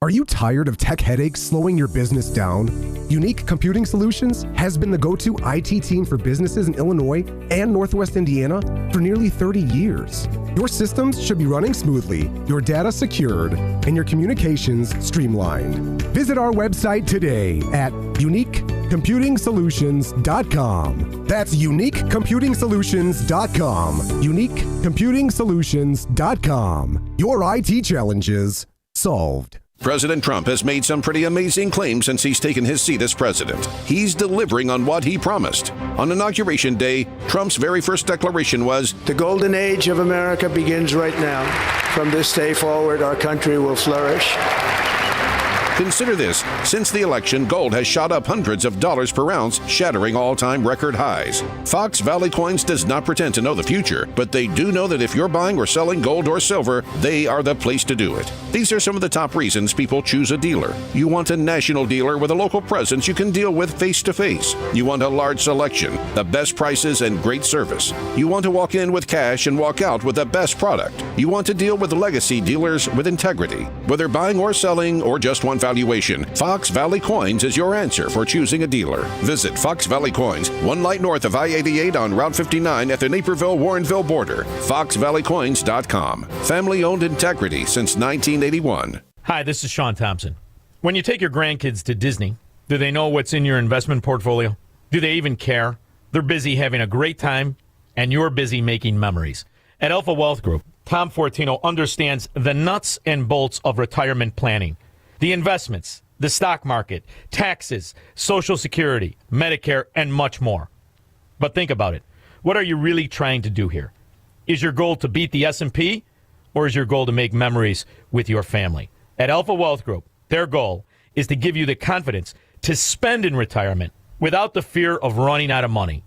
Are you tired of tech headaches slowing your business down? Unique Computing Solutions has been the go-to IT team for businesses in Illinois and Northwest Indiana for nearly 30 years. Your systems should be running smoothly, your data secured, and your communications streamlined. Visit our website today at uniquecomputingsolutions.com. That's uniquecomputingsolutions.com. uniquecomputingsolutions.com. Your IT challenges solved. President Trump has made some pretty amazing claims since he's taken his seat as president. He's delivering on what he promised. On Inauguration Day, Trump's very first declaration was, "The golden age of America begins right now. From this day forward, our country will flourish." Consider this. Since the election, gold has shot up hundreds of dollars per ounce, shattering all-time record highs. Fox Valley Coins does not pretend to know the future, but they do know that if you're buying or selling gold or silver, they are the place to do it. These are some of the top reasons people choose a dealer. You want a national dealer with a local presence you can deal with face-to-face. You want a large selection, the best prices, and great service. You want to walk in with cash and walk out with the best product. You want to deal with legacy dealers with integrity. Whether buying or selling or just one valuation, Fox Valley Coins is your answer for choosing a dealer. Visit Fox Valley Coins, 1 light north of I-88 on Route 59 at the Naperville-Warrenville border. FoxValleyCoins.com. Family-owned integrity since 1981. Hi, this is Sean Thompson. When you take your grandkids to Disney, do they know what's in your investment portfolio? Do they even care? They're busy having a great time, and you're busy making memories. At Alpha Wealth Group, Tom Fortino understands the nuts and bolts of retirement planning. The investments, the stock market, taxes, Social Security, Medicare, and much more. But think about it. What are you really trying to do here? Is your goal to beat the S&P, or is your goal to make memories with your family? At Alpha Wealth Group, their goal is to give you the confidence to spend in retirement without the fear of running out of money.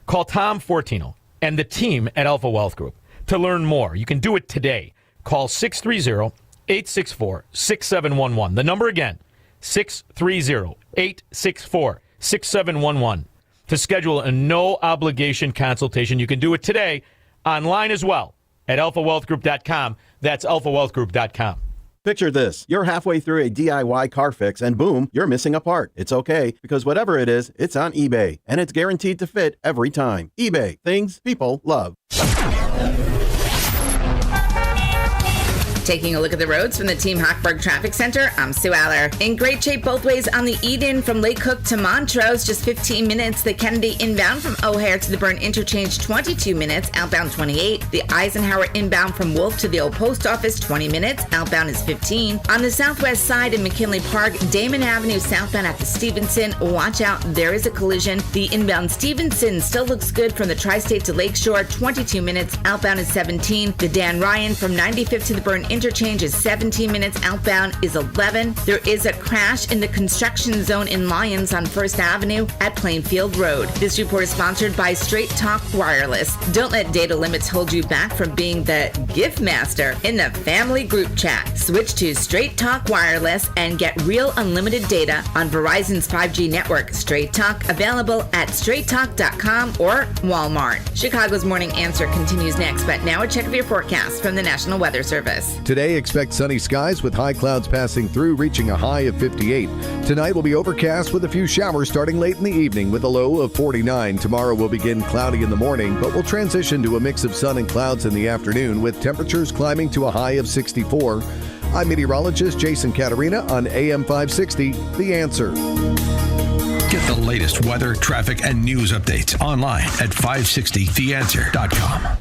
Call Tom Fortino and the team at Alpha Wealth Group to learn more. You can do it today. Call 630-864-6711. The number again, 630-864-6711. To schedule a no-obligation consultation. You can do it today, online as well, at alphawealthgroup.com. That's alphawealthgroup.com. Picture this. You're halfway through a DIY car fix and boom, you're missing a part. It's okay, because whatever it is, it's on eBay. And it's guaranteed to fit every time. eBay. Things people love. Taking a look at the roads from the Team Hochberg Traffic Center, I'm Sue Aller. In great shape both ways on the Eden from Lake Cook to Montrose, just 15 minutes. The Kennedy inbound from O'Hare to the Byrne Interchange, 22 minutes. Outbound 28. The Eisenhower inbound from Wolf to the Old Post Office, 20 minutes. Outbound is 15. On the southwest side in McKinley Park, Damon Avenue southbound at the Stevenson. Watch out, there is a collision. The inbound Stevenson still looks good from the Tri-State to Lakeshore, 22 minutes. Outbound is 17. The Dan Ryan from 95th to the Byrne Interchange is 17 minutes. Outbound is 11. There is a crash in the construction zone in Lyons on 1st Avenue at Plainfield Road. This report is sponsored by Straight Talk Wireless. Don't let data limits hold you back from being the gift master in the family group chat. Switch to Straight Talk Wireless and get real unlimited data on Verizon's 5G network. Straight Talk available at straighttalk.com or Walmart. Chicago's Morning Answer continues next, but now a check of your forecast from the National Weather Service. Today, expect sunny skies with high clouds passing through, reaching a high of 58. Tonight will be overcast with a few showers starting late in the evening with a low of 49. Tomorrow will begin cloudy in the morning, but will transition to a mix of sun and clouds in the afternoon with temperatures climbing to a high of 64. I'm meteorologist Jason Caterina on AM 560, The Answer. Get the latest weather, traffic, and news updates online at 560theanswer.com.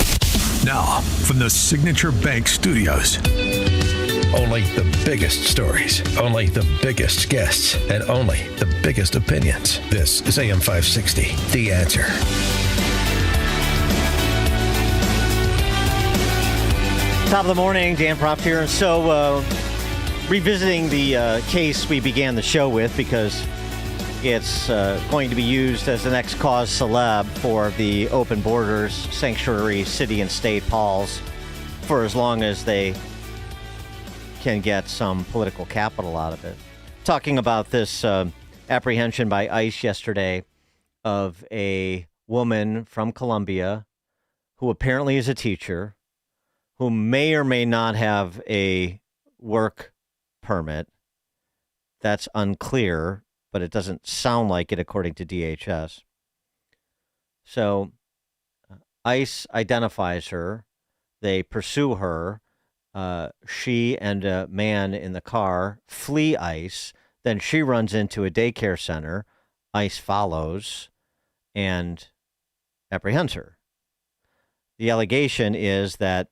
Now, from the Signature Bank Studios. Only the biggest stories, only the biggest guests, and only the biggest opinions. This is AM 560, The Answer. Top of the morning, Dan Proft here. So, revisiting the case we began the show with, because it's going to be used as the next cause celeb for the Open Borders Sanctuary City and State Pauls for as long as they can get some political capital out of it. Talking about this apprehension by ICE yesterday of a woman from Colombia who apparently is a teacher, who may or may not have a work permit. That's unclear, but it doesn't sound like it according to DHS. So ICE identifies her. They pursue her. She and a man in the car flee ICE. Then she runs into a daycare center. ICE follows and apprehends her. The allegation is that,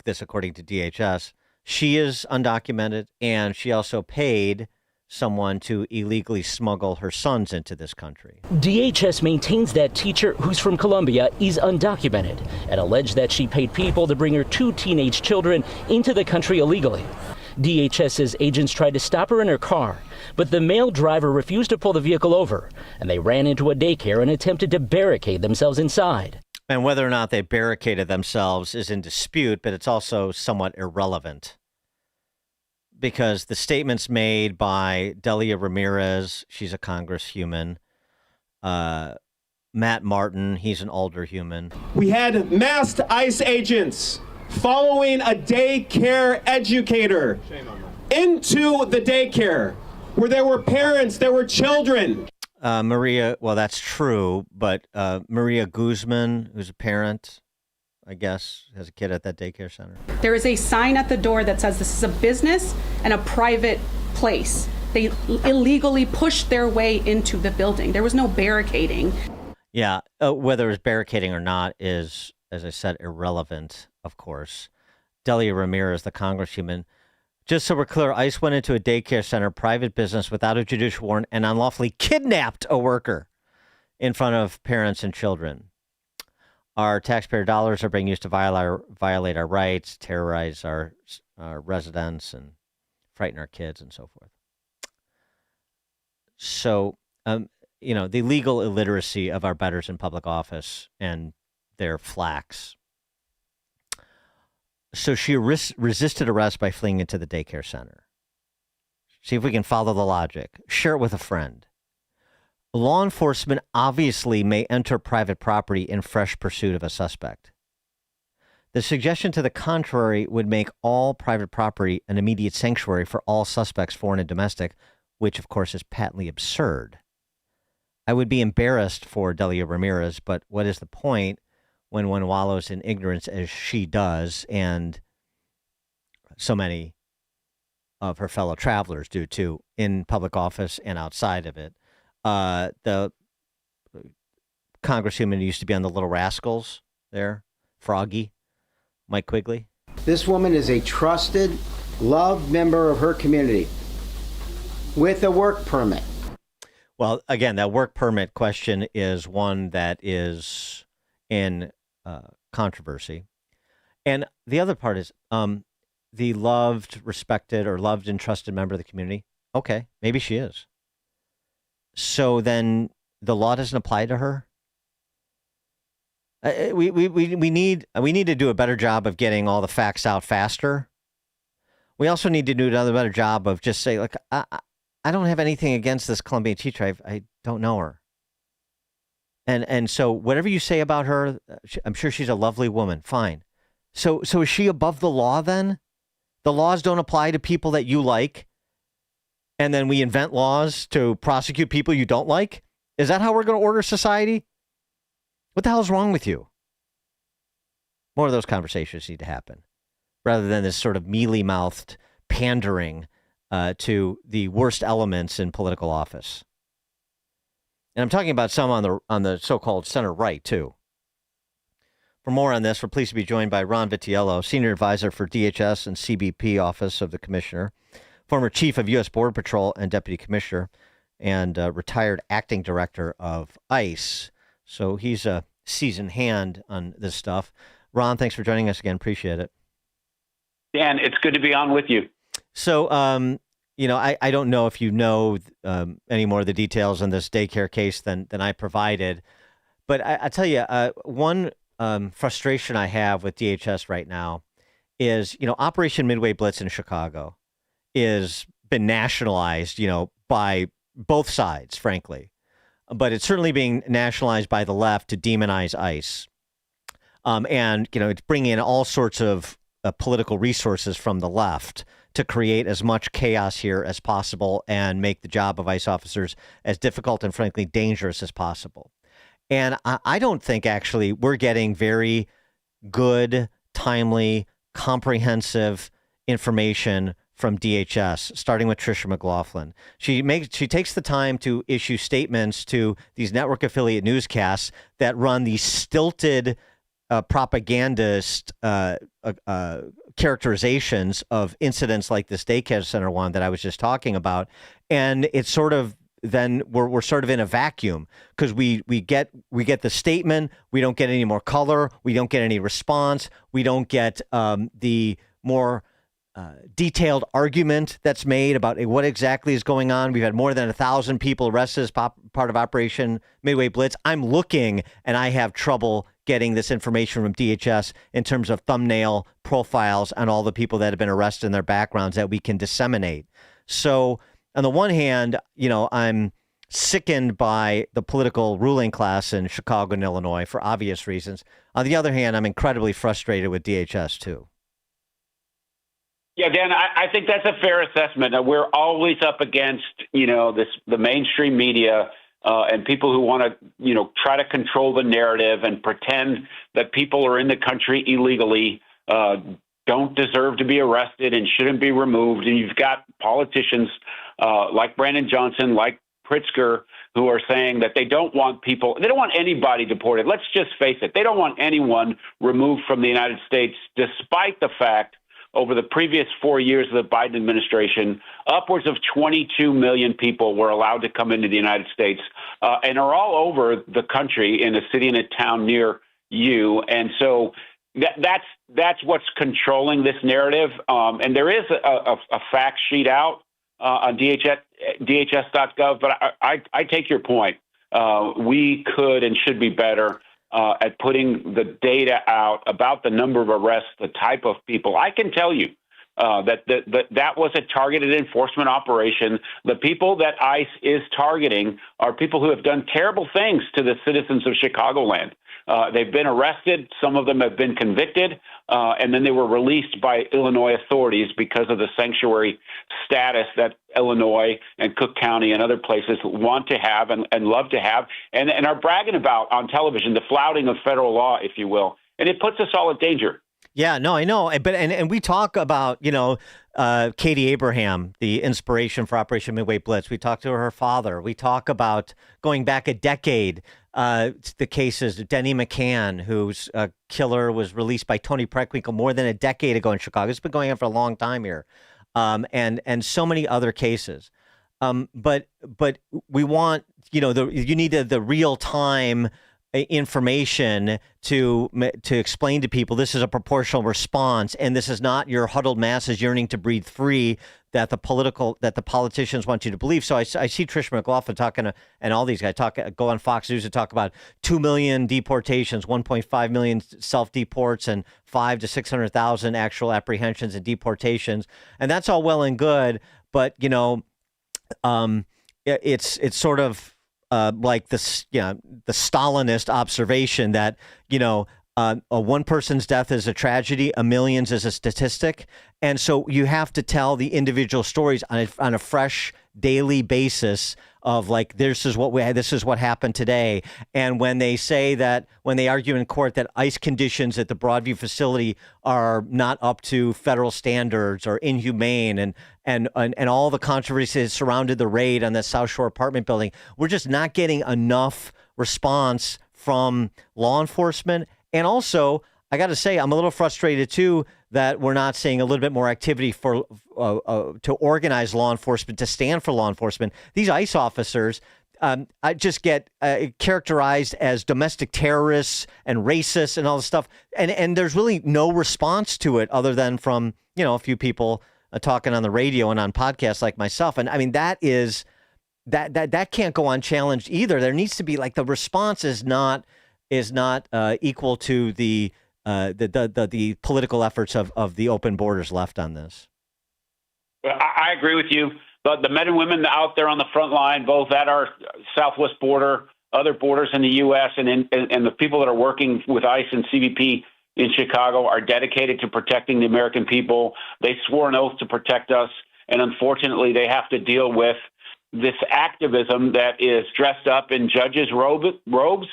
this according to DHS, she is undocumented and she also paid someone to illegally smuggle her sons into this country. DHS maintains that teacher, who's from Colombia, is undocumented and alleged that she paid people to bring her 2 teenage children into the country illegally. DHS says agents tried to stop her in her car, but the male driver refused to pull the vehicle over, and they ran into a daycare and attempted to barricade themselves inside. And whether or not they barricaded themselves is in dispute, but it's also somewhat irrelevant, because the statements made by Delia Ramirez, she's a congresswoman, Matt Martin, he's an older human. We had masked ICE agents following a daycare educator into the daycare where there were parents, there were children. Maria, well, that's true, but Maria Guzman, who's a parent, I guess, has a kid at that daycare center. There is a sign at the door that says this is a business and a private place. They illegally pushed their way into the building. There was no barricading. Yeah, whether it's barricading or not is, as I said, irrelevant, of course. Delia Ramirez, the congresswoman. Just so we're clear, ICE went into a daycare center, private business, without a judicial warrant and unlawfully kidnapped a worker in front of parents and children. Our taxpayer dollars are being used to violate our rights, terrorize our residents, and frighten our kids and so forth. So, the legal illiteracy of our betters in public office and their flacks. So she resisted arrest by fleeing into the daycare center. See if we can follow the logic. Share it with a friend. Law enforcement obviously may enter private property in fresh pursuit of a suspect. The suggestion to the contrary would make all private property an immediate sanctuary for all suspects, foreign and domestic, which, of course, is patently absurd. I would be embarrassed for Delia Ramirez, but what is the point when one wallows in ignorance as she does, and so many of her fellow travelers do too, in public office and outside of it? The congresswoman who used to be on the Little Rascals there, Froggy, Mike Quigley. This woman is a trusted, loved member of her community with a work permit. Well, again, that work permit question is one that is in controversy. And the other part is the loved, respected, or loved and trusted member of the community. Okay, maybe she is. So then the law doesn't apply to her? We need to do a better job of getting all the facts out faster. We also need to do another better job of just saying, like, I don't have anything against this Colombian teacher. I don't know her. And so whatever you say about her, I'm sure she's a lovely woman. Fine. So is she above the law then? The laws don't apply to people that you like, and then we invent laws to prosecute people you don't like? Is that how we're going to order society? What the hell is wrong with you? More of those conversations need to happen, rather than this sort of mealy-mouthed pandering to the worst elements in political office. And I'm talking about some on the so-called center right, too. For more on this, we're pleased to be joined by Ron Vitiello, Senior Advisor for DHS and CBP Office of the Commissioner, former Chief of U.S. Border Patrol and Deputy Commissioner, and retired Acting Director of ICE. So he's a seasoned hand on this stuff. Ron, thanks for joining us again. Appreciate it. Dan, it's good to be on with you. So, I don't know if you know any more of the details on this daycare case than I provided. But I tell you, one frustration I have with DHS right now is, Operation Midway Blitz in Chicago is been nationalized, by both sides, frankly. But it's certainly being nationalized by the left to demonize ICE. It's bringing in all sorts of political resources from the left to create as much chaos here as possible and make the job of ICE officers as difficult and frankly dangerous as possible. And I don't think actually we're getting very good, timely, comprehensive information from DHS, starting with Tricia McLaughlin. She takes the time to issue statements to these network affiliate newscasts that run these stilted propagandist characterizations of incidents like this daycare center one that I was just talking about. And it's sort of then we're sort of in a vacuum because we get the statement. We don't get any more color. We don't get any response. We don't get the more detailed argument that's made about what exactly is going on. We've had more than 1,000 people arrested as part of Operation Midway Blitz. I'm looking and I have trouble getting this information from DHS in terms of thumbnail profiles on all the people that have been arrested and their backgrounds that we can disseminate. So on the one hand, I'm sickened by the political ruling class in Chicago and Illinois for obvious reasons. On the other hand, I'm incredibly frustrated with DHS too. Yeah, Dan, I think that's a fair assessment. We're always up against, the mainstream media and people who want to, try to control the narrative and pretend that people are in the country illegally, don't deserve to be arrested and shouldn't be removed. And you've got politicians like Brandon Johnson, like Pritzker, who are saying that they don't want anybody deported. Let's just face it. They don't want anyone removed from the United States, despite the fact over the previous 4 years of the Biden administration, upwards of 22 million people were allowed to come into the United States and are all over the country in a city and a town near you. And so that's what's controlling this narrative. And there is a fact sheet out on DHS.gov, but I take your point. We could and should be better at putting the data out about the number of arrests, the type of people. I can tell you that was a targeted enforcement operation. The people that ICE is targeting are people who have done terrible things to the citizens of Chicagoland. They've been arrested. Some of them have been convicted. And then they were released by Illinois authorities because of the sanctuary status that Illinois and Cook County and other places want to have and love to have and are bragging about on television, the flouting of federal law, if you will. And it puts us all in danger. Yeah, no, I know. But and we talk about, Katie Abraham, the inspiration for Operation Midway Blitz. We talked to her father. We talk about going back a decade, the cases of Denny McCann, whose killer was released by Tony Preckwinkle more than a decade ago in Chicago. It's been going on for a long time here. And so many other cases. But we want, you need the real time information to explain to people this is a proportional response, and this is not your huddled masses yearning to breathe free that the politicians want you to believe. So I see Trish McLaughlin talking and all these guys go on Fox News and talk about 2 million deportations, 1.5 million self-deports, and 500,000 to 600,000 actual apprehensions and deportations, and that's all well and good, but it's sort of like this, the Stalinist observation that, one person's death is a tragedy, a million's is a statistic. And so you have to tell the individual stories on a fresh daily basis of like, this is what happened today. And when they say that, when they argue in court that ICE conditions at the Broadview facility are not up to federal standards or inhumane and all the controversies surrounded the raid on the South Shore apartment building, we're just not getting enough response from law enforcement. And also, I got to say, I'm a little frustrated too that we're not seeing a little bit more activity for to organize law enforcement, to stand for law enforcement. These ICE officers, I just get characterized as domestic terrorists and racists and all this stuff, and there's really no response to it other than from a few people talking on the radio and on podcasts like myself. And I mean that can't go unchallenged either. There needs to be like the response is not equal to the political efforts of the open borders left on this. I agree with you. But the men and women out there on the front line, both at our southwest border, other borders in the U.S., and the people that are working with ICE and CBP in Chicago are dedicated to protecting the American people. They swore an oath to protect us, and unfortunately, they have to deal with this activism that is dressed up in judges' robes.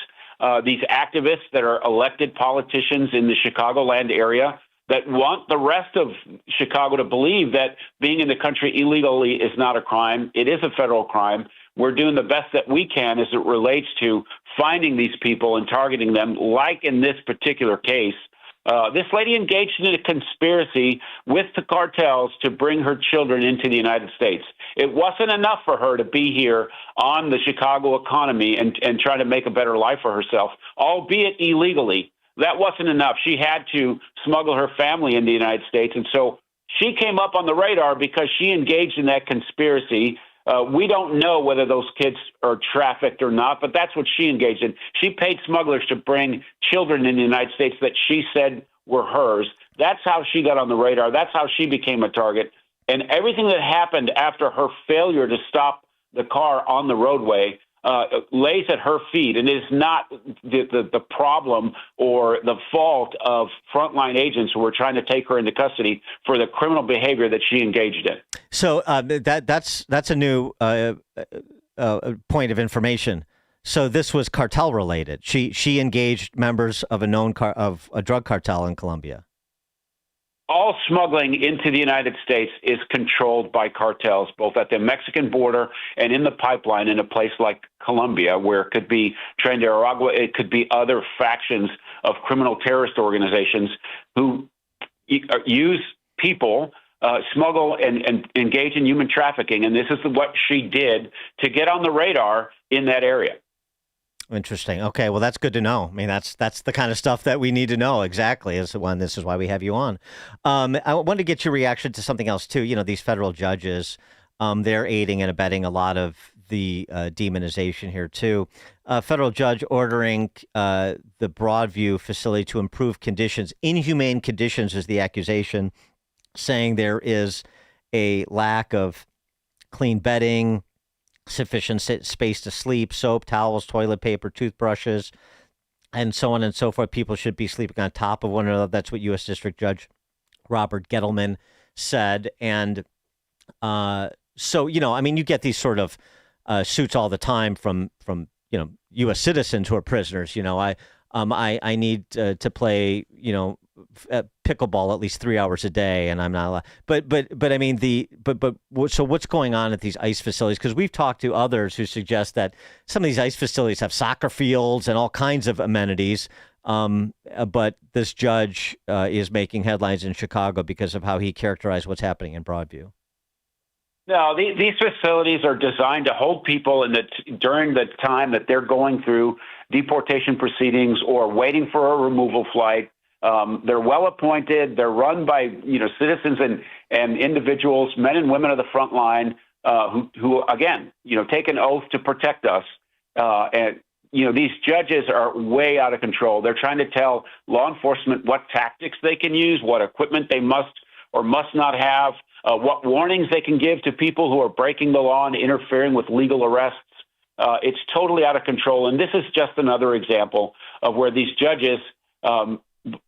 These activists that are elected politicians in the Chicagoland area that want the rest of Chicago to believe that being in the country illegally is not a crime. It is a federal crime. We're doing the best that we can as it relates to finding these people and targeting them, like in this particular case. This lady engaged in a conspiracy with the cartels to bring her children into the United States. It wasn't enough for her to be here on the Chicago economy and try to make a better life for herself, albeit illegally. That wasn't enough. She had to smuggle her family into the United States. And so she came up on the radar because she engaged in that conspiracy. We don't know whether those kids are trafficked or not, but that's what she engaged in. She paid smugglers to bring children in the United States that she said were hers. That's how she got on the radar. That's how she became a target. And everything that happened after her failure to stop the car on the roadway lays at her feet, and it is not the problem or the fault of frontline agents who were trying to take her into custody for the criminal behavior that she engaged in. So that's a new point of information. So this was cartel related. She engaged members of a drug cartel in Colombia. All smuggling into the United States is controlled by cartels, both at the Mexican border and in the pipeline in a place like Colombia, where it could be Tren de Aragua, it could be other factions of criminal terrorist organizations who use people, smuggle and engage in human trafficking. And this is what she did to get on the radar in that area. Interesting. Okay, well, that's good to know. I mean, that's the kind of stuff that we need to know exactly. This is why we have you on. I wanted to get your reaction to something else too. These federal judges, they're aiding and abetting a lot of the demonization here too. Federal judge ordering the Broadview facility to improve conditions. Inhumane conditions is the accusation, saying there is a lack of clean bedding, sufficient space to sleep, soap, towels, toilet paper, toothbrushes, and so on and so forth. People should be sleeping on top of one another. That's what U.S. District Judge Robert Gettleman said. And so, I mean, you get these sort of suits all the time from U.S. citizens who are prisoners. I need to play, pickleball at least 3 hours a day, and I'm not allowed. But I mean so what's going on at these ICE facilities? Because we've talked to others who suggest that some of these ICE facilities have soccer fields and all kinds of amenities. But this judge is making headlines in Chicago because of how he characterized what's happening in Broadview. No, these facilities are designed to hold people during the time that they're going through deportation proceedings or waiting for a removal flight. They're well appointed. They're run by citizens and individuals, men and women of the front line, who again take an oath to protect us. And these judges are way out of control. They're trying to tell law enforcement what tactics they can use, what equipment they must or must not have, what warnings they can give to people who are breaking the law and interfering with legal arrests. It's totally out of control. And this is just another example of where these judges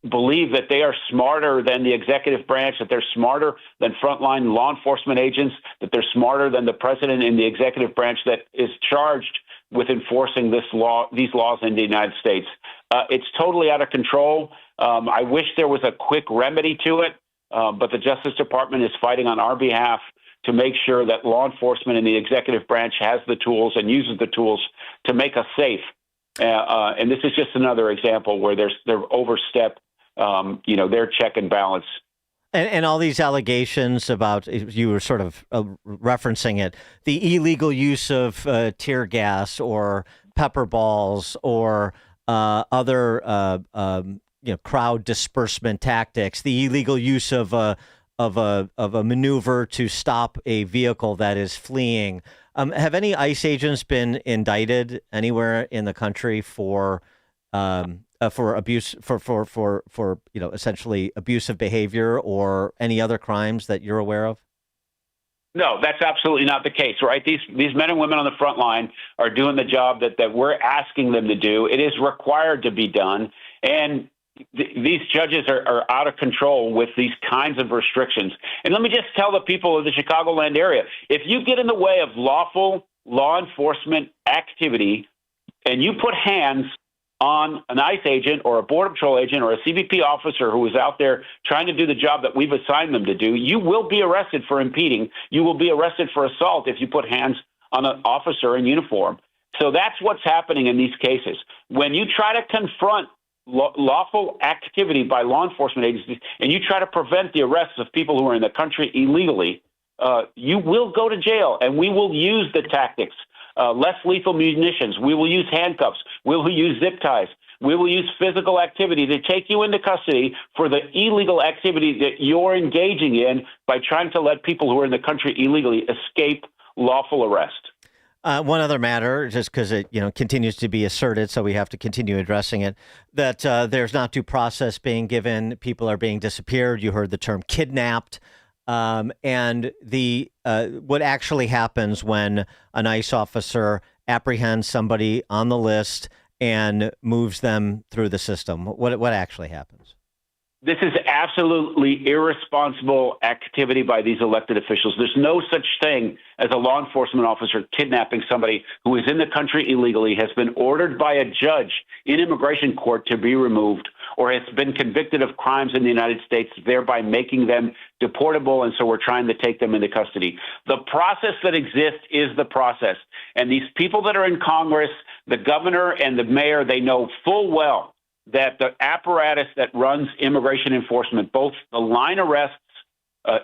believe that they are smarter than the executive branch, that they're smarter than frontline law enforcement agents, that they're smarter than the president in the executive branch that is charged with enforcing these laws in the United States. It's totally out of control. I wish there was a quick remedy to it, but the Justice Department is fighting on our behalf to make sure that law enforcement and the executive branch has the tools and uses the tools to make us safe. And this is just another example where they've overstepped, their check and balance. And all these allegations about, you were sort of referencing it, the illegal use of tear gas or pepper balls or other crowd dispersement tactics, the illegal use of a maneuver to stop a vehicle that is fleeing. Have any ICE agents been indicted anywhere in the country for abuse, for essentially abusive behavior or any other crimes that you're aware of? No, that's absolutely not the case, right? These men and women on the front line are doing the job that we're asking them to do. It is required to be done, and these judges are out of control with these kinds of restrictions. And let me just tell the people of the Chicagoland area, if you get in the way of lawful law enforcement activity and you put hands on an ICE agent or a Border Patrol agent or a CBP officer who is out there trying to do the job that we've assigned them to do, you will be arrested for impeding. You will be arrested for assault if you put hands on an officer in uniform. So that's what's happening in these cases. When you try to confront lawful activity by law enforcement agencies, and you try to prevent the arrests of people who are in the country illegally, you will go to jail, and we will use the tactics, less lethal munitions. We will use handcuffs. We will use zip ties. We will use physical activity to take you into custody for the illegal activity that you're engaging in by trying to let people who are in the country illegally escape lawful arrest. One other matter, just because it continues to be asserted, so we have to continue addressing it, that there's not due process being given. People are being disappeared. You heard the term kidnapped. And what actually happens when an ICE officer apprehends somebody on the list and moves them through the system? What actually happens? This is absolutely irresponsible activity by these elected officials. There's no such thing as a law enforcement officer kidnapping somebody who is in the country illegally, has been ordered by a judge in immigration court to be removed, or has been convicted of crimes in the United States, thereby making them deportable, and so we're trying to take them into custody. The process that exists is the process. And these people that are in Congress, the governor and the mayor, they know full well that the apparatus that runs immigration enforcement, both the line arrests,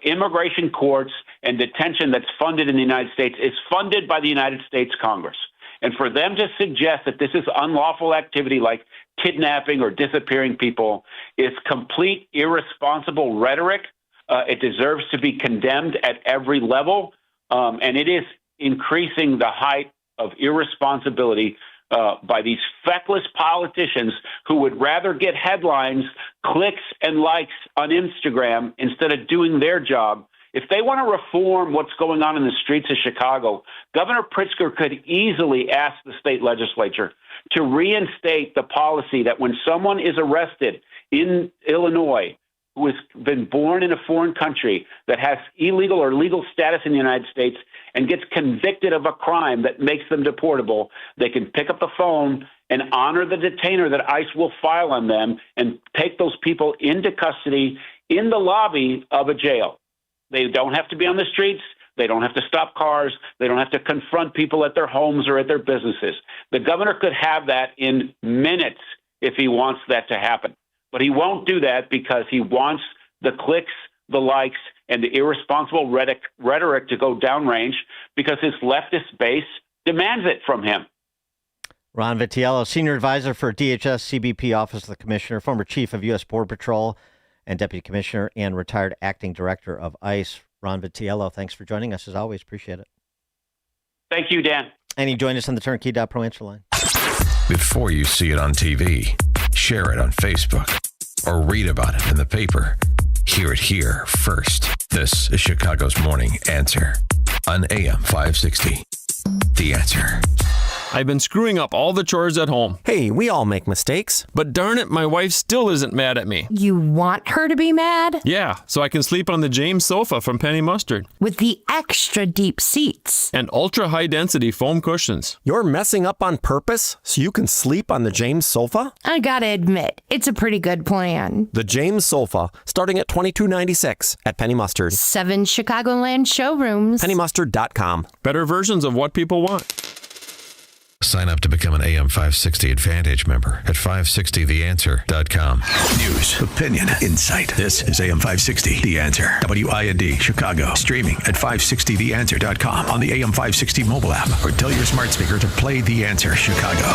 immigration courts, and detention that's funded in the United States, is funded by the United States Congress. And for them to suggest that this is unlawful activity like kidnapping or disappearing people is complete irresponsible rhetoric. It deserves to be condemned at every level, and it is increasing the height of irresponsibility by these feckless politicians who would rather get headlines, clicks, and likes on Instagram instead of doing their job. If they want to reform what's going on in the streets of Chicago, Governor Pritzker could easily ask the state legislature to reinstate the policy that when someone is arrested in Illinois who has been born in a foreign country that has illegal or legal status in the United States and gets convicted of a crime that makes them deportable, they can pick up the phone and honor the detainer that ICE will file on them and take those people into custody in the lobby of a jail. They don't have to be on the streets. They don't have to stop cars. They don't have to confront people at their homes or at their businesses. The governor could have that in minutes if he wants that to happen. But he won't do that because he wants the clicks, the likes, and the irresponsible rhetoric to go downrange because his leftist base demands it from him. Ron Vitiello, Senior Advisor for DHS CBP Office of the Commissioner, former Chief of U.S. Border Patrol and Deputy Commissioner and retired Acting Director of ICE. Ron Vitiello, thanks for joining us as always. Appreciate it. Thank you, Dan. And you join us on the Turnkey.pro answer line. Before you see it on TV, share it on Facebook, or read about it in the paper. Hear it here first. This is Chicago's Morning Answer on AM 560. The Answer. I've been screwing up all the chores at home. Hey, we all make mistakes. But darn it, my wife still isn't mad at me. You want her to be mad? Yeah, so I can sleep on the James sofa from Penny Mustard. With the extra deep seats. And ultra-high-density foam cushions. You're messing up on purpose so you can sleep on the James sofa? I gotta admit, it's a pretty good plan. The James sofa, starting at $22.96 at Penny Mustard. 7 Chicagoland showrooms. PennyMustard.com. Better versions of what people want. Sign up to become an AM 560 Advantage member at 560theanswer.com. News, opinion, insight. This is AM 560, The Answer. WIND, Chicago. Streaming at 560theanswer.com on the AM 560 mobile app or tell your smart speaker to play The Answer Chicago.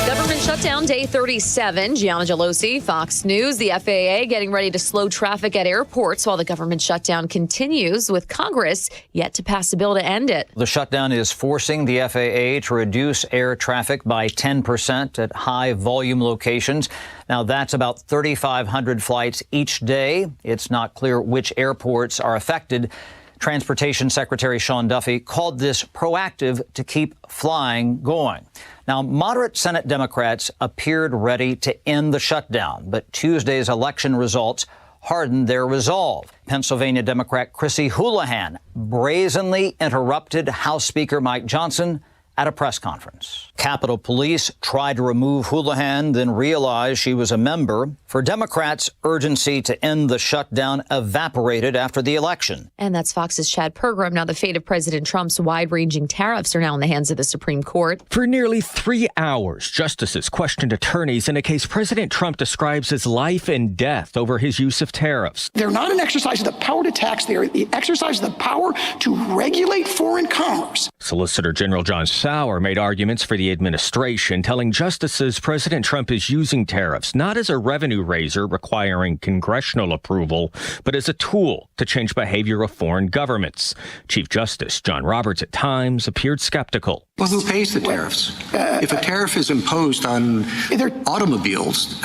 Government shutdown day 37. Gianna Gelosi, Fox News. The FAA getting ready to slow traffic at airports while the government shutdown continues, with Congress yet to pass a bill to end it. The shutdown is forcing the FAA to reduce air traffic by 10% at high volume locations. Now, that's about 3,500 flights each day. It's not clear which airports are affected. Transportation Secretary Sean Duffy called this proactive to keep flying going. Now, moderate Senate Democrats appeared ready to end the shutdown, but Tuesday's election results hardened their resolve. Pennsylvania Democrat Chrissy Houlihan brazenly interrupted House Speaker Mike Johnson at a press conference. Capitol Police tried to remove Houlihan, then realized she was a member. For Democrats, urgency to end the shutdown evaporated after the election. And that's Fox's Chad Pergram. Now, the fate of President Trump's wide-ranging tariffs are now in the hands of the Supreme Court. For nearly 3 hours, justices questioned attorneys in a case President Trump describes as life and death over his use of tariffs. They're not an exercise of the power to tax. They're the exercise of the power to regulate foreign commerce. Solicitor General John Sauer made arguments for the administration, telling justices President Trump is using tariffs not as a revenue raiser requiring congressional approval, but as a tool to change behavior of foreign governments. Chief Justice John Roberts at times appeared skeptical. Well, who pays the tariffs? If a tariff is imposed on automobiles,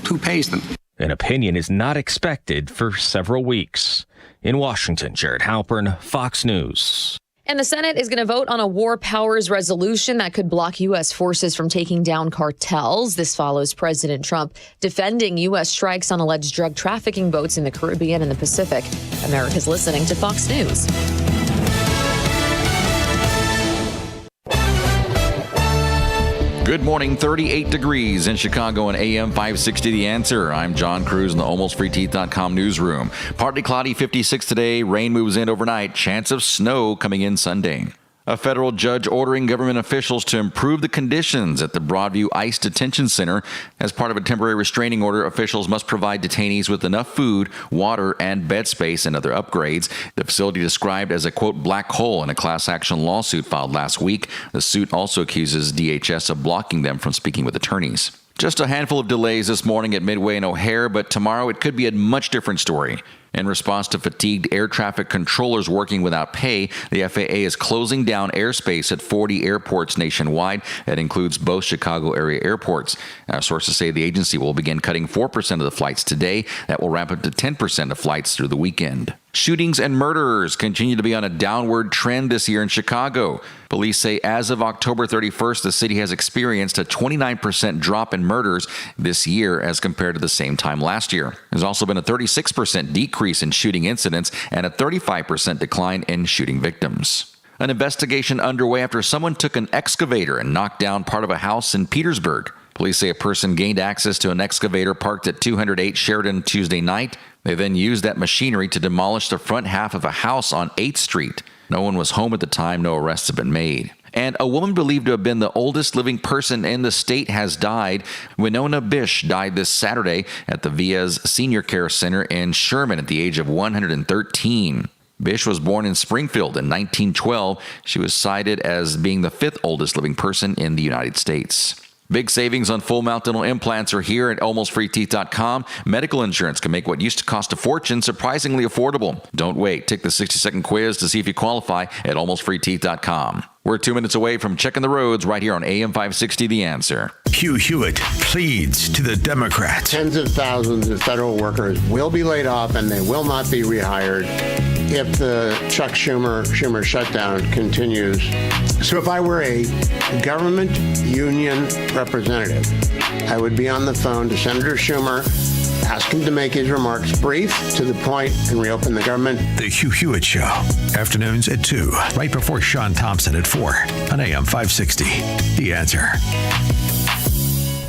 who pays them? An opinion is not expected for several weeks. In Washington, Jared Halpern, Fox News. And the Senate is going to vote on a war powers resolution that could block U.S. forces from taking down cartels. This follows President Trump defending U.S. strikes on alleged drug trafficking boats in the Caribbean and the Pacific. America's listening to Fox News. Good morning, 38 degrees in Chicago and AM 560 The Answer. I'm John Cruz in the AlmostFreeTeeth.com newsroom. Partly cloudy, 56 today. Rain moves in overnight. Chance of snow coming in Sunday. A federal judge ordering government officials to improve the conditions at the Broadview ICE Detention Center. As part of a temporary restraining order, officials must provide detainees with enough food, water, and bed space and other upgrades. The facility described as a, quote, black hole in a class action lawsuit filed last week. The suit also accuses DHS of blocking them from speaking with attorneys. Just a handful of delays this morning at Midway and O'Hare, but tomorrow it could be a much different story. In response to fatigued air traffic controllers working without pay, the FAA is closing down airspace at 40 airports nationwide. That includes both Chicago area airports. Sources say the agency will begin cutting 4% of the flights today. That will ramp up to 10% of flights through the weekend. Shootings and murders continue to be on a downward trend this year in Chicago. Police say as of October 31st, the city has experienced a 29% drop in murders this year as compared to the same time last year. There's also been a 36% decrease in shooting incidents and a 35% decline in shooting victims. An investigation underway after someone took an excavator and knocked down part of a house in Petersburg. Police say a person gained access to an excavator parked at 208 Sheridan Tuesday night. They then used that machinery to demolish the front half of a house on 8th Street. No one was home at the time. No arrests have been made. And a woman believed to have been the oldest living person in the state has died. Winona Bish died this Saturday at the Vias Senior Care Center in Sherman at the age of 113. Bish was born in Springfield in 1912. She was cited as being the 5th oldest living person in the United States. Big savings on full mouth dental implants are here at almostfreeteeth.com. Medical insurance can make what used to cost a fortune surprisingly affordable. Don't wait. Take the 60-second quiz to see if you qualify at almostfreeteeth.com. We're 2 minutes away from checking the roads right here on AM 560 The Answer. Hugh Hewitt pleads to the Democrats. Tens of thousands of federal workers will be laid off and they will not be rehired if the Chuck Schumer shutdown continues. So if I were a government union representative, I would be on the phone to Senator Schumer, ask him to make his remarks brief, to the point, and reopen the government. The Hugh Hewitt Show, afternoons at 2, right before Sean Thompson at 4 on AM 560. The Answer.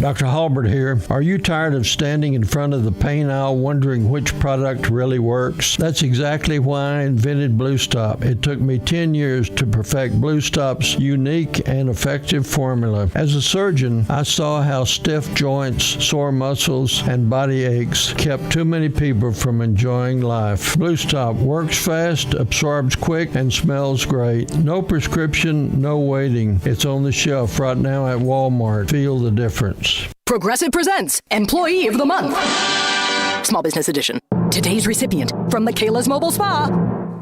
Dr. Halbert here. Are you tired of standing in front of the paint aisle wondering which product really works? That's exactly why I invented Blue Stop. It took me 10 years to perfect Blue Stop's unique and effective formula. As a surgeon, I saw how stiff joints, sore muscles, and body aches kept too many people from enjoying life. Blue Stop works fast, absorbs quick, and smells great. No prescription, no waiting. It's on the shelf right now at Walmart. Feel the difference. Progressive presents Employee of the Month. Small Business Edition. Today's recipient from Michaela's Mobile Spa,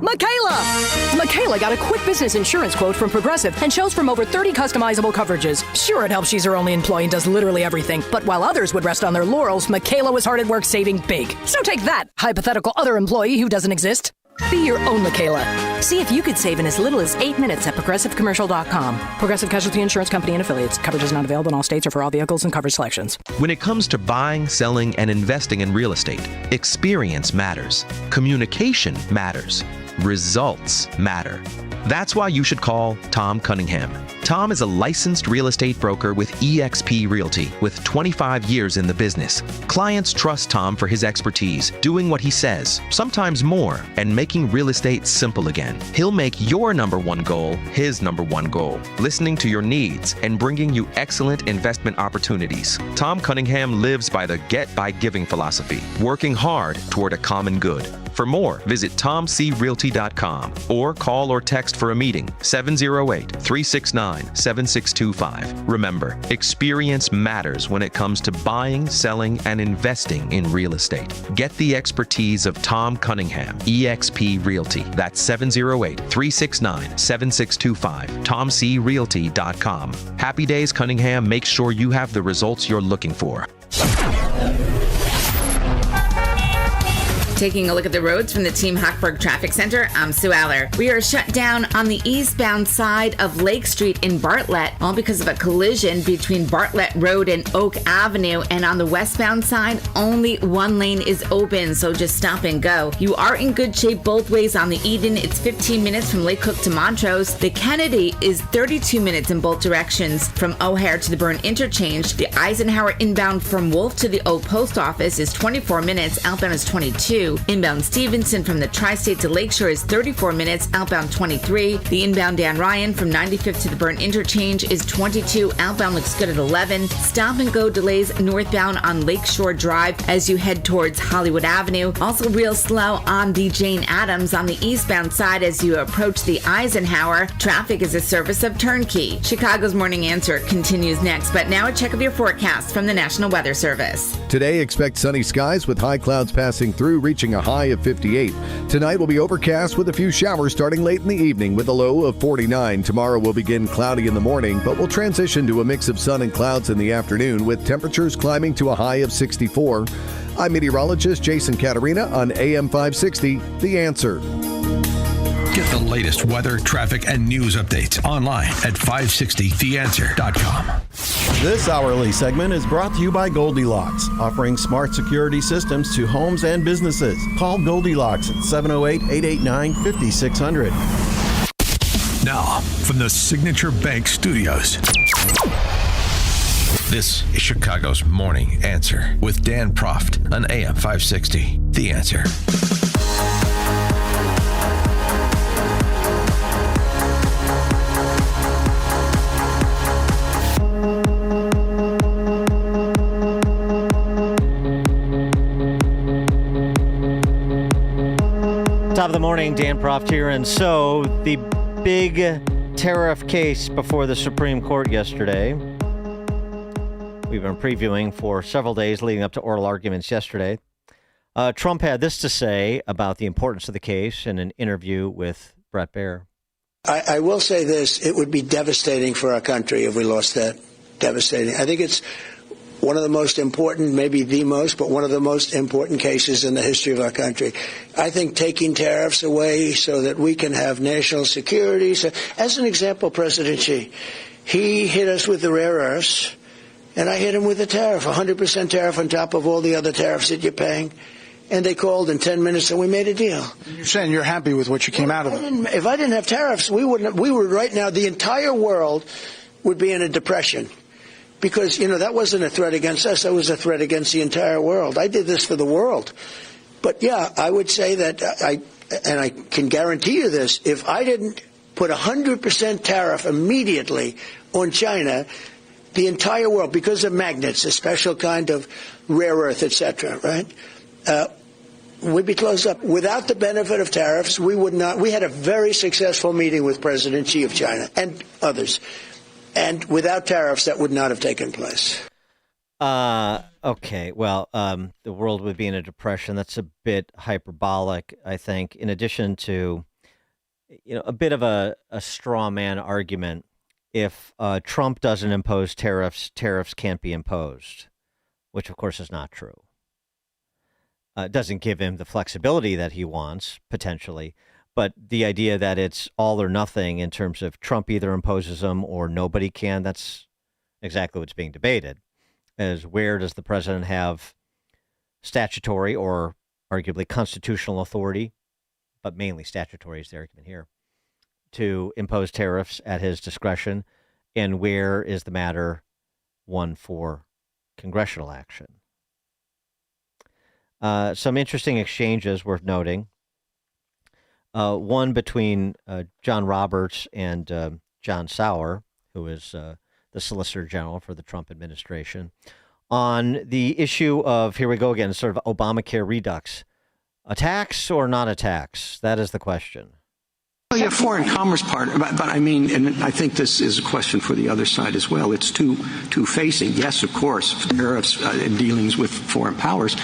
Michaela! Michaela got a quick business insurance quote from Progressive and chose from over 30 customizable coverages. Sure, it helps she's her only employee and does literally everything. But while others would rest on their laurels, Michaela was hard at work saving big. So take that, hypothetical other employee who doesn't exist. Be your own Michaela. See if you could save in as little as 8 minutes at ProgressiveCommercial.com. Progressive Casualty Insurance Company and Affiliates. Coverage is not available in all states or for all vehicles and coverage selections. When it comes to buying, selling, and investing in real estate, experience matters. Communication matters. Results matter. That's why you should call Tom Cunningham. Tom is a licensed real estate broker with eXp Realty with 25 years in the business. Clients trust Tom for his expertise, doing what he says, sometimes more, and making real estate simple again. He'll make your number one goal his number one goal, listening to your needs and bringing you excellent investment opportunities. Tom Cunningham lives by the Get by Giving philosophy, working hard toward a common good. For more, visit TomCRealty.com or call or text for a meeting 708-369-7625. Remember, experience matters when it comes to buying, selling, and investing in real estate. Get the expertise of Tom Cunningham, eXp Realty. That's 708-369-7625. TomCRealty.com. Happy Days Cunningham makes sure you have the results you're looking for. Taking a look at the roads from the Team Hochberg Traffic Center, I'm Sue Aller. We are shut down on the eastbound side of Lake Street in Bartlett, all because of a collision between Bartlett Road and Oak Avenue. And on the westbound side, only one lane is open, so just stop and go. You are in good shape both ways on the Eden. It's 15 minutes from Lake Cook to Montrose. The Kennedy is 32 minutes in both directions from O'Hare to the Byrne Interchange. The Eisenhower inbound from Wolf to the Oak Post Office is 24 minutes. Outbound is 22. Inbound Stevenson from the Tri-State to Lakeshore is 34 minutes, outbound 23. The inbound Dan Ryan from 95th to the Byrne Interchange is 22, outbound looks good at 11. Stop and go delays northbound on Lakeshore Drive as you head towards Hollywood Avenue. Also real slow on the Jane Addams on the eastbound side as you approach the Eisenhower. Traffic is a service of Turnkey. Chicago's Morning Answer continues next, but now a check of your forecast from the National Weather Service. Today, expect sunny skies with high clouds passing through, reaching a high of 58. Tonight will be overcast with a few showers starting late in the evening with a low of 49. Tomorrow will begin cloudy in the morning, but will transition to a mix of sun and clouds in the afternoon with temperatures climbing to a high of 64. I'm meteorologist Jason Caterina on AM 560, The Answer. Get the latest weather, traffic, and news updates online at 560theanswer.com. This hourly segment is brought to you by Goldilocks, offering smart security systems to homes and businesses. Call Goldilocks at 708-889-5600. Now, from the Signature Bank Studios, this is Chicago's Morning Answer with Dan Proft on AM 560. The Answer. Top of the morning, Dan Proft here. And so the big tariff case before the Supreme Court yesterday. We've been previewing for several days leading up to oral arguments yesterday. Trump had this to say about the importance of the case in an interview with Bret Baier. I will say this. It would be devastating for our country if we lost that. Devastating. I think it's one of the most important, maybe the most, but one of the most important cases in the history of our country. I think taking tariffs away so that we can have national security. So, as an example, President Xi, he hit us with the rare earths, and I hit him with a tariff, 100% tariff on top of all the other tariffs that you're paying. And they called in 10 minutes and we made a deal. You're saying you're happy with what you came out of it? If I didn't have tariffs, we would right now, the entire world would be in a depression. Because, that wasn't a threat against us. That was a threat against the entire world. I did this for the world. But, yeah, I would say that I can guarantee you this, if I didn't put 100% tariff immediately on China, the entire world, because of magnets, a special kind of rare earth, et cetera, right, would be closed up. Without the benefit of tariffs, we would not. We had a very successful meeting with President Xi of China and others. And without tariffs, that would not have taken place. Okay, well, the world would be in a depression. That's a bit hyperbolic, I think, in addition to, a bit of a straw man argument. If Trump doesn't impose tariffs, tariffs can't be imposed, which, of course, is not true. It doesn't give him the flexibility that he wants, potentially. But the idea that it's all or nothing in terms of Trump either imposes them or nobody can, that's exactly what's being debated, is where does the president have statutory or arguably constitutional authority, but mainly statutory is the argument here, to impose tariffs at his discretion, and where is the matter one for congressional action. Some interesting exchanges worth noting. One between John Roberts and John Sauer, who is the Solicitor General for the Trump administration, on the issue of, here we go again, sort of Obamacare redux. A tax or not a tax? That is the question. Well, yeah, foreign commerce part, but I mean, and I think this is a question for the other side as well. It's two-facing. Yes, of course, tariffs and dealings with foreign powers,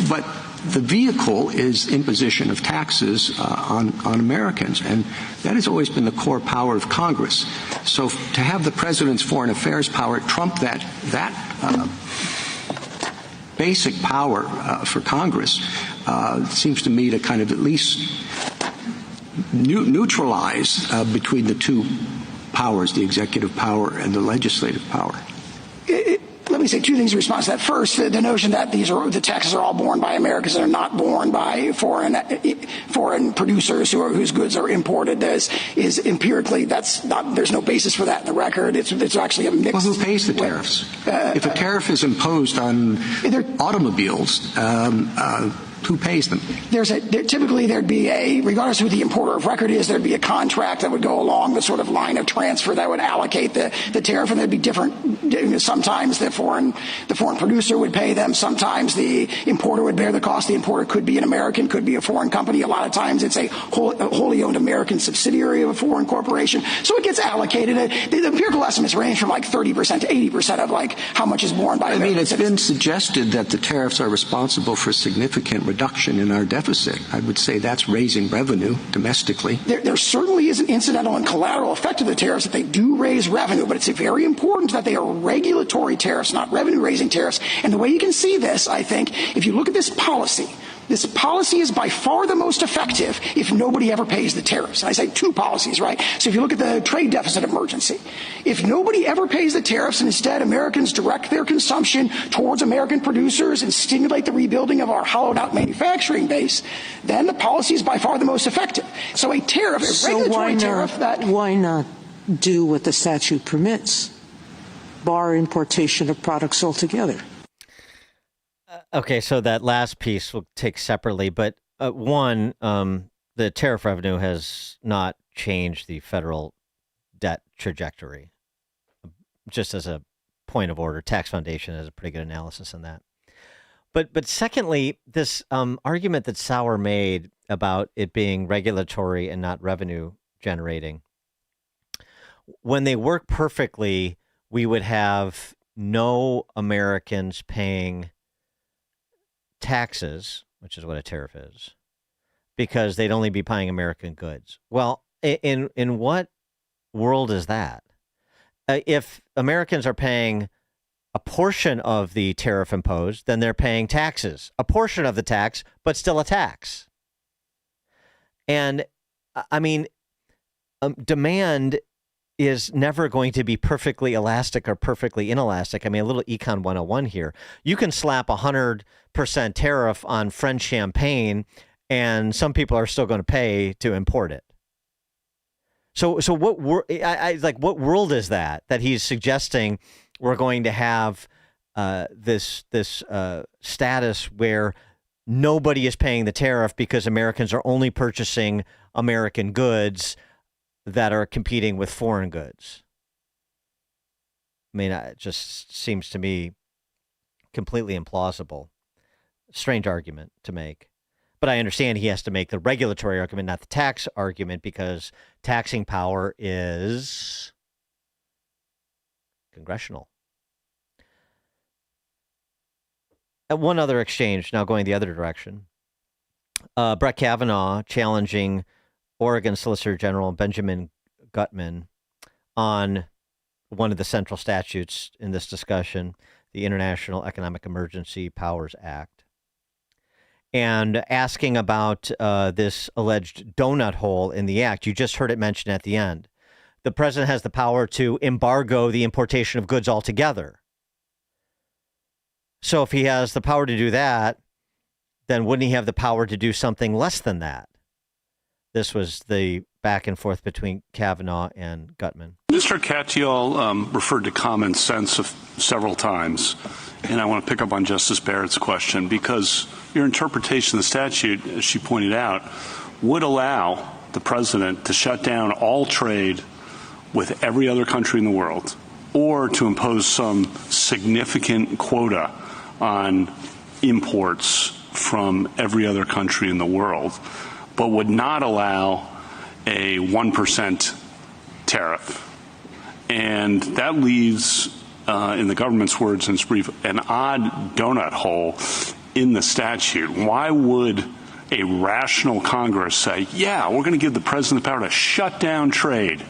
but the vehicle is imposition of taxes on Americans, and that has always been the core power of Congress. So to have the president's foreign affairs power trump that basic power for Congress seems to me to kind of at least neutralize between the two powers, the executive power and the legislative power. Let me say two things in response to that. First, the notion that the taxes are all borne by Americans and are not borne by foreign producers whose goods are imported is empirically, there's no basis for that in the record. It's actually a mix. Well, who pays the tariffs? If a tariff is imposed on automobiles, who pays them? Typically there'd be regardless of who the importer of record is, there'd be a contract that would go along the sort of line of transfer that would allocate the tariff, and there'd be different. Sometimes the foreign producer would pay them. Sometimes the importer would bear the cost. The importer could be an American, could be a foreign company. A lot of times it's a wholly owned American subsidiary of a foreign corporation. So it gets allocated. The empirical estimates range from like 30% to 80% of like how much is borne by Americans. I mean, it's been suggested that the tariffs are responsible for significant reduction in our deficit. I would say that's raising revenue domestically. There certainly is an incidental and collateral effect of the tariffs that they do raise revenue, but it's very important that they are regulatory tariffs, not revenue-raising tariffs. And the way you can see this, I think, if you look at this policy is by far the most effective if nobody ever pays the tariffs. And I say two policies, right? So if you look at the trade deficit emergency, if nobody ever pays the tariffs and instead Americans direct their consumption towards American producers and stimulate the rebuilding of our hollowed out manufacturing base, then the policy is by far the most effective. So a tariff, a regulatory tariff that... Why not do what the statute permits? Bar importation of products altogether. Okay, so that last piece we'll take separately, but the tariff revenue has not changed the federal debt trajectory. Just as a point of order, Tax Foundation has a pretty good analysis on that. But secondly, this argument that Sauer made about it being regulatory and not revenue generating, when they work perfectly, we would have no Americans paying taxes, which is what a tariff is, because they'd only be buying American goods. Well, in what world is that? If Americans are paying a portion of the tariff imposed, then they're paying taxes, a portion of the tax, but still a tax. And I mean, demand is never going to be perfectly elastic or perfectly inelastic. I mean, a little Econ 101 here. You can slap 100% tariff on French champagne, and some people are still going to pay to import it. So what what world is that he's suggesting we're going to have this status where nobody is paying the tariff because Americans are only purchasing American goods that are competing with foreign goods? I mean, it just seems to me completely implausible. Strange argument to make. But I understand he has to make the regulatory argument, not the tax argument, because taxing power is congressional. And one other exchange, now going the other direction. Brett Kavanaugh challenging Oregon Solicitor General Benjamin Gutman on one of the central statutes in this discussion, the International Economic Emergency Powers Act, and asking about this alleged donut hole in the act. You just heard it mentioned at the end. The president has the power to embargo the importation of goods altogether. So if he has the power to do that, then wouldn't he have the power to do something less than that? This was the back and forth between Kavanaugh and Gutman. Mr. Katyal referred to common sense several times, and I want to pick up on Justice Barrett's question, because your interpretation of the statute, as she pointed out, would allow the president to shut down all trade with every other country in the world, or to impose some significant quota on imports from every other country in the world, but would not allow a 1% tariff. And that leaves, in the government's words in its brief, an odd donut hole in the statute. Why would a rational Congress say, yeah, we're going to give the president the power to shut down trade?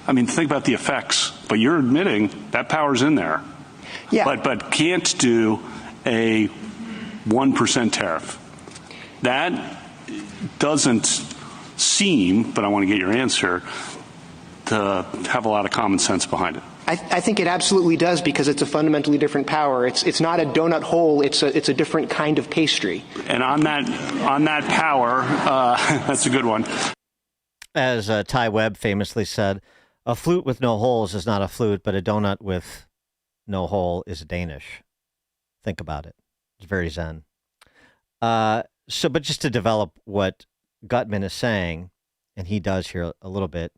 I mean, think about the effects. But you're admitting that power's in there. Yeah. But can't do a 1% tariff. That doesn't seem, but I want to get your answer, to have a lot of common sense behind it. I think it absolutely does, because it's a fundamentally different power. It's not a donut hole. It's a different kind of pastry. And on that power, that's a good one. As Ty Webb famously said, a flute with no holes is not a flute, but a donut with no hole is Danish. Think about it. It's very zen. But just to develop what Gutman is saying, and he does here a little bit.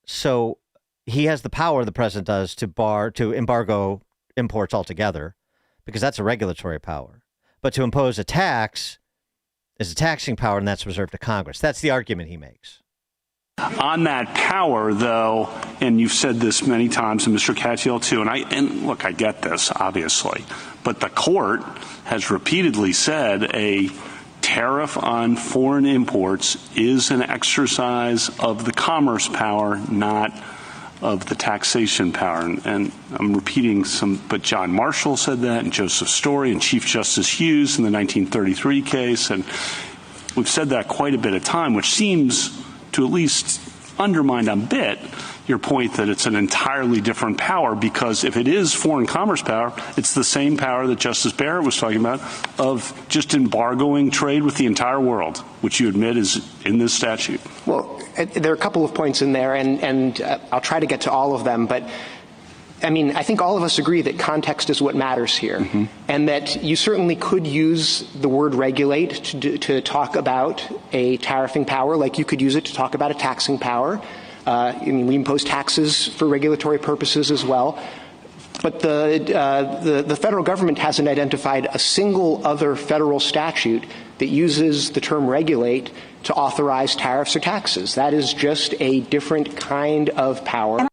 So he has the power, the president does, to embargo imports altogether, because that's a regulatory power. But to impose a tax is a taxing power, and that's reserved to Congress. That's the argument he makes. On that power, though, and you've said this many times, and Mr. Katyal too, and look, I get this, obviously, but the court has repeatedly said a tariff on foreign imports is an exercise of the commerce power, not of the taxation power. And I'm repeating but John Marshall said that, and Joseph Story, and Chief Justice Hughes in the 1933 case, and we've said that quite a bit of time, which seems to at least undermine a bit your point that it's an entirely different power, because if it is foreign commerce power, it's the same power that Justice Barrett was talking about of just embargoing trade with the entire world, which you admit is in this statute. Well, there are a couple of points in there, and I'll try to get to all of them, but I mean, I think all of us agree that context is what matters here, and that you certainly could use the word regulate to talk about a tariffing power, like you could use it to talk about a taxing power. I mean, we impose taxes for regulatory purposes as well. But the federal government hasn't identified a single other federal statute that uses the term regulate to authorize tariffs or taxes. That is just a different kind of power.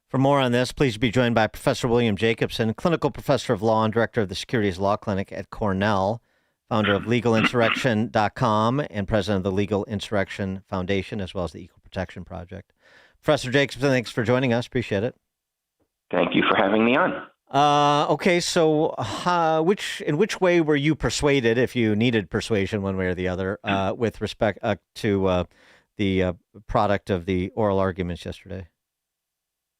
For more on this, please be joined by Professor William Jacobson, clinical professor of law and director of the Securities Law Clinic at Cornell, founder of LegalInsurrection.com and president of the Legal Insurrection Foundation, as well as the Equal Protection Project. Professor Jacobson, thanks for joining us. Appreciate it. Thank you for having me on. Okay, so in which way were you persuaded, if you needed persuasion one way or the other, with respect to the product of the oral arguments yesterday?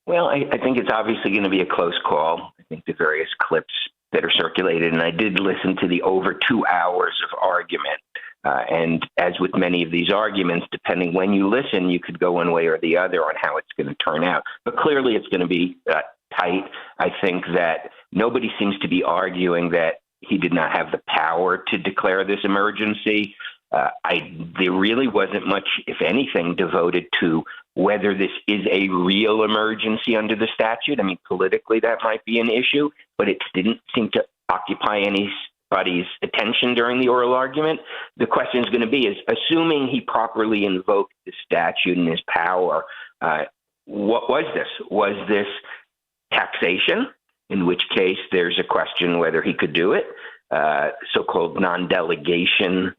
Well, I think it's obviously going to be a close call. I think the various clips that are circulated, and I did listen to the over 2 hours of argument. And as with many of these arguments, depending when you listen, you could go one way or the other on how it's going to turn out. But clearly it's going to be tight. I think that nobody seems to be arguing that he did not have the power to declare this emergency. There really wasn't much, if anything, devoted to whether this is a real emergency under the statute. I mean, politically, that might be an issue, but it didn't seem to occupy anybody's attention during the oral argument. The question is going to be, is assuming he properly invoked the statute and his power, what was this? Was this taxation, in which case there's a question whether he could do it, so-called non-delegation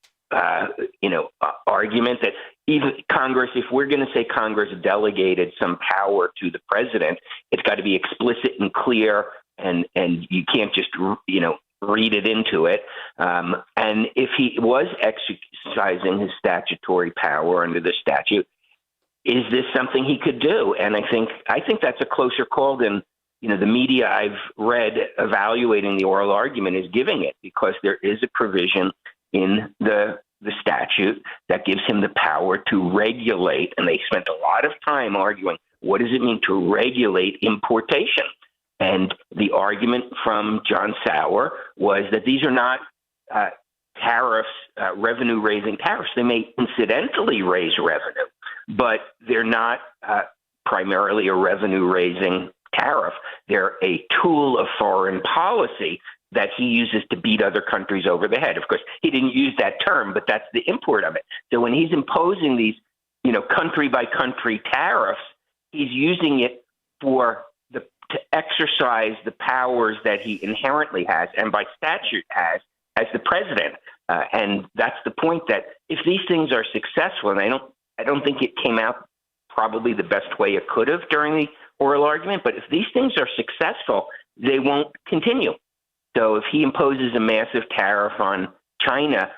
argument that even Congress, if we're going to say Congress delegated some power to the president, it's got to be explicit and clear, and you can't just, read it into it. And if he was exercising his statutory power under the statute, is this something he could do? And I think that's a closer call than, the media I've read evaluating the oral argument is giving it, because there is a provision in the statute that gives him the power to regulate. And they spent a lot of time arguing, what does it mean to regulate importation? And the argument from John Sauer was that these are not tariffs, revenue-raising tariffs. They may incidentally raise revenue, but they're not primarily a revenue-raising tariff. They're a tool of foreign policy that he uses to beat other countries over the head. Of course, he didn't use that term, but that's the import of it. So when he's imposing these, country-by-country tariffs, he's using it to exercise the powers that he inherently has and by statute has as the president. And that's the point, that if these things are successful, and I don't think it came out probably the best way it could have during the oral argument, but if these things are successful, they won't continue. So if he imposes a massive tariff on China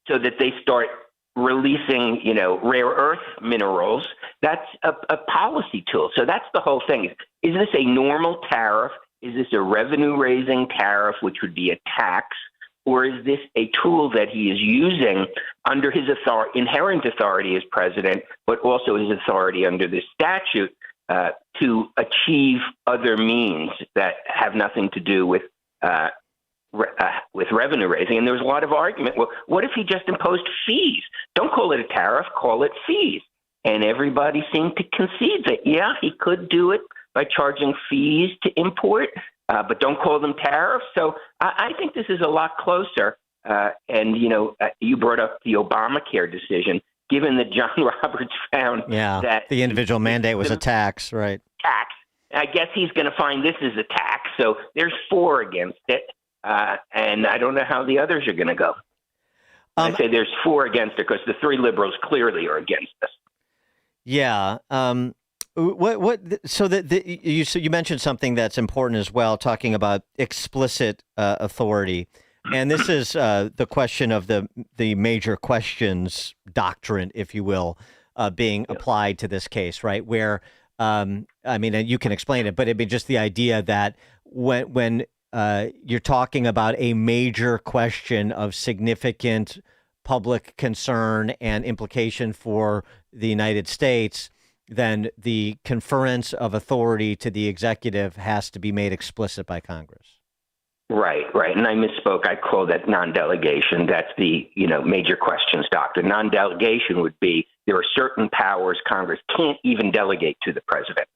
so that they start releasing, rare earth minerals, that's a policy tool. So that's the whole thing. Is this a normal tariff? Is this a revenue-raising tariff, which would be a tax? Or is this a tool that he is using under his inherent authority as president, but also his authority under the statute to achieve other means that have nothing to do with revenue raising? And there was a lot of argument. Well, what if he just imposed fees? Don't call it a tariff, call it fees. And everybody seemed to concede that, yeah, he could do it by charging fees to import, but don't call them tariffs. So I think this is a lot closer. And, you brought up the Obamacare decision. given that John Roberts found that the individual mandate was a tax, right? Tax. I guess he's going to find this is a tax. So there's 4 against it. And I don't know how the others are going to go. I say there's 4 against it because the 3 liberals clearly are against this. Yeah. So you mentioned something that's important as well, talking about explicit authority. And this is the question of the major questions doctrine, if you will, being applied to this case, right? Where, I mean, you can explain it, but it'd be just the idea that when you're talking about a major question of significant public concern and implication for the United States, then the conference of authority to the executive has to be made explicit by Congress. Right. And I misspoke. I call that non-delegation. That's the, major questions doctrine. Non-delegation would be there are certain powers Congress can't even delegate to the president,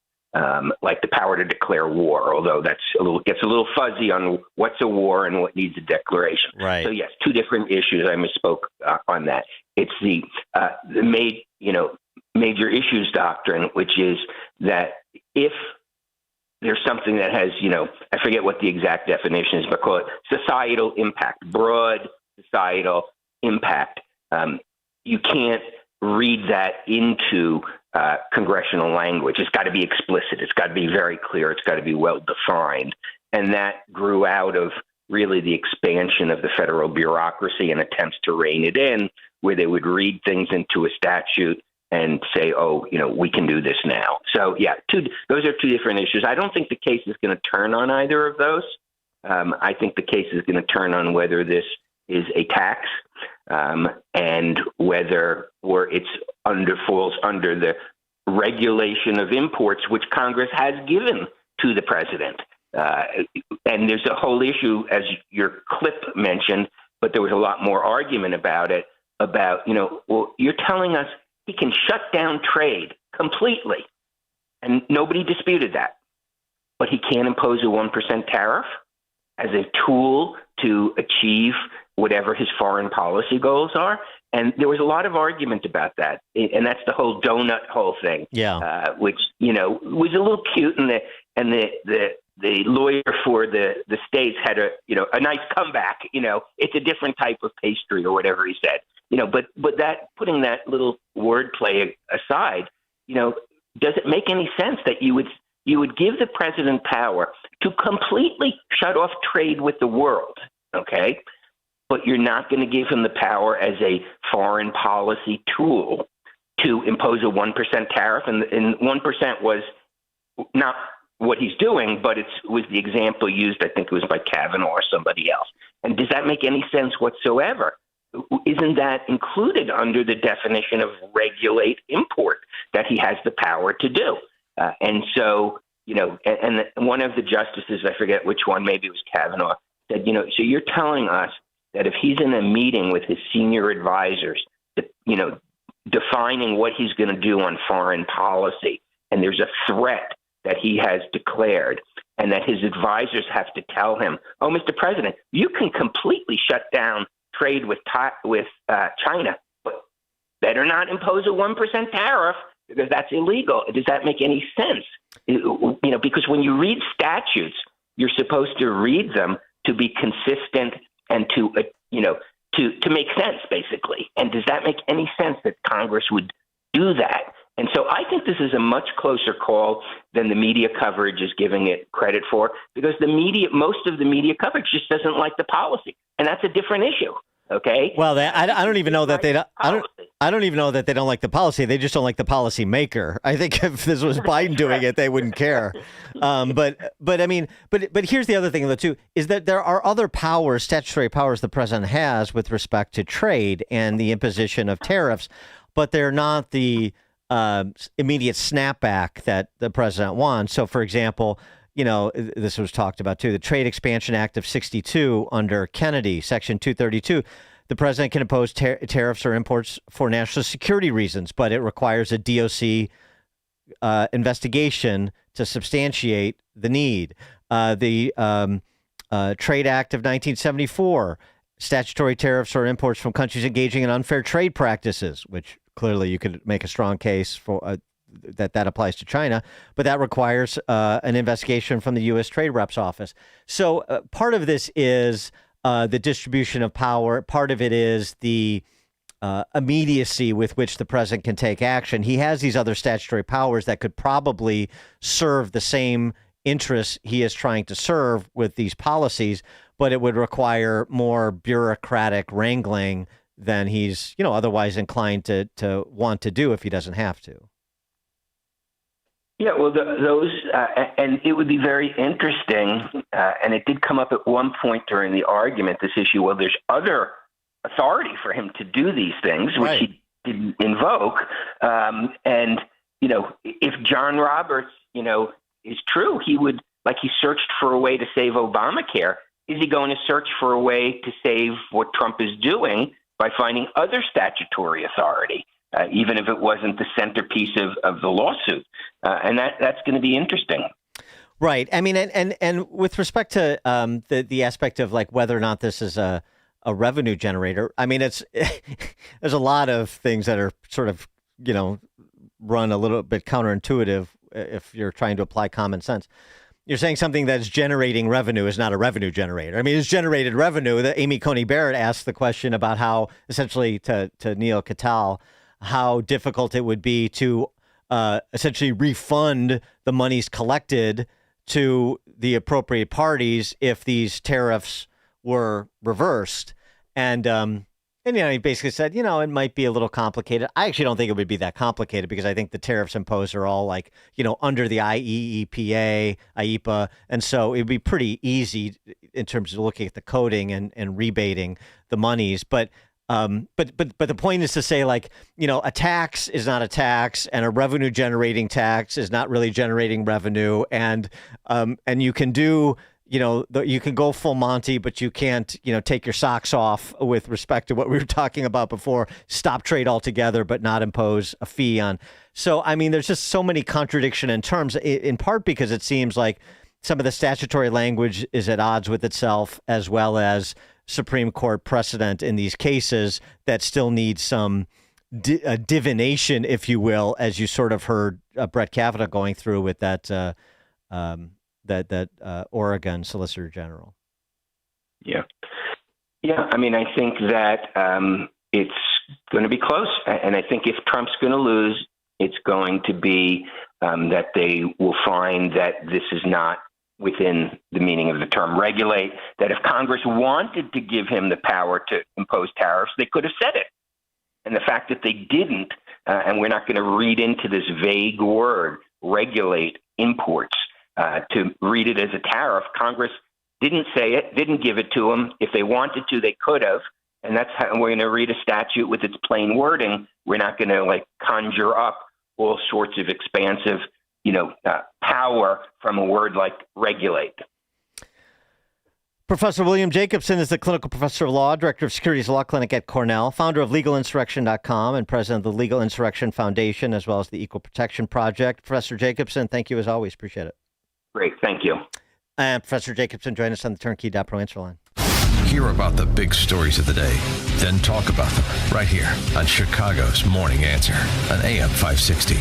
like the power to declare war, although gets a little fuzzy on what's a war and what needs a declaration. Right. So, yes, 2 different issues. I misspoke on that. It's the major issues doctrine, which is that if there's something that has, I forget what the exact definition is, but call it societal impact, broad societal impact. You can't read that into congressional language. It's got to be explicit. It's got to be very clear. It's got to be well defined. And that grew out of really the expansion of the federal bureaucracy and attempts to rein it in, where they would read things into a statute and say, we can do this now. So, yeah, those are 2 different issues. I don't think the case is going to turn on either of those. I think the case is going to turn on whether this is a tax and whether it falls under the regulation of imports, which Congress has given to the president. And there's a whole issue, as your clip mentioned, but there was a lot more argument about it, you're telling us he can shut down trade completely, and nobody disputed that. But he can't impose a 1% tariff as a tool to achieve whatever his foreign policy goals are. And there was a lot of argument about that, and that's the whole donut hole thing. Yeah, which was a little cute, and the lawyer for the states had a nice comeback. It's a different type of pastry or whatever he said. But that, putting that little wordplay aside, does it make any sense that you would give the president power to completely shut off trade with the world, okay? But you're not going to give him the power as a foreign policy tool to impose a 1% tariff, and 1% was not what he's doing, but it was the example used, I think it was by Kavanaugh or somebody else. And does that make any sense whatsoever? Isn't that included under the definition of regulate import that he has the power to do? And so, and one of the justices, I forget which one, maybe it was Kavanaugh, said, so you're telling us that if he's in a meeting with his senior advisors, defining what he's going to do on foreign policy, and there's a threat that he has declared, and that his advisors have to tell him, oh, Mr. President, you can completely shut down trade with China, but better not impose a 1% tariff because that's illegal. Does that make any sense? Because when you read statutes, you're supposed to read them to be consistent and to make sense, basically. And does that make any sense that Congress would do that? And so I think this is a much closer call than the media coverage is giving it credit for, because most of the media coverage just doesn't like the policy, and that's a different issue. Okay. Well, I don't even know that they don't. I don't even know that they don't like the policy. They just don't like the policy maker. I think if this was Biden doing it, they wouldn't care. But here's the other thing though too, is that there are other powers, statutory powers the president has with respect to trade and the imposition of tariffs, but they're not the immediate snapback that the president wants. So, for example, this was talked about too, the Trade Expansion Act of 1962 under Kennedy, Section 232. The president can impose tariffs or imports for national security reasons, but it requires a DOC investigation to substantiate the need. The Trade Act of 1974 statutory tariffs or imports from countries engaging in unfair trade practices, which clearly you could make a strong case for that applies to China, but that requires an investigation from the U.S. Trade Rep's office. So part of this is the distribution of power. Part of it is the immediacy with which the president can take action. He has these other statutory powers that could probably serve the same interests he is trying to serve with these policies, but it would require more bureaucratic wrangling than he's, otherwise inclined to want to do if he doesn't have to. Yeah, well, those, and it would be very interesting, and it did come up at one point during the argument, this issue, well, there's other authority for him to do these things, which right. he didn't invoke. And, if John Roberts, is true, he would, like he searched for a way to save Obamacare, is he going to search for a way to save what Trump is doing by finding other statutory authority? Even if it wasn't the centerpiece of the lawsuit. And that's going to be interesting. Right. I mean, and with respect to the aspect of like whether or not this is a revenue generator, I mean, there's a lot of things that are sort of, run a little bit counterintuitive if you're trying to apply common sense. You're saying something that's generating revenue is not a revenue generator. I mean, it's generated revenue. Amy Coney Barrett asked the question about how, essentially to Neil Cattell, how difficult it would be to essentially refund the monies collected to the appropriate parties if these tariffs were reversed. And he basically said, it might be a little complicated. I actually don't think it would be that complicated because I think the tariffs imposed are all like, under the IEEPA. And so it would be pretty easy in terms of looking at the coding and rebating the monies. But the point is to say, like, a tax is not a tax, and a revenue generating tax is not really generating revenue, and you can do, you can go full Monty, but you can't, take your socks off with respect to what we were talking about before, stop trade altogether, but not impose a fee on. So, I mean, there's just so many contradiction in terms, in part because it seems like some of the statutory language is at odds with itself, as well as Supreme Court precedent in these cases that still need some divination, if you will, as you sort of heard Brett Kavanaugh going through with that Oregon Solicitor General. Yeah. I mean, I think that it's going to be close, and I think if Trump's going to lose, it's going to be that they will find that this is not within the meaning of the term regulate, that if Congress wanted to give him the power to impose tariffs, they could have said it. And the fact that they didn't, and we're not going to read into this vague word, regulate imports, to read it as a tariff, Congress didn't say it, didn't give it to them. If they wanted to, they could have. And that's how we're going to read a statute with its plain wording. We're not going to conjure up all sorts of expansive power from a word like regulate. Professor William Jacobson is the clinical professor of law, director of securities law clinic at Cornell, founder of LegalInsurrection.com, and president of the Legal Insurrection Foundation, as well as the Equal Protection Project. Professor Jacobson, thank you as always. Appreciate it. Great. Thank you. And Professor Jacobson, join us on the Turnkey.pro answer line. Hear about the big stories of the day, then talk about them right here on Chicago's Morning Answer on AM 560.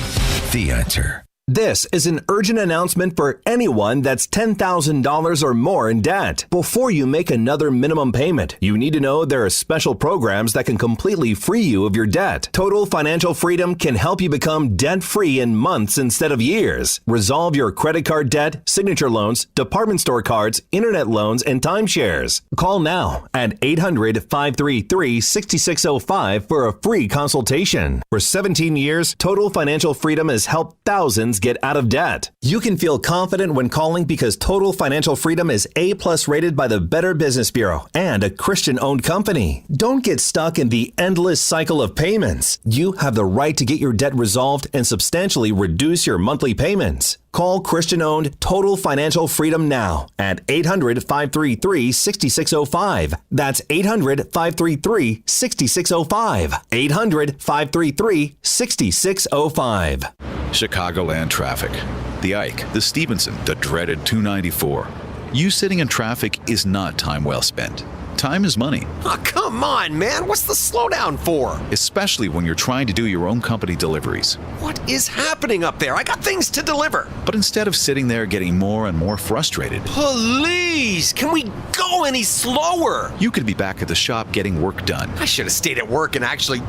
The Answer. This is an urgent announcement for anyone that's $10,000 or more in debt. Before you make another minimum payment, you need to know there are special programs that can completely free you of your debt. Total Financial Freedom can help you become debt-free in months instead of years. Resolve your credit card debt, signature loans, department store cards, internet loans, and timeshares. Call now at 800-533-6605 for a free consultation. For 17 years, Total Financial Freedom has helped thousands get out of debt. You can feel confident when calling because Total Financial Freedom is A+ rated by the Better Business Bureau and a Christian-owned company. Don't get stuck in the endless cycle of payments. You have the right to get your debt resolved and substantially reduce your monthly payments. Call Christian-owned Total Financial Freedom now at 800-533-6605. That's 800-533-6605. 800-533-6605. Chicagoland traffic. The Ike, the Stevenson, the dreaded 294. You sitting in traffic is not time well spent. Time is money. Oh, come on, man. What's the slowdown for? Especially when you're trying to do your own company deliveries. What is happening up there? I got things to deliver. But instead of sitting there getting more and more frustrated, Please, can we go any slower? you could be back at the shop getting work done. I should have stayed at work and actually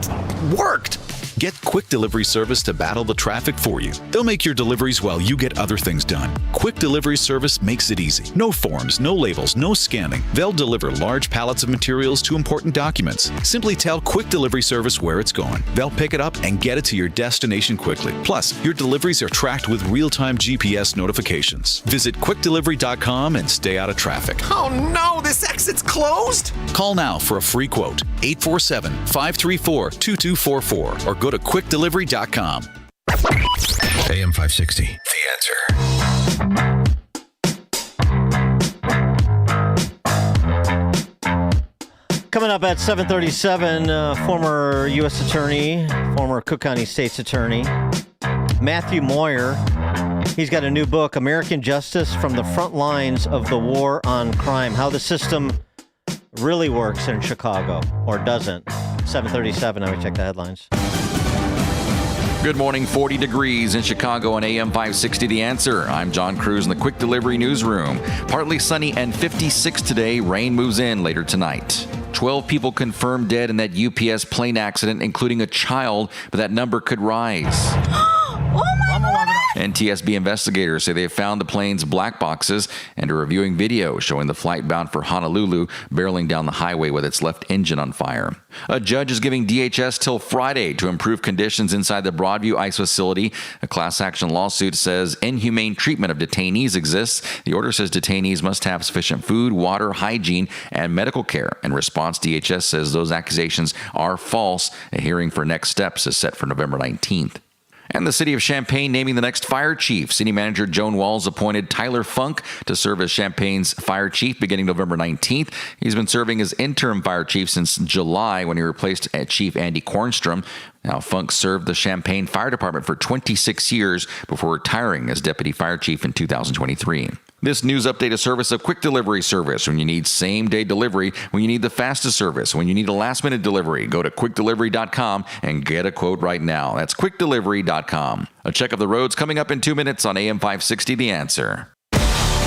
worked. Get Quick Delivery Service to battle the traffic for you. They'll make your deliveries while you get other things done. Quick Delivery Service makes it easy. No forms, no labels, no scanning. They'll deliver large pallets of materials to important documents. Simply tell Quick Delivery Service where it's going. They'll pick it up and get it to your destination quickly. Plus, your deliveries are tracked with real-time GPS notifications. Visit quickdelivery.com and stay out of traffic. Oh no, this exit's closed? Call now for a free quote. 847-534-2244 or go to quickdelivery.com. AM 560. The Answer. Coming up at 7:37, former U.S. Attorney, former Cook County State's Attorney, Matthew Moyer. He's got a new book, American Justice from the Front Lines of the War on Crime, how the system really works in Chicago, or doesn't. 7:37, now we check the headlines. Good morning, 40 degrees in Chicago on AM 560 The Answer. I'm John Cruz in the Quick Delivery Newsroom. Partly sunny and 56 today. Rain moves in later tonight. 12 people confirmed dead in that UPS plane accident, including a child, but that number could rise. NTSB investigators say they have found the plane's black boxes and are reviewing video showing the flight bound for Honolulu barreling down the highway with its left engine on fire. A judge is giving DHS till Friday to improve conditions inside the Broadview ICE facility. A class action lawsuit says inhumane treatment of detainees exists. The order says detainees must have sufficient food, water, hygiene, and medical care. In response, DHS says those accusations are false. A hearing for next steps is set for November 19th. And the city of Champaign naming the next fire chief. City manager Joan Walls appointed Tyler Funk to serve as Champaign's fire chief beginning November 19th. He's been serving as interim fire chief since July when he replaced Chief Andy Kornstrom. Now, Funk served the Champaign Fire Department for 26 years before retiring as deputy fire chief in 2023. This news update is service of Quick Delivery Service. When you need same-day delivery, when you need the fastest service, when you need a last-minute delivery, go to quickdelivery.com and get a quote right now. That's quickdelivery.com. A check of the roads coming up in 2 minutes on AM 560 The Answer.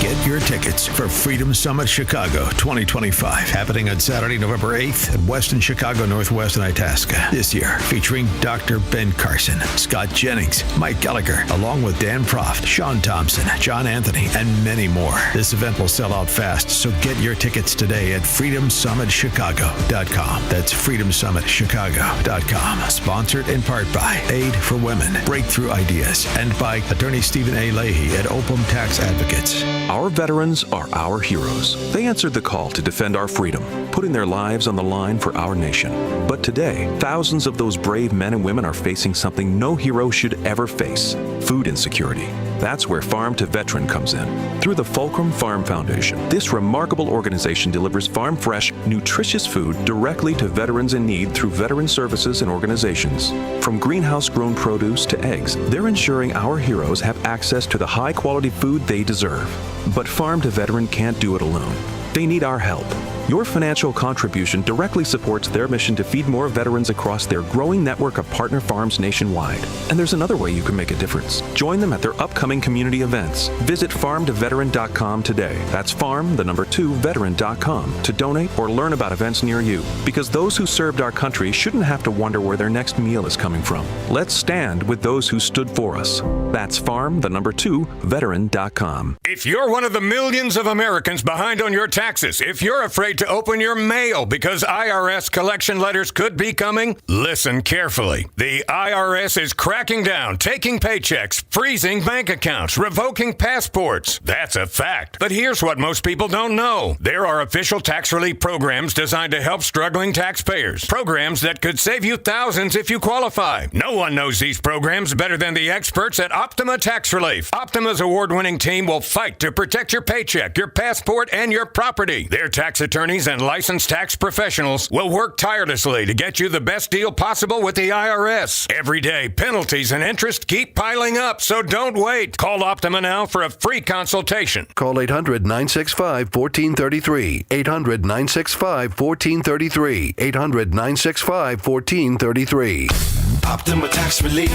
Get your tickets for Freedom Summit Chicago 2025, happening on Saturday, November 8th at Westin Chicago Northwest and Itasca. This year, featuring Dr. Ben Carson, Scott Jennings, Mike Gallagher, along with Dan Proft, Sean Thompson, John Anthony, and many more. This event will sell out fast, so get your tickets today at freedomsummitchicago.com. That's freedomsummitchicago.com. Sponsored in part by Aid for Women, Breakthrough Ideas, and by Attorney Stephen A. Leahy at Opum Tax Advocates. Our veterans are our heroes. They answered the call to defend our freedom, putting their lives on the line for our nation. But today, thousands of those brave men and women are facing something no hero should ever face: food insecurity. That's where Farm to Veteran comes in. Through the Fulcrum Farm Foundation, this remarkable organization delivers farm fresh, nutritious food directly to veterans in need through veteran services and organizations. From greenhouse-grown produce to eggs, they're ensuring our heroes have access to the high-quality food they deserve. But Farm to Veteran can't do it alone. They need our help. Your financial contribution directly supports their mission to feed more veterans across their growing network of partner farms nationwide. And there's another way you can make a difference. Join them at their upcoming community events. Visit farmtoveteran.com today. That's farm2veteran.com to donate or learn about events near you. Because those who served our country shouldn't have to wonder where their next meal is coming from. Let's stand with those who stood for us. That's farm2veteran.com. If you're one of the millions of Americans behind on your taxes, if you're afraid to open your mail because IRS collection letters could be coming, listen carefully. The IRS is cracking down, taking paychecks, freezing bank accounts, revoking passports. That's a fact. But here's what most people don't know. There are official tax relief programs designed to help struggling taxpayers. Programs that could save you thousands if you qualify. No one knows these programs better than the experts at Optima Tax Relief. Optima's award-winning team will fight to protect your paycheck, your passport, and your property. Their tax attorneys attorneys and licensed tax professionals will work tirelessly to get you the best deal possible with the IRS. Every day, penalties and interest keep piling up, so don't wait. Call Optima now for a free consultation. Call 800-965-1433. 800-965-1433. 800-965-1433. Optima Tax Relief.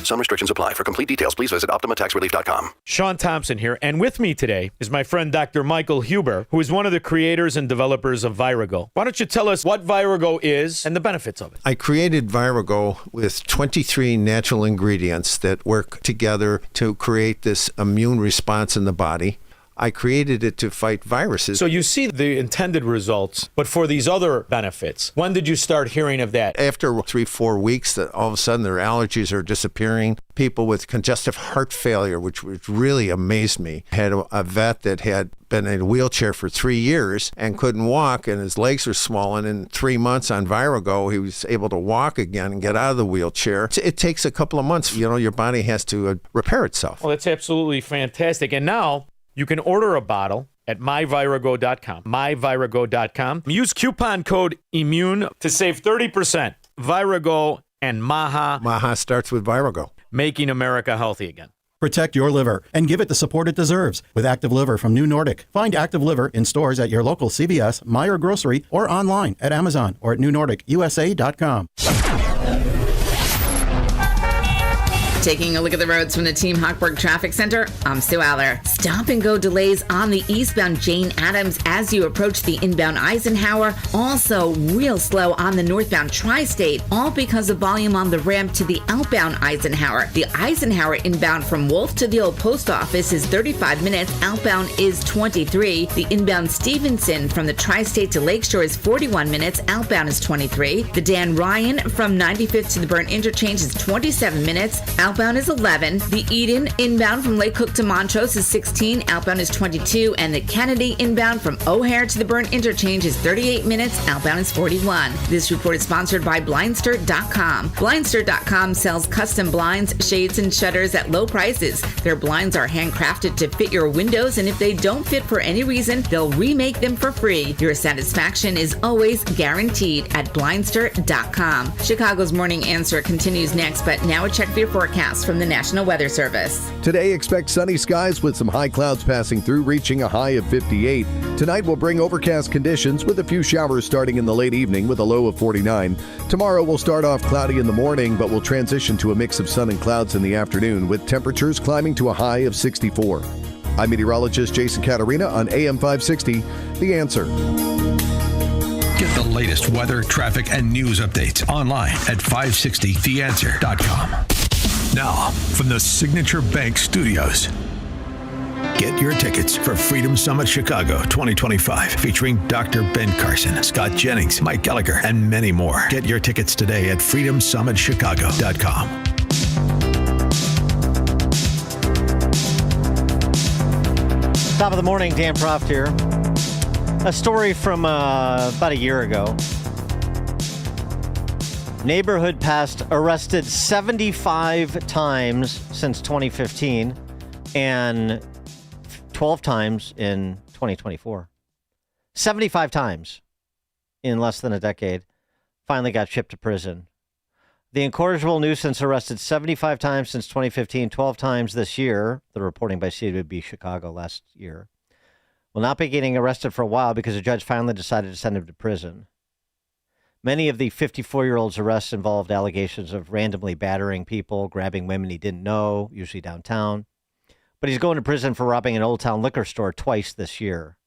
Some restrictions apply. For complete details, please visit OptimaTaxRelief.com. Sean Thompson here, and with me today is my friend Dr. Michael Huber, who is one of the creators and developers of Virago. Why don't you tell us what Virago is and the benefits of it? I created Virago with 23 natural ingredients that work together to create this immune response in the body. I created it to fight viruses. So you see the intended results, but for these other benefits, when did you start hearing of that? After 3-4 weeks, that all of a sudden their allergies are disappearing. People with congestive heart failure, which really amazed me. I had a vet that had been in a wheelchair for 3 years and couldn't walk, and his legs were swollen. In 3 months on Virago, he was able to walk again and get out of the wheelchair. It takes a couple of months. You know, your body has to repair itself. Well, that's absolutely fantastic. And now you can order a bottle at myvirago.com. Myvirago.com. Use coupon code IMMUNE to save 30%. Virago and Maha. Maha starts with Virago. Making America healthy again. Protect your liver and give it the support it deserves with Active Liver from New Nordic. Find Active Liver in stores at your local CVS, Meijer Grocery, or online at Amazon or at newnordicusa.com. Taking a look at the roads from the Team Hochberg Traffic Center, I'm Sue Aller. Stop and go delays on the eastbound Jane Addams as you approach the inbound Eisenhower. Also real slow on the northbound Tri-State, all because of volume on the ramp to the outbound Eisenhower. The Eisenhower inbound from Wolf to the old post office is 35 minutes. Outbound is 23. The inbound Stevenson from the Tri-State to Lakeshore is 41 minutes. Outbound is 23. The Dan Ryan from 95th to the Burn Interchange is 27 minutes. Outbound is 11. The Eden inbound from Lake Cook to Montrose is 16. Outbound is 22. And the Kennedy inbound from O'Hare to the Burn Interchange is 38 minutes. Outbound is 41. This report is sponsored by Blindster.com. Blindster.com sells custom blinds, shades, and shutters at low prices. Their blinds are handcrafted to fit your windows, and if they don't fit for any reason, they'll remake them for free. Your satisfaction is always guaranteed at Blindster.com. Chicago's Morning Answer continues next, but now a check for your forecast from the National Weather Service. Today, expect sunny skies with some high clouds passing through, reaching a high of 58. Tonight will bring overcast conditions with a few showers starting in the late evening with a low of 49. Tomorrow will start off cloudy in the morning, but will transition to a mix of sun and clouds in the afternoon, with temperatures climbing to a high of 64. I'm meteorologist Jason Caterina on AM 560, The Answer. Get the latest weather, traffic, and news updates online at 560theanswer.com. Now, from the Signature Bank Studios. Get your tickets for Freedom Summit Chicago 2025, featuring Dr. Ben Carson, Scott Jennings, Mike Gallagher, and many more. Get your tickets today at freedomsummitchicago.com. Top of the morning, Dan Proft here. A story from about a year ago. Neighborhood past arrested 75 times since 2015 and 12 times in 2024. 75 times in less than a decade. Finally got shipped to prison. The incorrigible nuisance arrested 75 times since 2015, 12 times this year, the reporting by CWB Chicago last year. Will not be getting arrested for a while because a judge finally decided to send him to prison. Many of the 54-year-old's arrests involved allegations of randomly battering people, grabbing women he didn't know, usually downtown. But he's going to prison for robbing an Old Town liquor store twice this year.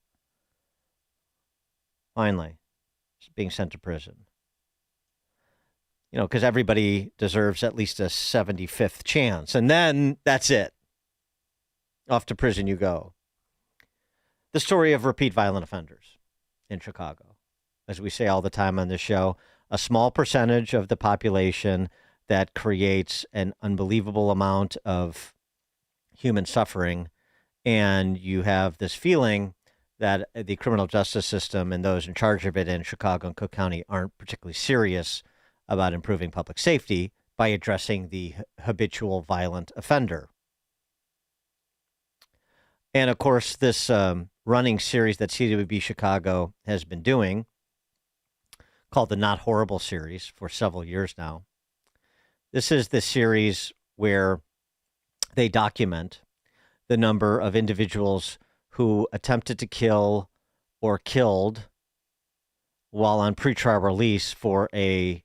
Finally, he's being sent to prison. You know, because everybody deserves at least a 75th chance. And then that's it. Off to prison you go. The story of repeat violent offenders in Chicago. As we say all the time on this show, a small percentage of the population that creates an unbelievable amount of human suffering. And you have this feeling that the criminal justice system and those in charge of it in Chicago and Cook County aren't particularly serious about improving public safety by addressing the habitual violent offender. And of course, this running series that CWB Chicago has been doing called the Not Horrible series for several years now. This is the series where they document the number of individuals who attempted to kill or killed while on pretrial release for a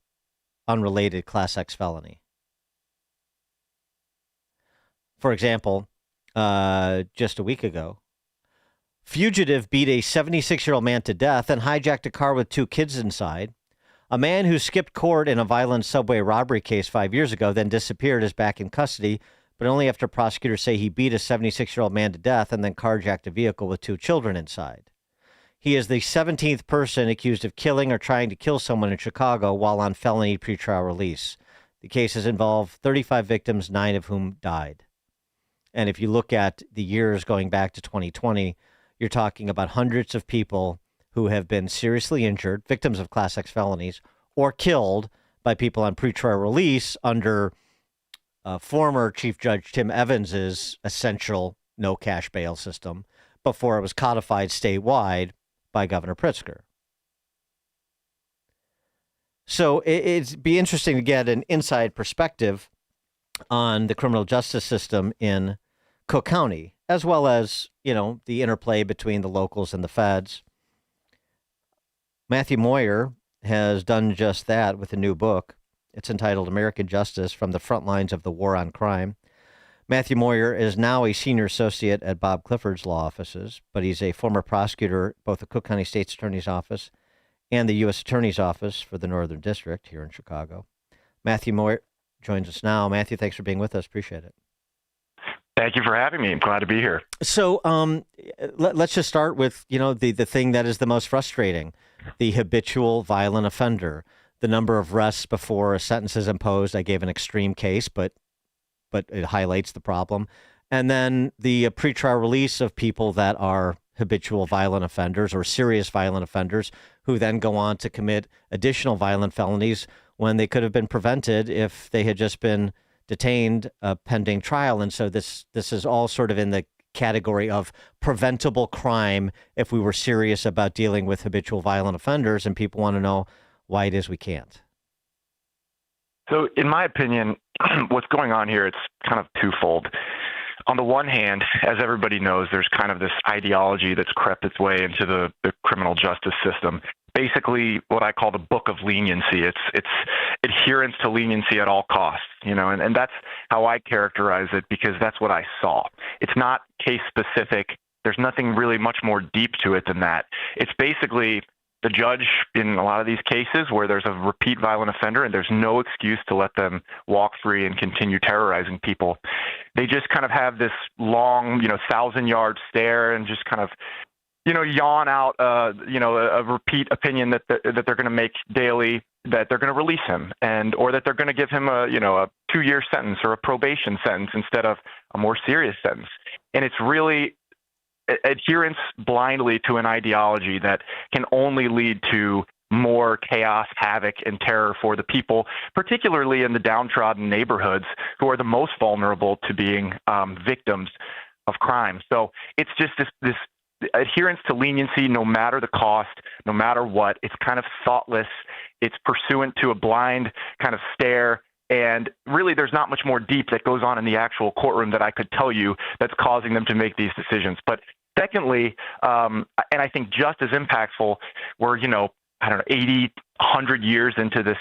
unrelated Class X felony. For example, just a week ago, fugitive beat a 76-year-old man to death and hijacked a car with 2 kids inside. A man who skipped court in a violent subway robbery case 5 years ago then disappeared is back in custody, but only after prosecutors say he beat a 76-year-old man to death and then carjacked a vehicle with 2 children inside. He is the 17th person accused of killing or trying to kill someone in Chicago while on felony pretrial release. The cases involve 35 victims, 9 of whom died. And if you look at the years going back to 2020, you're talking about hundreds of people who have been seriously injured, victims of Class X felonies, or killed by people on pretrial release under former Chief Judge Tim Evans's essential no cash bail system before it was codified statewide by Governor Pritzker. So it'd be interesting to get an inside perspective on the criminal justice system in Cook County, as well as, the interplay between the locals and the feds. Matthew Moyer has done just that with a new book. It's entitled American Justice from the Front Lines of the War on Crime. Matthew Moyer is now a senior associate at Bob Clifford's law offices, but he's a former prosecutor, both the Cook County State's Attorney's Office and the U.S. Attorney's Office for the Northern District here in Chicago. Matthew Moyer joins us now. Matthew, thanks for being with us. Appreciate it. Thank you for having me. I'm glad to be here. So let's just start with, the thing that is the most frustrating, the habitual violent offender, the number of arrests before a sentence is imposed. I gave an extreme case, but it highlights the problem. And then the pretrial release of people that are habitual violent offenders or serious violent offenders who then go on to commit additional violent felonies when they could have been prevented if they had just been detained pending trial. And so this is all sort of in the category of preventable crime if we were serious about dealing with habitual violent offenders, and people want to know why it is we can't. So in my opinion, what's going on here, it's kind of twofold. On the one hand, as everybody knows, there's kind of this ideology that's crept its way into the criminal justice system. Basically, what I call the book of leniency. It's adherence to leniency at all costs, and that's how I characterize it because that's what I saw. It's not case specific. There's nothing really much more deep to it than that. It's basically the judge in a lot of these cases where there's a repeat violent offender and there's no excuse to let them walk free and continue terrorizing people. They just kind of have this long, 1,000-yard stare and just kind of, yawn out, a repeat opinion that they're going to make daily, that they're going to release him or that they're going to give him a 2-year sentence or a probation sentence instead of a more serious sentence. And it's really adherence blindly to an ideology that can only lead to more chaos, havoc, and terror for the people, particularly in the downtrodden neighborhoods who are the most vulnerable to being victims of crime. So it's just this adherence to leniency, no matter the cost, no matter what. It's kind of thoughtless. It's pursuant to a blind kind of stare. And really, there's not much more deep that goes on in the actual courtroom that I could tell you that's causing them to make these decisions. But secondly, and I think just as impactful, we're, 80, 100 years into this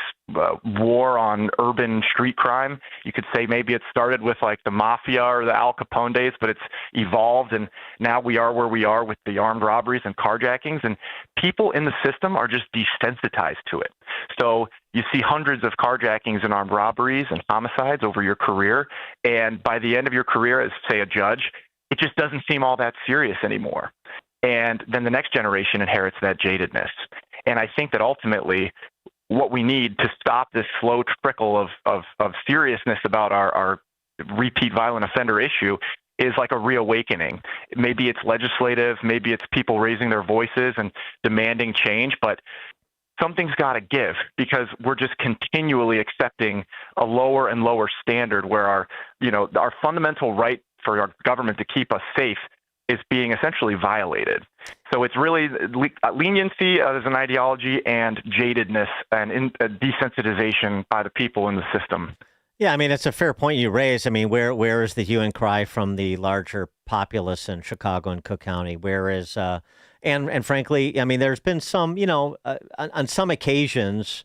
war on urban street crime. You could say maybe it started with like the mafia or the Al Capone days, but it's evolved. And now we are where we are with the armed robberies and carjackings. And people in the system are just desensitized to it. So you see hundreds of carjackings and armed robberies and homicides over your career. And by the end of your career as, say, a judge, it just doesn't seem all that serious anymore. And then the next generation inherits that jadedness. And I think that ultimately what we need to stop this slow trickle of seriousness about our repeat violent offender issue is like a reawakening. Maybe it's legislative, maybe it's people raising their voices and demanding change, but something's got to give because we're just continually accepting a lower and lower standard where our fundamental right for our government to keep us safe is being essentially violated. So it's really leniency as an ideology and jadedness and desensitization by the people in the system. Yeah, I mean, it's a fair point you raise. I mean, where is the hue and cry from the larger populace in Chicago and Cook County? Where is, and frankly, I mean, there's been some, on some occasions,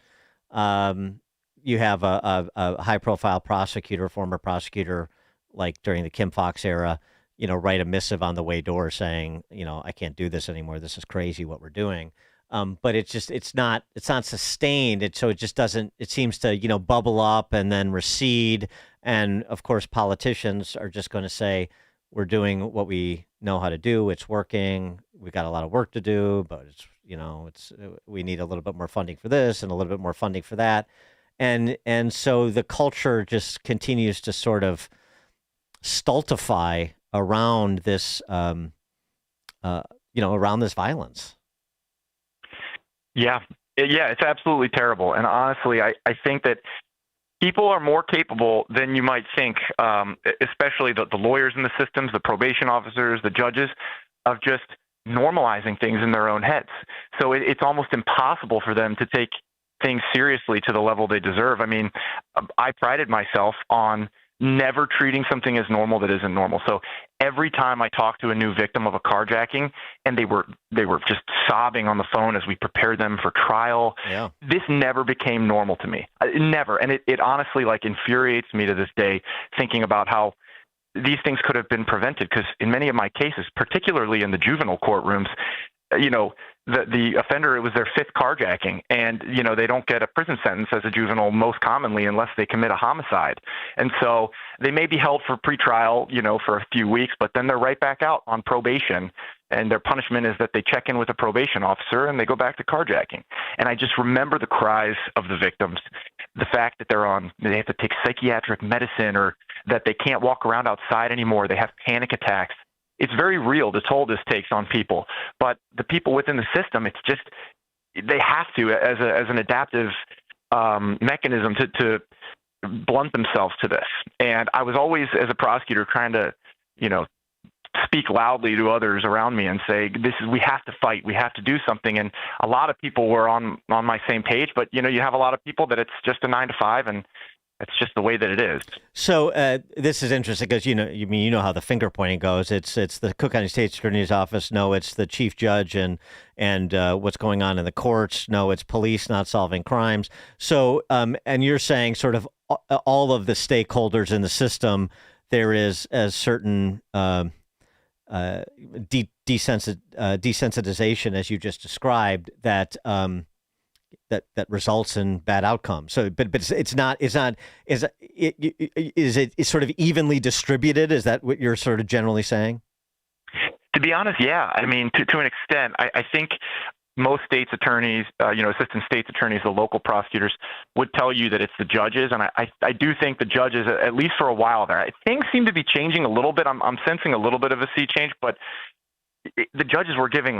you have a high-profile prosecutor, former prosecutor, like during the Kim Foxx era, write a missive on the way door saying, I can't do this anymore. This is crazy what we're doing. But it's not sustained. So it just doesn't, it seems to, bubble up and then recede. And of course, politicians are just going to say, we're doing what we know how to do. It's working. We got a lot of work to do, but we need a little bit more funding for this and a little bit more funding for that. And so the culture just continues to sort of stultify around this, around this violence. Yeah, it's absolutely terrible. And honestly, I think that people are more capable than you might think, especially the lawyers in the systems, the probation officers, the judges, of just normalizing things in their own heads. So it's almost impossible for them to take things seriously to the level they deserve. I mean, I prided myself on never treating something as normal that isn't normal. So every time I talked to a new victim of a carjacking and they were just sobbing on the phone as we prepared them for trial, this never became normal to me. Never. And it honestly infuriates me to this day thinking about how these things could have been prevented, because in many of my cases, particularly in the juvenile courtrooms, the offender, it was their fifth carjacking, and they don't get a prison sentence as a juvenile most commonly unless they commit a homicide. And so they may be held for pretrial, for a few weeks, but then they're right back out on probation, and their punishment is that they check in with a probation officer and they go back to carjacking. And I just remember the cries of the victims, the fact that they have to take psychiatric medicine, or that they can't walk around outside anymore. They have panic attacks. It's very real, the toll this takes on people. But the people within the system, it's just, they have to, as an adaptive mechanism to blunt themselves to this. And I was always, as a prosecutor, trying to, speak loudly to others around me and say, we have to fight, we have to do something. And a lot of people were on my same page, but you have a lot of people that it's just a 9 to 5, and it's just the way that it is. So this is interesting because you know how the finger pointing goes. It's the Cook County State's Attorney's Office. No, it's the chief judge and what's going on in the courts. No, it's police not solving crimes. So and you're saying sort of all of the stakeholders in the system, there is a certain desensitization, as you just described, that that results in bad outcomes. So, but it's sort of evenly distributed? Is that what you're sort of generally saying? To be honest, yeah. I mean, to an extent, I think most states' attorneys, assistant states' attorneys, the local prosecutors would tell you that it's the judges. And I do think the judges, at least for a while there, things seem to be changing a little bit. I'm sensing a little bit of a sea change, but the judges were giving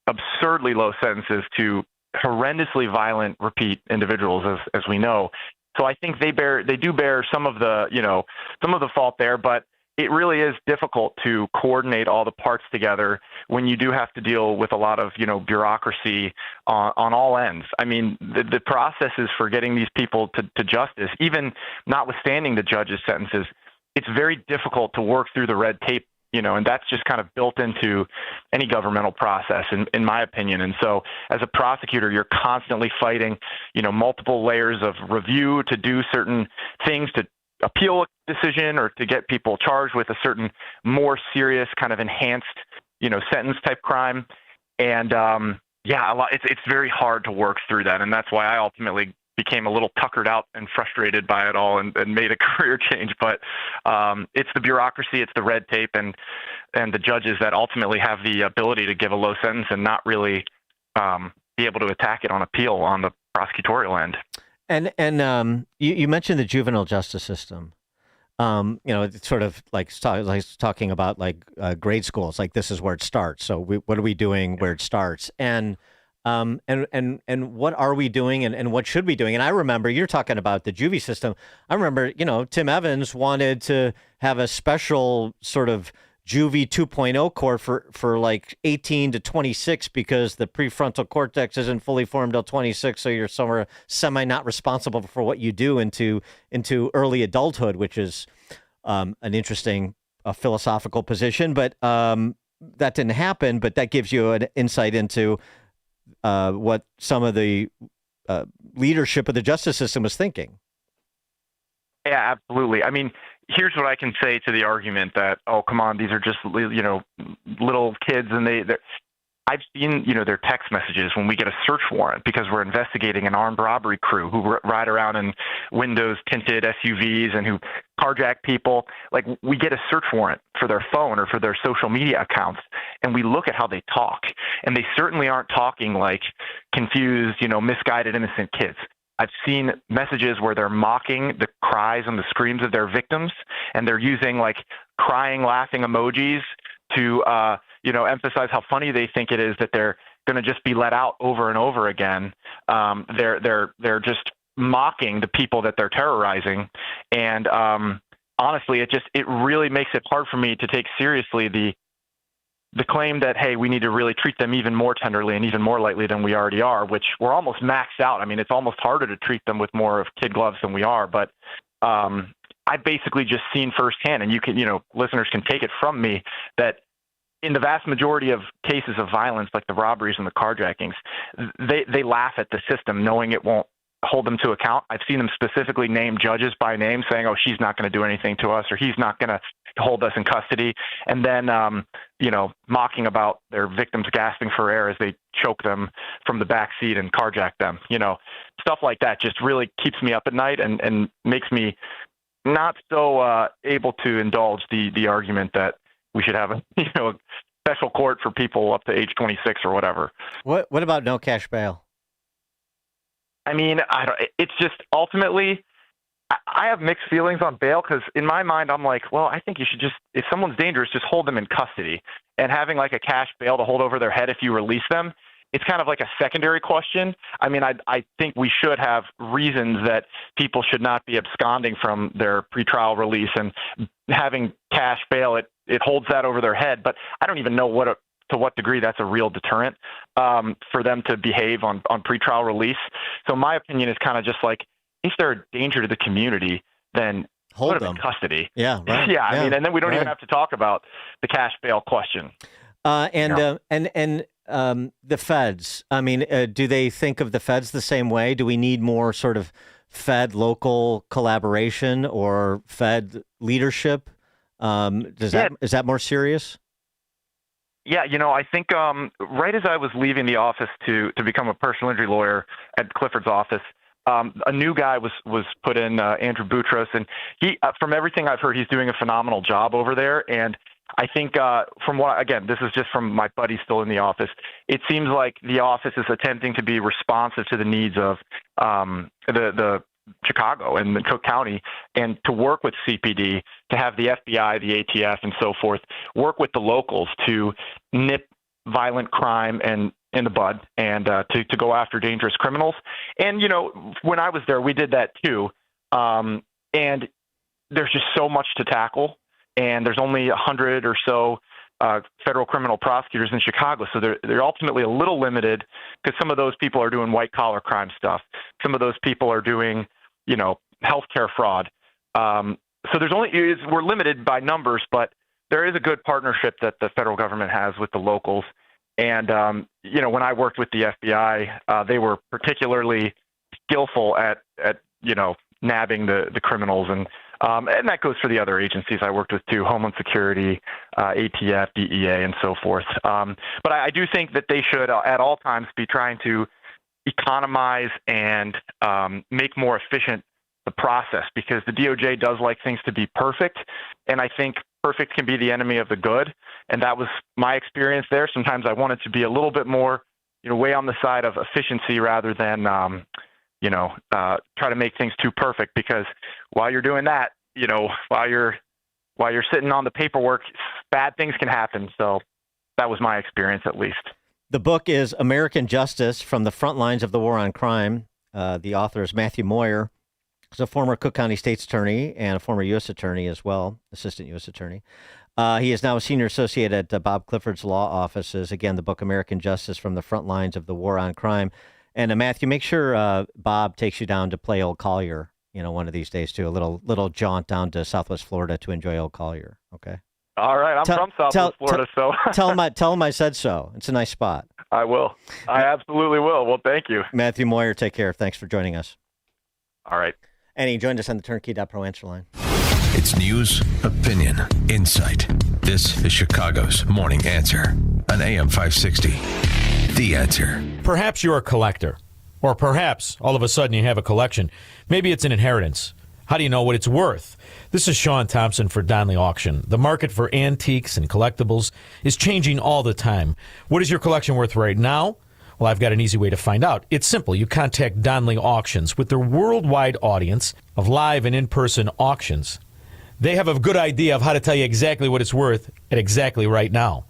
absurdly low sentences to horrendously violent repeat individuals, as we know. So I think they do bear some of the fault there, but it really is difficult to coordinate all the parts together when you do have to deal with a lot of, bureaucracy on all ends. I mean, the processes for getting these people to justice, even notwithstanding the judge's sentences, it's very difficult to work through the red tape, and that's just kind of built into any governmental process, in my opinion. And so as a prosecutor, you're constantly fighting, multiple layers of review to do certain things, to appeal a decision or to get people charged with a certain more serious kind of enhanced, sentence type crime. And it's very hard to work through that. And that's why I ultimately became a little tuckered out and frustrated by it all and made a career change. But it's the bureaucracy, it's the red tape, and the judges that ultimately have the ability to give a low sentence and not really be able to attack it on appeal on the prosecutorial end. And you mentioned the juvenile justice system. It's sort of like talking about grade schools. Like, this is where it starts. So what are we doing where it starts? And what are we doing and what should we be doing? And I remember you're talking about the juvie system. I remember, Tim Evans wanted to have a special sort of juvie 2.0 court for like 18 to 26 because the prefrontal cortex isn't fully formed till 26, so you're somewhere semi not responsible for what you do into early adulthood, which is an interesting philosophical position. But that didn't happen, but that gives you an insight into what some of the leadership of the justice system was thinking. Yeah, absolutely. I mean, here's what I can say to the argument that, oh, come on, these are just, little kids, and I've seen, their text messages when we get a search warrant because we're investigating an armed robbery crew who ride around in windows tinted SUVs and who carjack people. Like, we get a search warrant for their phone or for their social media accounts, and we look at how they talk. And they certainly aren't talking like confused, misguided, innocent kids. I've seen messages where they're mocking the cries and the screams of their victims, and they're using like crying, laughing emojis to, emphasize how funny they think it is that they're going to just be let out over and over again. They're just mocking the people that they're terrorizing, and honestly, it really makes it hard for me to take seriously the claim that, hey, we need to really treat them even more tenderly and even more lightly than we already are, which we're almost maxed out. I mean, it's almost harder to treat them with more of kid gloves than we are. But I've basically just seen firsthand, and you can, listeners can take it from me, that in the vast majority of cases of violence, like the robberies and the carjackings, they laugh at the system, knowing it won't hold them to account. I've seen them specifically name judges by name, saying, oh, she's not going to do anything to us, or he's not going to hold us in custody. And then, mocking about their victims gasping for air as they choke them from the back seat and carjack them. Stuff like that just really keeps me up at night and makes me not so able to indulge the argument that we should have a special court for people up to age 26 or whatever. What about no cash bail? I mean, it's just ultimately, I have mixed feelings on bail because in my mind, I'm like, well, I think you should just, if someone's dangerous, just hold them in custody. And having like a cash bail to hold over their head if you release them, it's kind of like a secondary question. I mean, I think we should have reasons that people should not be absconding from their pretrial release, and having cash bail, it holds that over their head. But I don't even know to what degree that's a real deterrent for them to behave on pretrial release. So my opinion is kind of just like, if they're a danger to the community, then hold put them in custody. Yeah, right. Yeah, I mean, and then we don't even have to talk about the cash bail question. And the feds. I mean, do they think of the feds the same way? Do we need more sort of Fed local collaboration or Fed leadership? Is that more serious? Yeah, I think right as I was leaving the office to become a personal injury lawyer at Clifford's office, a new guy was put in, Andrew Boutros, and he, from everything I've heard, he's doing a phenomenal job over there. And I think this is just from my buddy still in the office, it seems like the office is attempting to be responsive to the needs of the Chicago and the Cook County, and to work with CPD, to have the FBI, the ATF, and so forth, work with the locals to nip violent crime and in the bud, and to go after dangerous criminals. And, when I was there, we did that too. And there's just so much to tackle, and there's only 100 or so federal criminal prosecutors in Chicago. So they're ultimately a little limited, because some of those people are doing white collar crime stuff. Some of those people are doing, healthcare fraud. So we're limited by numbers, but there is a good partnership that the federal government has with the locals. And, when I worked with the FBI, they were particularly skillful at nabbing the criminals. And that goes for the other agencies I worked with too, Homeland Security, ATF, DEA, and so forth. But I do think that they should at all times be trying to economize and make more efficient the process, because the DOJ does like things to be perfect. And I think perfect can be the enemy of the good. And that was my experience there. Sometimes I wanted to be a little bit more, way on the side of efficiency rather than, try to make things too perfect, because while you're doing that, while you're sitting on the paperwork, bad things can happen. So that was my experience, at least. The book is American Justice: From the Front Lines of the War on Crime. The author is Matthew Moyer. He's a former Cook County State's attorney and a former U.S. attorney as well, assistant U.S. attorney. He is now a senior associate at Bob Clifford's law offices. Again, the book American Justice from the Front Lines of the War on Crime. And Matthew, make sure Bob takes you down to play Old Collier, one of these days too. A little jaunt down to Southwest Florida to enjoy Old Collier. Okay. All right, I'm from Southwest Florida, so tell him I said so. It's a nice spot. I will. I absolutely will. Well, thank you. Matthew Moyer, take care. Thanks for joining us. All right. And he joined us on the Turnkey.Pro answer line. It's news, opinion, insight. This is Chicago's Morning Answer on AM 560. The Answer. Perhaps you're a collector, or perhaps all of a sudden you have a collection. Maybe it's an inheritance. How do you know what it's worth? This is Sean Thompson for Donley Auction. The market for antiques and collectibles is changing all the time. What is your collection worth right now? Well, I've got an easy way to find out. It's simple. You contact Donley Auctions. With their worldwide audience of live and in-person auctions, they have a good idea of how to tell you exactly what it's worth at exactly right now.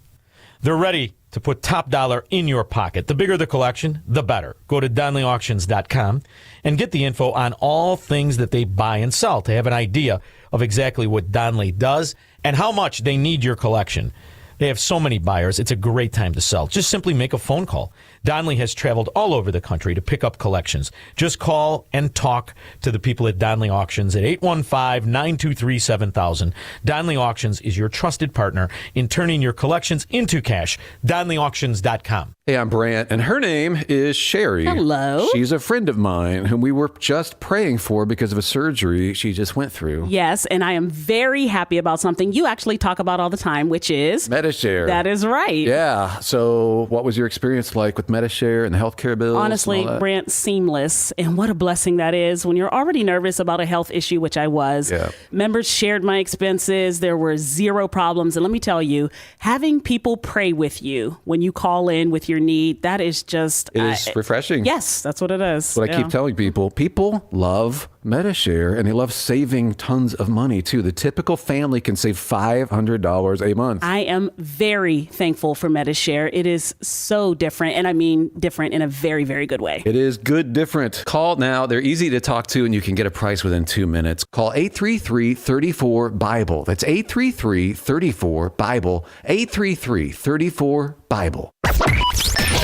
They're ready to put top dollar in your pocket. The bigger the collection, the better. Go to DonleyAuctions.com and get the info on all things that they buy and sell to have an idea of exactly what Donley does and how much they need your collection. They have so many buyers, it's a great time to sell. Just simply make a phone call. Donley has traveled all over the country to pick up collections. Just call and talk to the people at Donley Auctions at 815-923-7000. Donley Auctions is your trusted partner in turning your collections into cash. DonleyAuctions.com. Hey, I'm Brant, and her name is Sherry. Hello. She's a friend of mine whom we were just praying for because of a surgery she just went through. Yes, and I am very happy about something you actually talk about all the time, which is Medi-Share. That is right. Yeah. So what was your experience like with Medi-Share and the healthcare bills? Honestly, Brant, seamless. And what a blessing that is when you're already nervous about a health issue, which I was. Yeah. Members shared my expenses. There were zero problems. And let me tell you, having people pray with you when you call in with your need, that is just... It is refreshing. Yes, that's what it is. That's what I keep telling people. People love Medi-Share, and they love saving tons of money, too. The typical family can save $500 a month. I am very thankful for Medi-Share. It is so different, and I mean different in a very, very good way. It is good different. Call now. They're easy to talk to, and you can get a price within 2 minutes. Call 833-34-BIBLE. That's 833-34-BIBLE. 833-34-BIBLE.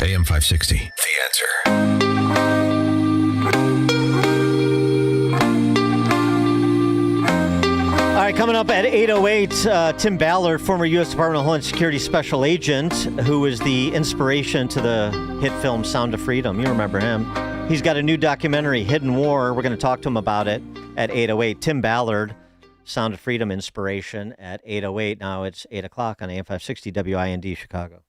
AM 560. The Answer. All right, coming up at 8:08, Tim Ballard, former U.S. Department of Homeland Security Special Agent, who was the inspiration to the hit film Sound of Freedom. You remember him. He's got a new documentary, Hidden War. We're going to talk to him about it at 8:08. Tim Ballard, Sound of Freedom inspiration at 8:08. Now it's 8 o'clock on AM 560 WIND Chicago.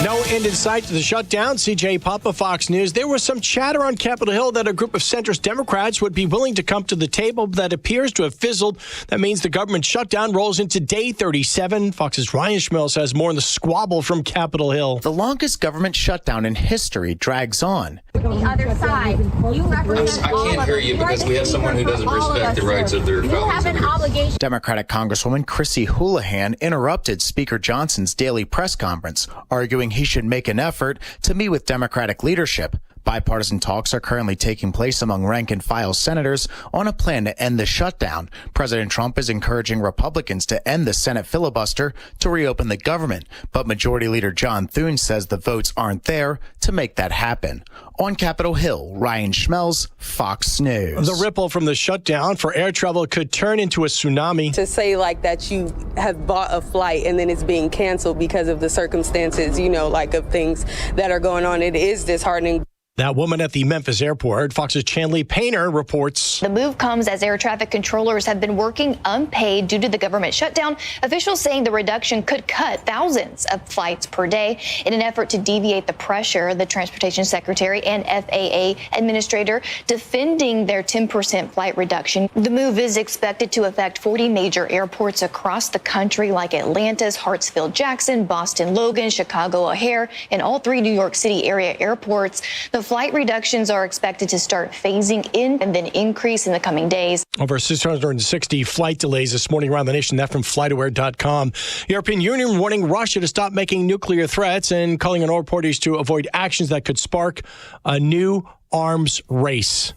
No end in sight to the shutdown. CJ Papa, Fox News. There was some chatter on Capitol Hill that a group of centrist Democrats would be willing to come to the table, but that appears to have fizzled. That means the government shutdown rolls into day 37. Fox's Ryan Schmelz has more on the squabble from Capitol Hill. The longest government shutdown in history drags on. The other side, you represent I can't hear you because we have someone who doesn't respect the rights of their colleagues. You have an obligation. Democratic Congresswoman Chrissy Houlihan interrupted Speaker Johnson's daily press conference, arguing he should make an effort to meet with Democratic leadership. Bipartisan talks are currently taking place among rank-and-file senators on a plan to end the shutdown. President Trump is encouraging Republicans to end the Senate filibuster to reopen the government, but Majority Leader John Thune says the votes aren't there to make that happen. On Capitol Hill, Ryan Schmelz, Fox News. The ripple from the shutdown for air travel could turn into a tsunami. To say like that you have bought a flight and then it's being canceled because of the circumstances, like of things that are going on, it is disheartening. That woman at the Memphis airport, Fox's Chanley Painter reports. The move comes as air traffic controllers have been working unpaid due to the government shutdown. Officials saying the reduction could cut thousands of flights per day in an effort to deviate the pressure. The Transportation Secretary and FAA Administrator defending their 10% flight reduction. The move is expected to affect 40 major airports across the country like Atlanta's Hartsfield-Jackson, Boston Logan, Chicago O'Hare, and all 3 New York City area airports. The flight reductions are expected to start phasing in and then increase in the coming days. Over 660 flight delays this morning around the nation. That from FlightAware.com. European Union warning Russia to stop making nuclear threats and calling on all parties to avoid actions that could spark a new arms race.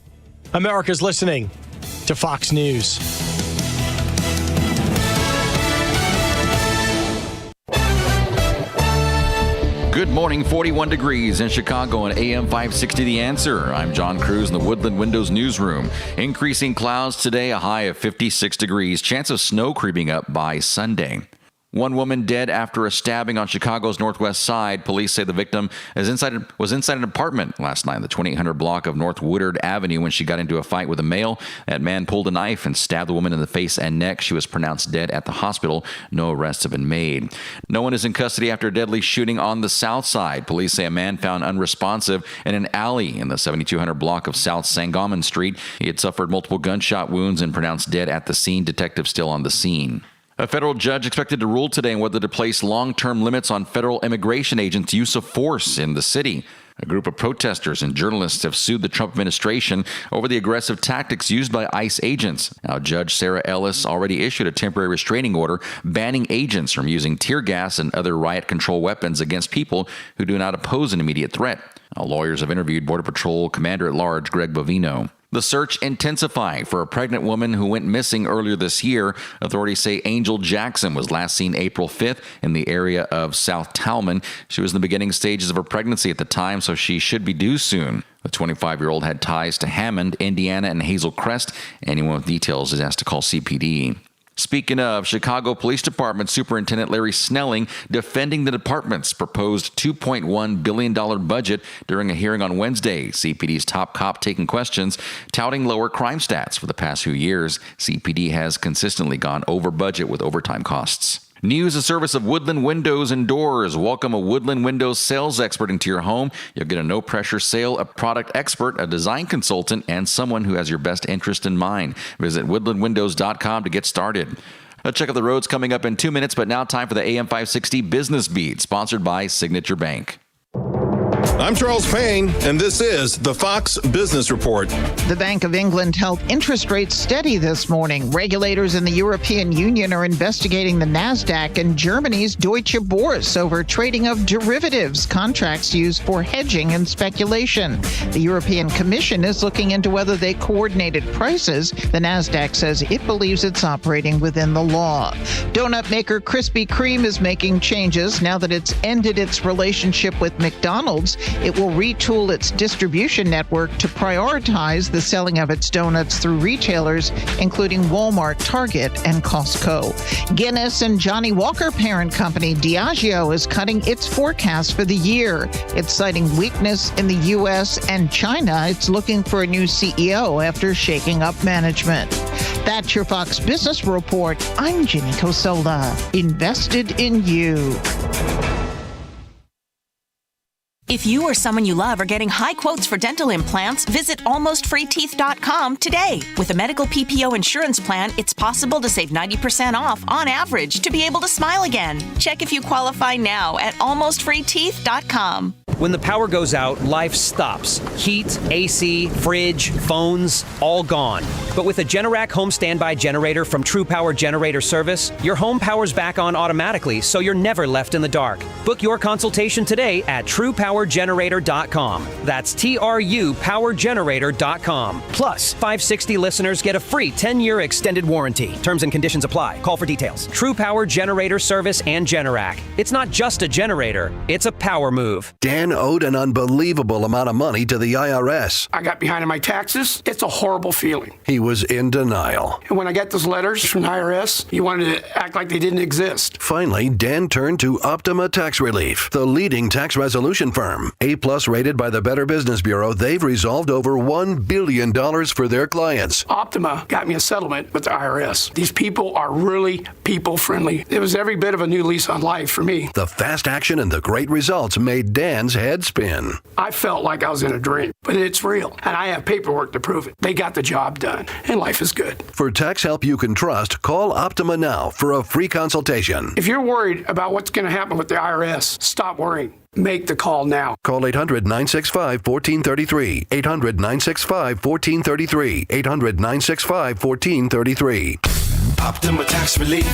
America's listening to Fox News. Good morning, 41 degrees in Chicago on AM 560 The Answer. I'm John Cruz in the Woodland Windows newsroom. Increasing clouds today, a high of 56 degrees. Chance of snow creeping up by Sunday. One woman dead after a stabbing on Chicago's northwest side. Police say the victim was inside an apartment last night in the 2800 block of North Woodard Avenue when she got into a fight with a male. That man pulled a knife and stabbed the woman in the face and neck. She was pronounced dead at the hospital. No arrests have been made. No one is in custody after a deadly shooting on the south side. Police say a man found unresponsive in an alley in the 7200 block of South Sangamon Street. He had suffered multiple gunshot wounds and pronounced dead at the scene. Detectives still on the scene. A federal judge expected to rule today on whether to place long-term limits on federal immigration agents' use of force in the city. A group of protesters and journalists have sued the Trump administration over the aggressive tactics used by ICE agents. Now, Judge Sarah Ellis already issued a temporary restraining order banning agents from using tear gas and other riot control weapons against people who do not oppose an immediate threat. Now, lawyers have interviewed Border Patrol Commander-at-Large Greg Bovino. The search intensifying for a pregnant woman who went missing earlier this year. Authorities say Angel Jackson was last seen April 5th in the area of South Talman. She was in the beginning stages of her pregnancy at the time, so she should be due soon. The 25-year-old had ties to Hammond, Indiana, and Hazel Crest. Anyone with details is asked to call CPD. Speaking of, Chicago Police Department Superintendent Larry Snelling defending the department's proposed $2.1 billion budget during a hearing on Wednesday. CPD's top cop taking questions, touting lower crime stats. For the past few years, CPD has consistently gone over budget with overtime costs. News, a service of Woodland Windows and Doors. Welcome a Woodland Windows sales expert into your home. You'll get a no-pressure sale, a product expert, a design consultant, and someone who has your best interest in mind. Visit woodlandwindows.com to get started. Let's check out the roads coming up in 2 minutes, but now time for the AM 560 Business Beat, sponsored by Signature Bank. I'm Charles Payne, and this is the Fox Business Report. The Bank of England held interest rates steady this morning. Regulators in the European Union are investigating the Nasdaq and Germany's Deutsche Börse over trading of derivatives, contracts used for hedging and speculation. The European Commission is looking into whether they coordinated prices. The Nasdaq says it believes it's operating within the law. Donut maker Krispy Kreme is making changes now that it's ended its relationship with McDonald's. It will retool its distribution network to prioritize the selling of its donuts through retailers, including Walmart, Target, and Costco. Guinness and Johnny Walker parent company Diageo is cutting its forecast for the year. It's citing weakness in the U.S. and China. It's looking for a new CEO after shaking up management. That's your Fox Business Report. I'm Ginny Cosola. Invested in you. If you or someone you love are getting high quotes for dental implants, visit almostfreeteeth.com today. With a medical PPO insurance plan, it's possible to save 90% off on average to be able to smile again. Check if you qualify now at almostfreeteeth.com. When the power goes out, life stops. Heat, AC, fridge, phones, all gone. But with a Generac home standby generator from True Power Generator Service, your home powers back on automatically, so you're never left in the dark. Book your consultation today at TruePowerGenerator.com. That's TruePowerGenerator.com. Plus, 560 listeners get a free 10-year extended warranty. Terms and conditions apply. Call for details. True Power Generator Service and Generac. It's not just a generator, it's a power move. Dan owed an unbelievable amount of money to the IRS. I got behind on my taxes. It's a horrible feeling. He was in denial. And when I got those letters from the IRS, he wanted to act like they didn't exist. Finally, Dan turned to Optima Tax Relief, the leading tax resolution firm. A-plus rated by the Better Business Bureau, they've resolved over $1 billion for their clients. Optima got me a settlement with the IRS. These people are really people-friendly. It was every bit of a new lease on life for me. The fast action and the great results made Dan's head spin. I felt like I was in a dream, but it's real, and I have paperwork to prove it. They got the job done, and life is good. For tax help you can trust, call Optima now for a free consultation. If you're worried about what's going to happen with the IRS, stop worrying. Make the call now. Call 800-965-1433. 800-965-1433. 800-965-1433. Optima Tax Relief.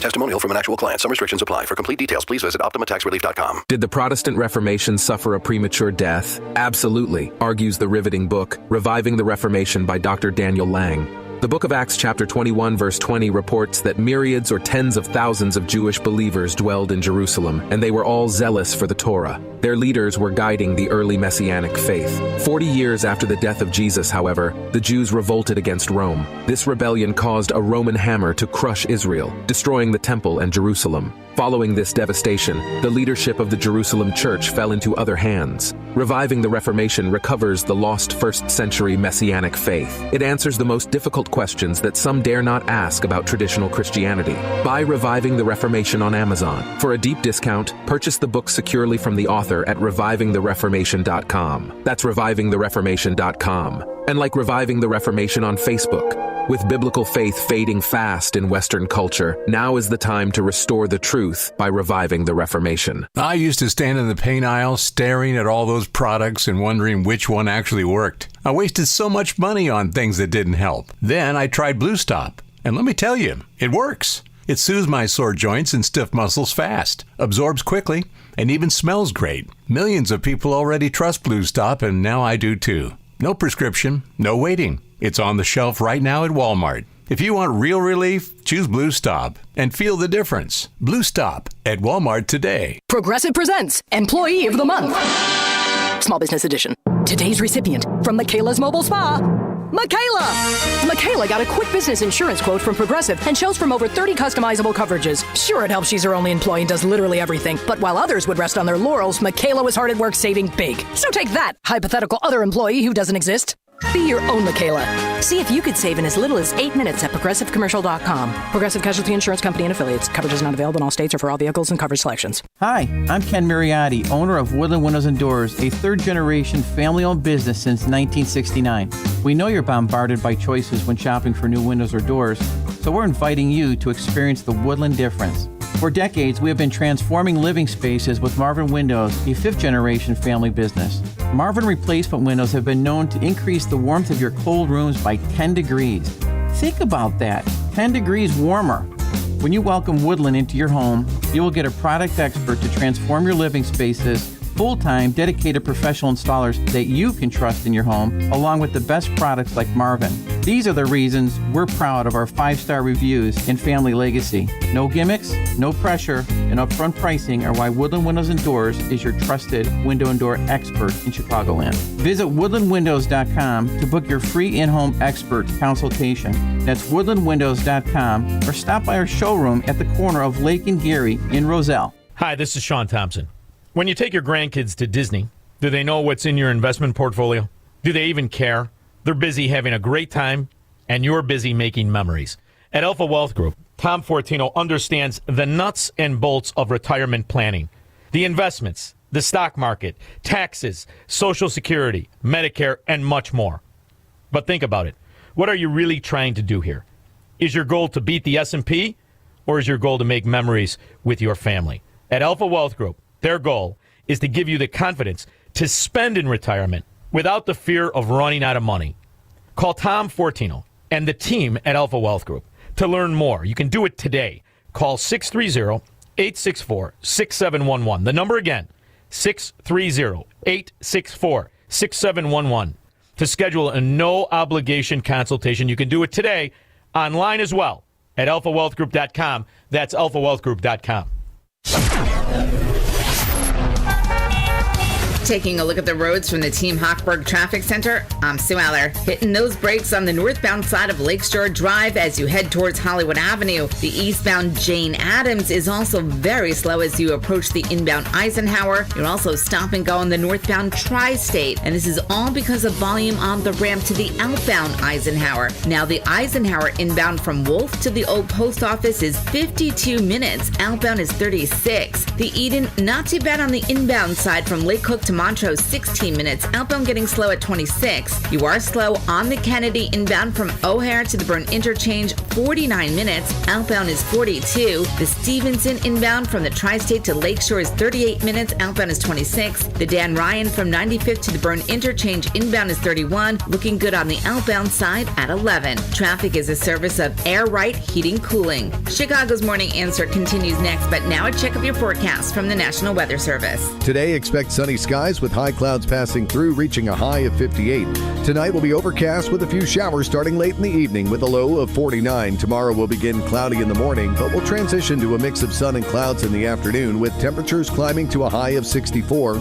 Testimonial from an actual client. Some restrictions apply. For complete details, please visit OptimaTaxRelief.com. Did the Protestant Reformation suffer a premature death? Absolutely, argues the riveting book, Reviving the Reformation by Dr. Daniel Lang. The book of Acts chapter 21 verse 20 reports that myriads or tens of thousands of Jewish believers dwelled in Jerusalem, and they were all zealous for the Torah. Their leaders were guiding the early Messianic faith. 40 years after the death of Jesus, however, the Jews revolted against Rome. This rebellion caused a Roman hammer to crush Israel, destroying the temple and Jerusalem. Following this devastation, the leadership of the Jerusalem church fell into other hands. Reviving the Reformation recovers the lost first-century Messianic faith. It answers the most difficult questions that some dare not ask about traditional Christianity. Buy Reviving the Reformation on Amazon. For a deep discount, purchase the book securely from the author at revivingthereformation.com. That's revivingthereformation.com. And like Reviving the Reformation on Facebook. With biblical faith fading fast in Western culture, now is the time to restore the truth by reviving the Reformation. I used to stand in the paint aisle staring at all those products and wondering which one actually worked. I wasted so much money on things that didn't help. Then I tried Blue Stop, and let me tell you, it works. It soothes my sore joints and stiff muscles fast, absorbs quickly, and even smells great. Millions of people already trust Blue Stop, and now I do too. No prescription, no waiting. It's on the shelf right now at Walmart. If you want real relief, choose Blue Stop and feel the difference. Blue Stop at Walmart today. Progressive presents Employee of the Month. Small Business Edition. Today's recipient from Michaela's Mobile Spa, Michaela! Michaela got a quick business insurance quote from Progressive and chose from over 30 customizable coverages. Sure, it helps she's her only employee and does literally everything. But while others would rest on their laurels, Michaela was hard at work saving big. So take that, hypothetical other employee who doesn't exist. Be your own Michaela. See if you could save in as little as 8 minutes at ProgressiveCommercial.com. Progressive Casualty Insurance Company and Affiliates. Coverage is not available in all states or for all vehicles and coverage selections. Hi, I'm Ken Mariotti, owner of Woodland Windows and Doors, a third-generation family-owned business since 1969. We know you're bombarded by choices when shopping for new windows or doors, so we're inviting you to experience the Woodland difference. For decades, we have been transforming living spaces with Marvin Windows, a fifth-generation family business. Marvin replacement windows have been known to increase the warmth of your cold rooms by 10 degrees. Think about that, 10 degrees warmer. When you welcome Woodland into your home, you will get a product expert to transform your living spaces, full-time, dedicated professional installers that you can trust in your home, along with the best products like Marvin. These are the reasons we're proud of our 5-star reviews and family legacy. No gimmicks, no pressure, and upfront pricing are why Woodland Windows and Doors is your trusted window and door expert in Chicagoland. Visit woodlandwindows.com to book your free in-home expert consultation. That's woodlandwindows.com, or stop by our showroom at the corner of Lake and Geary in Roselle. Hi, this is Sean Thompson. When you take your grandkids to Disney, do they know what's in your investment portfolio? Do they even care? They're busy having a great time, and you're busy making memories. At Alpha Wealth Group, Tom Fortino understands the nuts and bolts of retirement planning. The investments, the stock market, taxes, Social Security, Medicare, and much more. But think about it. What are you really trying to do here? Is your goal to beat the S&P, or is your goal to make memories with your family? At Alpha Wealth Group, their goal is to give you the confidence to spend in retirement without the fear of running out of money. Call Tom Fortino and the team at Alpha Wealth Group to learn more. You can do it today. Call 630-864-6711. The number again, 630-864-6711. To schedule a no-obligation consultation. You can do it today online as well at alphawealthgroup.com. That's alphawealthgroup.com. Taking a look at the roads from the Team Hochberg Traffic Center, I'm Sue Aller. Hitting those brakes on the northbound side of Lakeshore Drive as you head towards Hollywood Avenue. The eastbound Jane Addams is also very slow as you approach the inbound Eisenhower. You're also stop and go on the northbound Tri-State, and this is all because of volume on the ramp to the outbound Eisenhower. Now the Eisenhower inbound from Wolf to the old post office is 52 minutes. Outbound is 36. The Eden, not too bad on the inbound side from Lake Cook to Montrose, 16 minutes. Outbound getting slow at 26. You are slow on the Kennedy inbound from O'Hare to the Byrne Interchange, 49 minutes. Outbound is 42. The Stevenson inbound from the Tri-State to Lakeshore is 38 minutes. Outbound is 26. The Dan Ryan from 95th to the Byrne Interchange inbound is 31. Looking good on the outbound side at 11. Traffic is a service of Air Right Heating Cooling. Chicago's Morning Answer continues next, but now a check of your forecast from the National Weather Service. Today, expect sunny skies with high clouds passing through, reaching a high of 58. Tonight will be overcast with a few showers starting late in the evening with a low of 49. Tomorrow will begin cloudy in the morning, but will transition to a mix of sun and clouds in the afternoon with temperatures climbing to a high of 64.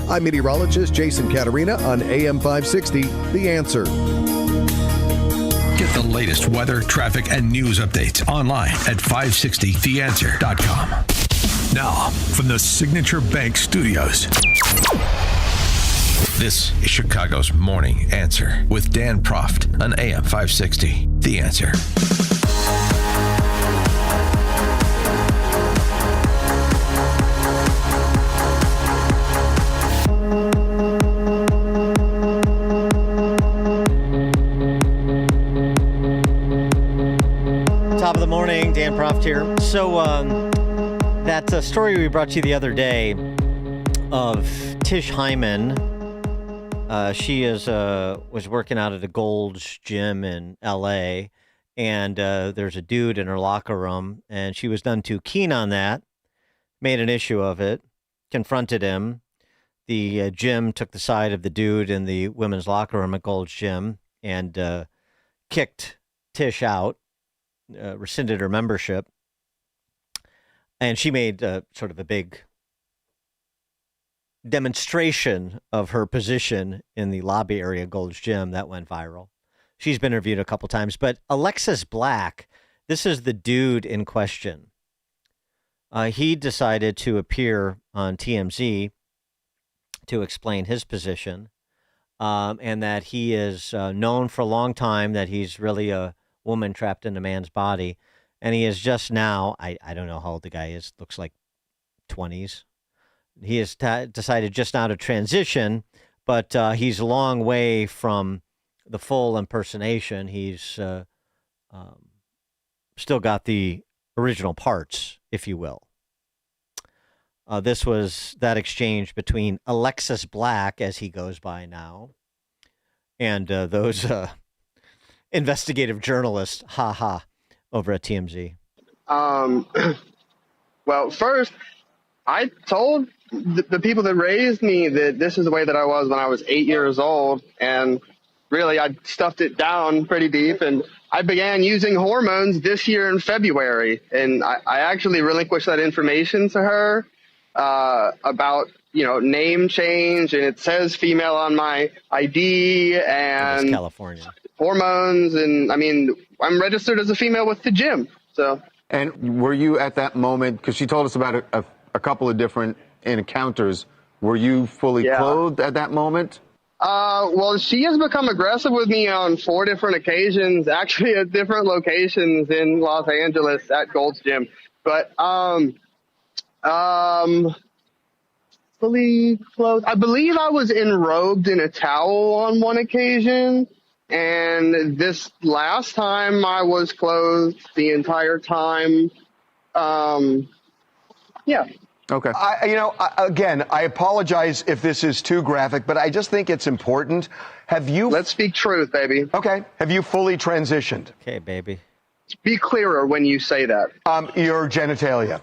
I'm meteorologist Jason Caterina on AM 560, The Answer. Get the latest weather, traffic, and news updates online at 560theanswer.com. Now, from the Signature Bank Studios, this is Chicago's Morning Answer with Dan Proft on AM 560, The Answer. Top of the morning, Dan Proft here. So, that story we brought you the other day of Tish Hyman, she was working out at a Gold's Gym in L.A., and there's a dude in her locker room, and she was none too keen on that, made an issue of it, confronted him. The gym took the side of the dude in the women's locker room at Gold's Gym and kicked Tish out, rescinded her membership. And she made sort of a big demonstration of her position in the lobby area of Gold's Gym. That went viral. She's been interviewed a couple times. But Alexis Black, this is the dude in question. He decided to appear on TMZ to explain his position, and that he is known for a long time that he's really a woman trapped in a man's body. And he is just now, I don't know how old the guy is, looks like 20s. He has decided just now to transition, but he's a long way from the full impersonation. He's still got the original parts, if you will. This was that exchange between Alexis Black, as he goes by now, and those investigative journalists, over at TMZ. Well, first, I told the people that raised me that this is the way that I was when I was 8 years old, and really I stuffed it down pretty deep, and I began using hormones this year in February, and I actually relinquished that information to her about, name change, and it says female on my ID, and California hormones, and I'm registered as a female with the gym. So. And were you at that moment, because she told us about a couple of different encounters, were you fully clothed at that moment? Well, she has become aggressive with me on 4 different occasions, actually at different locations in Los Angeles at Gold's Gym. But fully clothed. I believe I was enrobed in a towel on one occasion. And this last time I was clothed the entire time. Yeah. Okay. Again, I apologize if this is too graphic, but I just think it's important. Let's speak truth, baby. Okay. Have you fully transitioned? Okay, baby. Be clearer when you say that. Your genitalia.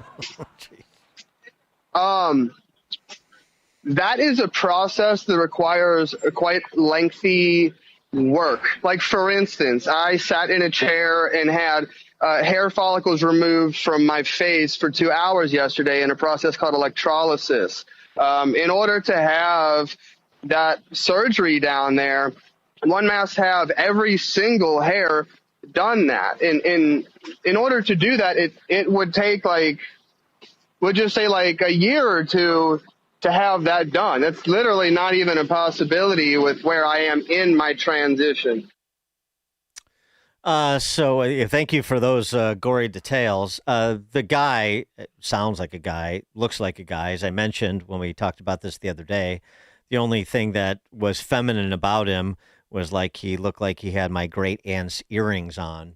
That is a process that requires a quite lengthy work. Like, for instance, I sat in a chair and had hair follicles removed from my face for 2 hours yesterday in a process called electrolysis. In order to have that surgery down there, one must have every single hair done that. In order to do that, it would take we'll just say a year or two to have that done. That's literally not even a possibility with where I am in my transition. So thank you for those gory details. The guy sounds like a guy, looks like a guy. As I mentioned when we talked about this the other day, The only thing that was feminine about him was like he looked like he had my great aunt's earrings on.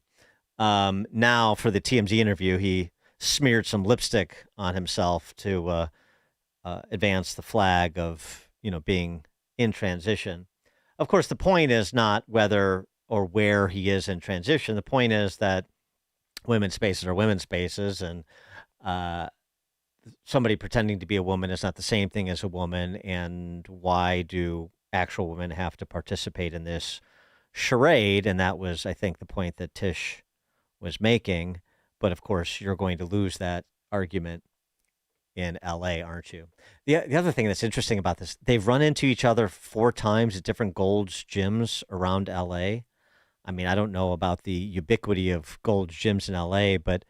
Now for the TMZ interview, he smeared some lipstick on himself to advance the flag of, being in transition. Of course, the point is not whether or where he is in transition. The point is that women's spaces are women's spaces, and somebody pretending to be a woman is not the same thing as a woman. And why do actual women have to participate in this charade? And that was, I think, the point that Tish was making. But of course, you're going to lose that argument in LA, aren't you? The other thing that's interesting about this, they've run into each other 4 times at different Gold's gyms around LA. I mean, I don't know about the ubiquity of Gold's gyms in LA, but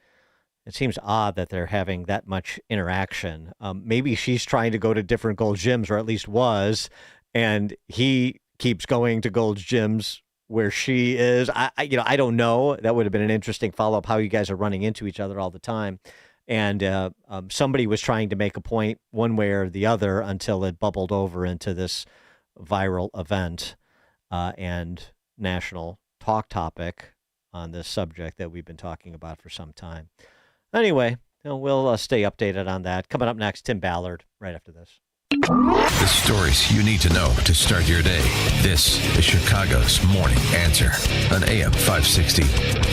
it seems odd that they're having that much interaction. Maybe she's trying to go to different Gold's gyms, or at least was, and he keeps going to Gold's gyms where she is. I don't know. That would have been an interesting follow-up, how you guys are running into each other all the time. And somebody was trying to make a point one way or the other until it bubbled over into this viral event and national talk topic on this subject that we've been talking about for some time. Anyway, we'll stay updated on that. Coming up next, Tim Ballard, right after this. The stories you need to know to start your day. This is Chicago's Morning Answer on AM 560.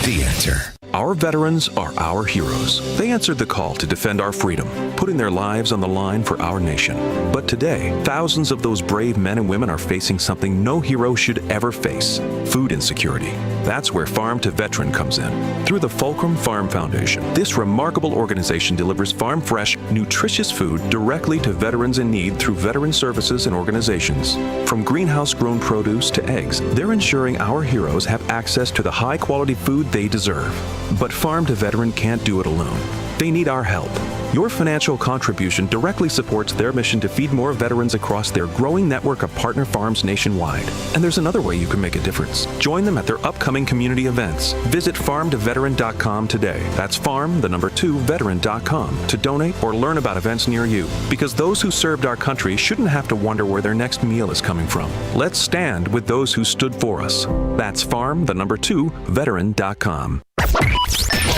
The Answer. Our veterans are our heroes. They answered the call to defend our freedom, putting their lives on the line for our nation. But today, thousands of those brave men and women are facing something no hero should ever face: food insecurity. That's where Farm to Veteran comes in. Through the Fulcrum Farm Foundation, this remarkable organization delivers farm-fresh, nutritious food directly to veterans in need through veteran services and organizations. From greenhouse-grown produce to eggs, they're ensuring our heroes have access to the high-quality food they deserve. But Farm to Veteran can't do it alone. They need our help. Your financial contribution directly supports their mission to feed more veterans across their growing network of partner farms nationwide. And there's another way you can make a difference. Join them at their upcoming community events. Visit farmtoveteran.com today. That's farm2veteran.com to donate or learn about events near you. Because those who served our country shouldn't have to wonder where their next meal is coming from. Let's stand with those who stood for us. That's farm2veteran.com.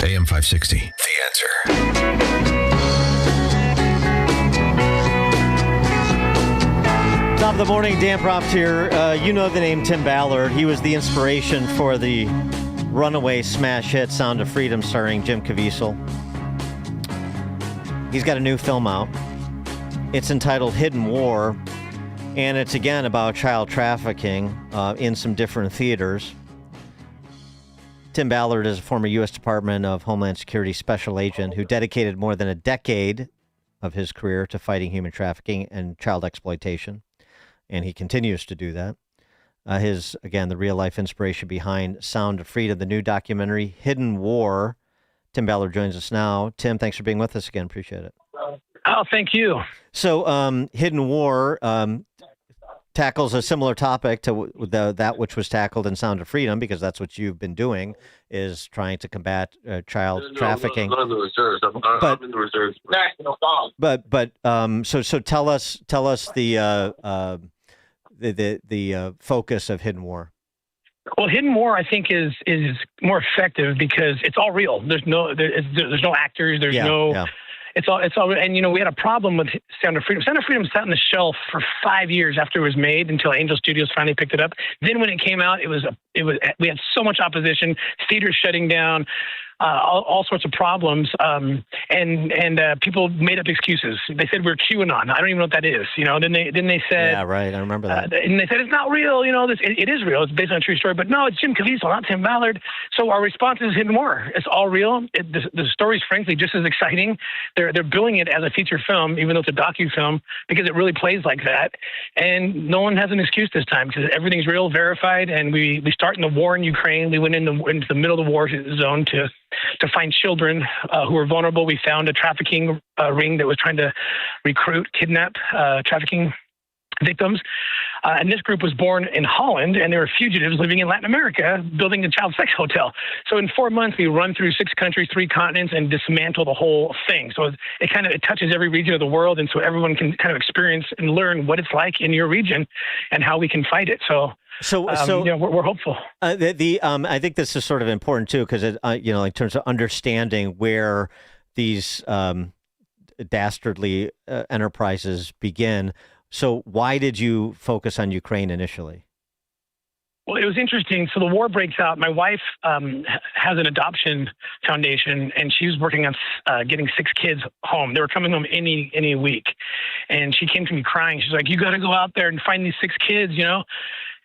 AM 560. The Answer. Top of the morning, Dan Proft here. You know the name Tim Ballard. He was the inspiration for the runaway smash hit Sound of Freedom starring Jim Caviezel. He's got a new film out. It's entitled Hidden War, and it's again about child trafficking in some different theaters. Tim Ballard is a former U.S. Department of Homeland Security special agent who dedicated more than a decade of his career to fighting human trafficking and child exploitation, and he continues to do that. The real-life inspiration behind Sound of Freedom, the new documentary, Hidden War. Tim Ballard joins us now. Tim, thanks for being with us again. Appreciate it. Oh, thank you. So, Hidden War tackles a similar topic to that which was tackled in Sound of Freedom, because that's what you've been doing, is trying to combat child trafficking. I'm in the reserves. I'm in the reserves. So tell us the focus of Hidden War. Well, Hidden War, I think, is more effective because it's all real. There's no actors. It's all, and we had a problem with Sound of Freedom. Sound of Freedom sat on the shelf for 5 years after it was made until Angel Studios finally picked it up. Then when it came out, we had so much opposition, theaters shutting down, all sorts of problems, and people made up excuses. They said we're QAnon. I don't even know what that is. Then they said, yeah, right. I remember that. And they said it's not real. It is real. It's based on a true story. But no, it's Jim Caviezel, not Tim Ballard. So our response is Hidden War. It's all real. The story's frankly just as exciting. They're billing it as a feature film, even though it's a docu-film, because it really plays like that. And no one has an excuse this time because everything's real, verified. And we start in the war in Ukraine. We went into the middle of the war zone to find children who were vulnerable. We found a trafficking ring that was trying to recruit, kidnap trafficking victims. And this group was born in Holland, and they were fugitives living in Latin America, building a child sex hotel. So in 4 months, we run through 6 countries, 3 continents, and dismantle the whole thing. So it touches every region of the world, and so everyone can kind of experience and learn what it's like in your region and how we can fight it. So we're hopeful. I think this is sort of important too, because in terms of understanding where these dastardly enterprises begin. So why did you focus on Ukraine initially? Well, it was interesting. So the war breaks out. My wife has an adoption foundation, and she was working on getting 6 kids home. They were coming home any week. And she came to me crying. She's like, you got to go out there and find these 6 kids,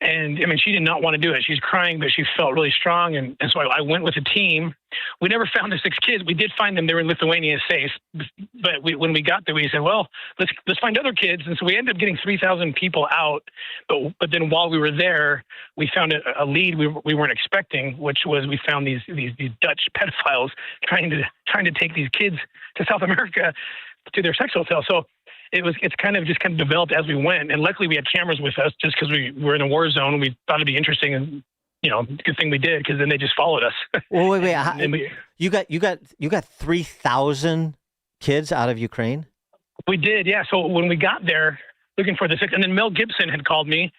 And I mean, she did not want to do it. She's crying, but she felt really strong. And so I went with a team. We never found the 6 kids. We did find them. They were in Lithuania safe. But when we got there, we said, well, let's find other kids. And so we ended up getting 3,000 people out. But then while we were there, we found a lead we weren't expecting, which was we found these Dutch pedophiles trying to take these kids to South America to their sex hotel. So it's kind of developed as we went. And luckily we had cameras with us just because we were in a war zone. We thought it'd be interesting, and good thing we did, because then they just followed us. Well, wait. You got 3,000 kids out of Ukraine? We did, yeah. So when we got there looking for the 6, and then Mel Gibson had called me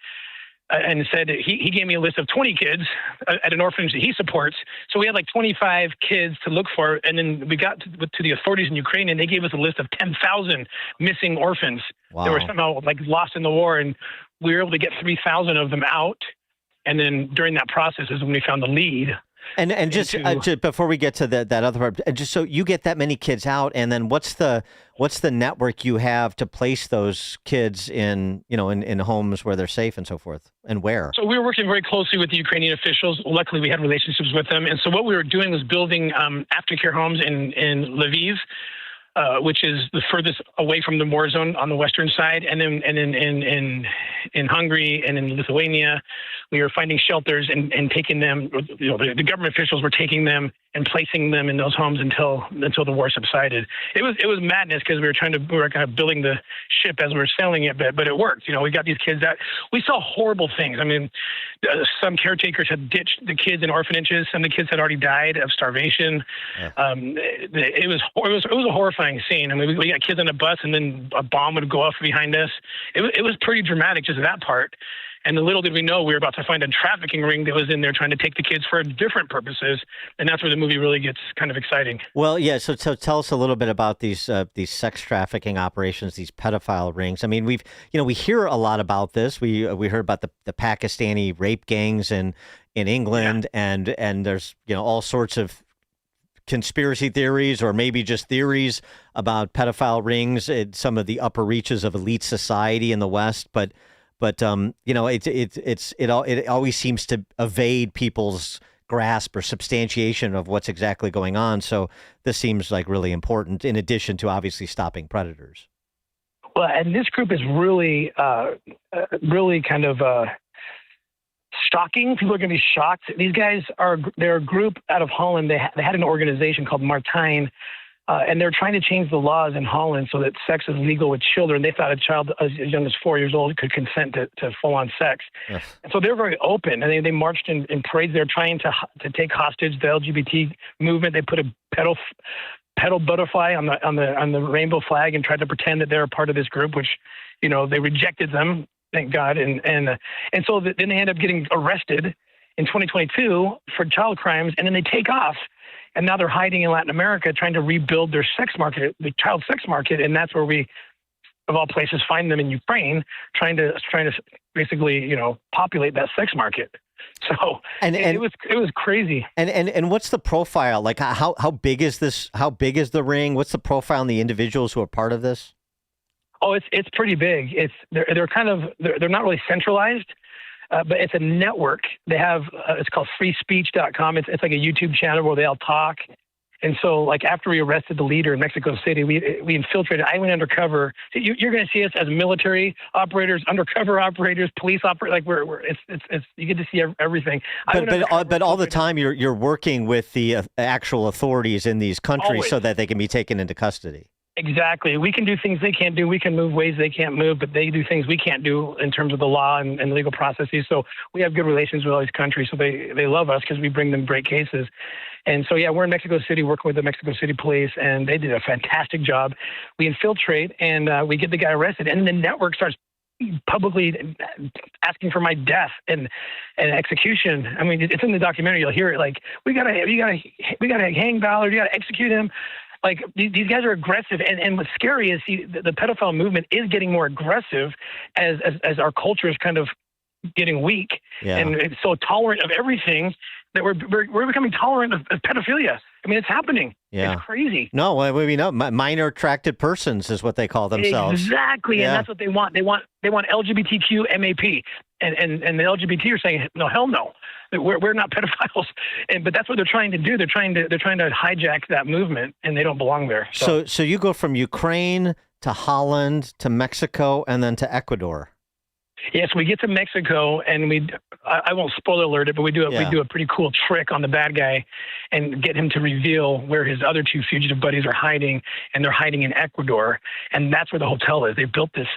and said he gave me a list of 20 kids at an orphanage that he supports. So we had like 25 kids to look for. And then we got to the authorities in Ukraine, and they gave us a list of 10,000 missing orphans. Wow. That were somehow lost in the war. And we were able to get 3,000 of them out. And then during that process is when we found the lead. And just before we get to that other part, just so you get that many kids out, and then what's the network you have to place those kids in homes where they're safe and so forth, and where? So we were working very closely with the Ukrainian officials. Luckily, we had relationships with them, and so what we were doing was building aftercare homes in Lviv, which is the furthest away from the war zone on the western side, and then in Hungary and in Lithuania, we were finding shelters and taking them. The government officials were taking them and placing them in those homes until the war subsided. It was madness, because we were kind of building the ship as we were sailing it, but it worked. We got these kids out. We saw horrible things. I mean, some caretakers had ditched the kids in orphanages. Some of the kids had already died of starvation. Yeah. It was a horrifying scene. I mean, we got kids on a bus, and then a bomb would go off behind us. It was pretty dramatic, just that part. And little did we know we were about to find a trafficking ring that was in there trying to take the kids for different purposes. And that's where the movie really gets kind of exciting. Well, yeah. So tell us a little bit about these sex trafficking operations, these pedophile rings. I mean, we hear a lot about this. We heard about the Pakistani rape gangs in England, yeah. and there's all sorts of conspiracy theories, or maybe just theories about pedophile rings at some of the upper reaches of elite society in the West, but it always seems to evade people's grasp or substantiation of what's exactly going on. So this seems like really important, in addition to obviously stopping predators. Well, and this group is really kind of shocking. People are going to be shocked. These guys they're a group out of Holland. They had an organization called Martijn. And they're trying to change the laws in Holland so that sex is legal with children. They thought a child as young as 4 years old could consent to full-on sex. Yes. And so they're very open. And they marched in parades. They're trying to take hostage the LGBT movement. They put a petal butterfly on the rainbow flag and tried to pretend that they're a part of this group, which, they rejected them, thank God. And so then they end up getting arrested in 2022 for child crimes, and then they take off. And now they're hiding in Latin America, trying to rebuild their sex market, the child sex market. And that's where we, of all places, find them in Ukraine, trying to basically, populate that sex market. So it was crazy. And what's the profile? Like, how big is this? How big is the ring? What's the profile on the individuals who are part of this? Oh, it's pretty big. They're not really centralized. But it's a network. They have, it's called freespeech.com. It's like a YouTube channel where they all talk. And so, like, after we arrested the leader in Mexico City, we infiltrated. I went undercover. So you're going to see us as military operators, undercover operators, police operators. Like it's you get to see everything. But all the time you're working with the actual authorities in these countries. Always. So that they can be taken into custody. Exactly. We can do things they can't do. We can move ways they can't move, but they do things we can't do in terms of the law and legal processes. So we have good relations with all these countries. So they love us because we bring them great cases. And so, yeah, we're in Mexico City working with the Mexico City police, and they did a fantastic job. We infiltrate, and we get the guy arrested, and the network starts publicly asking for my death and execution. I mean, it's in the documentary. You'll hear it like, we gotta hang Ballard. You gotta execute him. Like, these guys are aggressive, and what's scary is the pedophile movement is getting more aggressive as our culture is kind of getting weak, and it's so tolerant of everything that we're becoming tolerant of pedophilia. I mean, it's happening. Yeah. It's crazy. No, we know minor attracted persons is what they call themselves. Exactly, and that's what they want. They want LGBTQ MAP, and the LGBT are saying no, hell no. We're not pedophiles, but that's what they're trying to do. They're trying to hijack that movement, and they don't belong there. So you go from Ukraine to Holland to Mexico and then to Ecuador. Yes, we get to Mexico, and I won't spoiler alert it, but we do a pretty cool trick on the bad guy and get him to reveal where his other two fugitive buddies are hiding, and they're hiding in Ecuador, and that's where the hotel is. They built this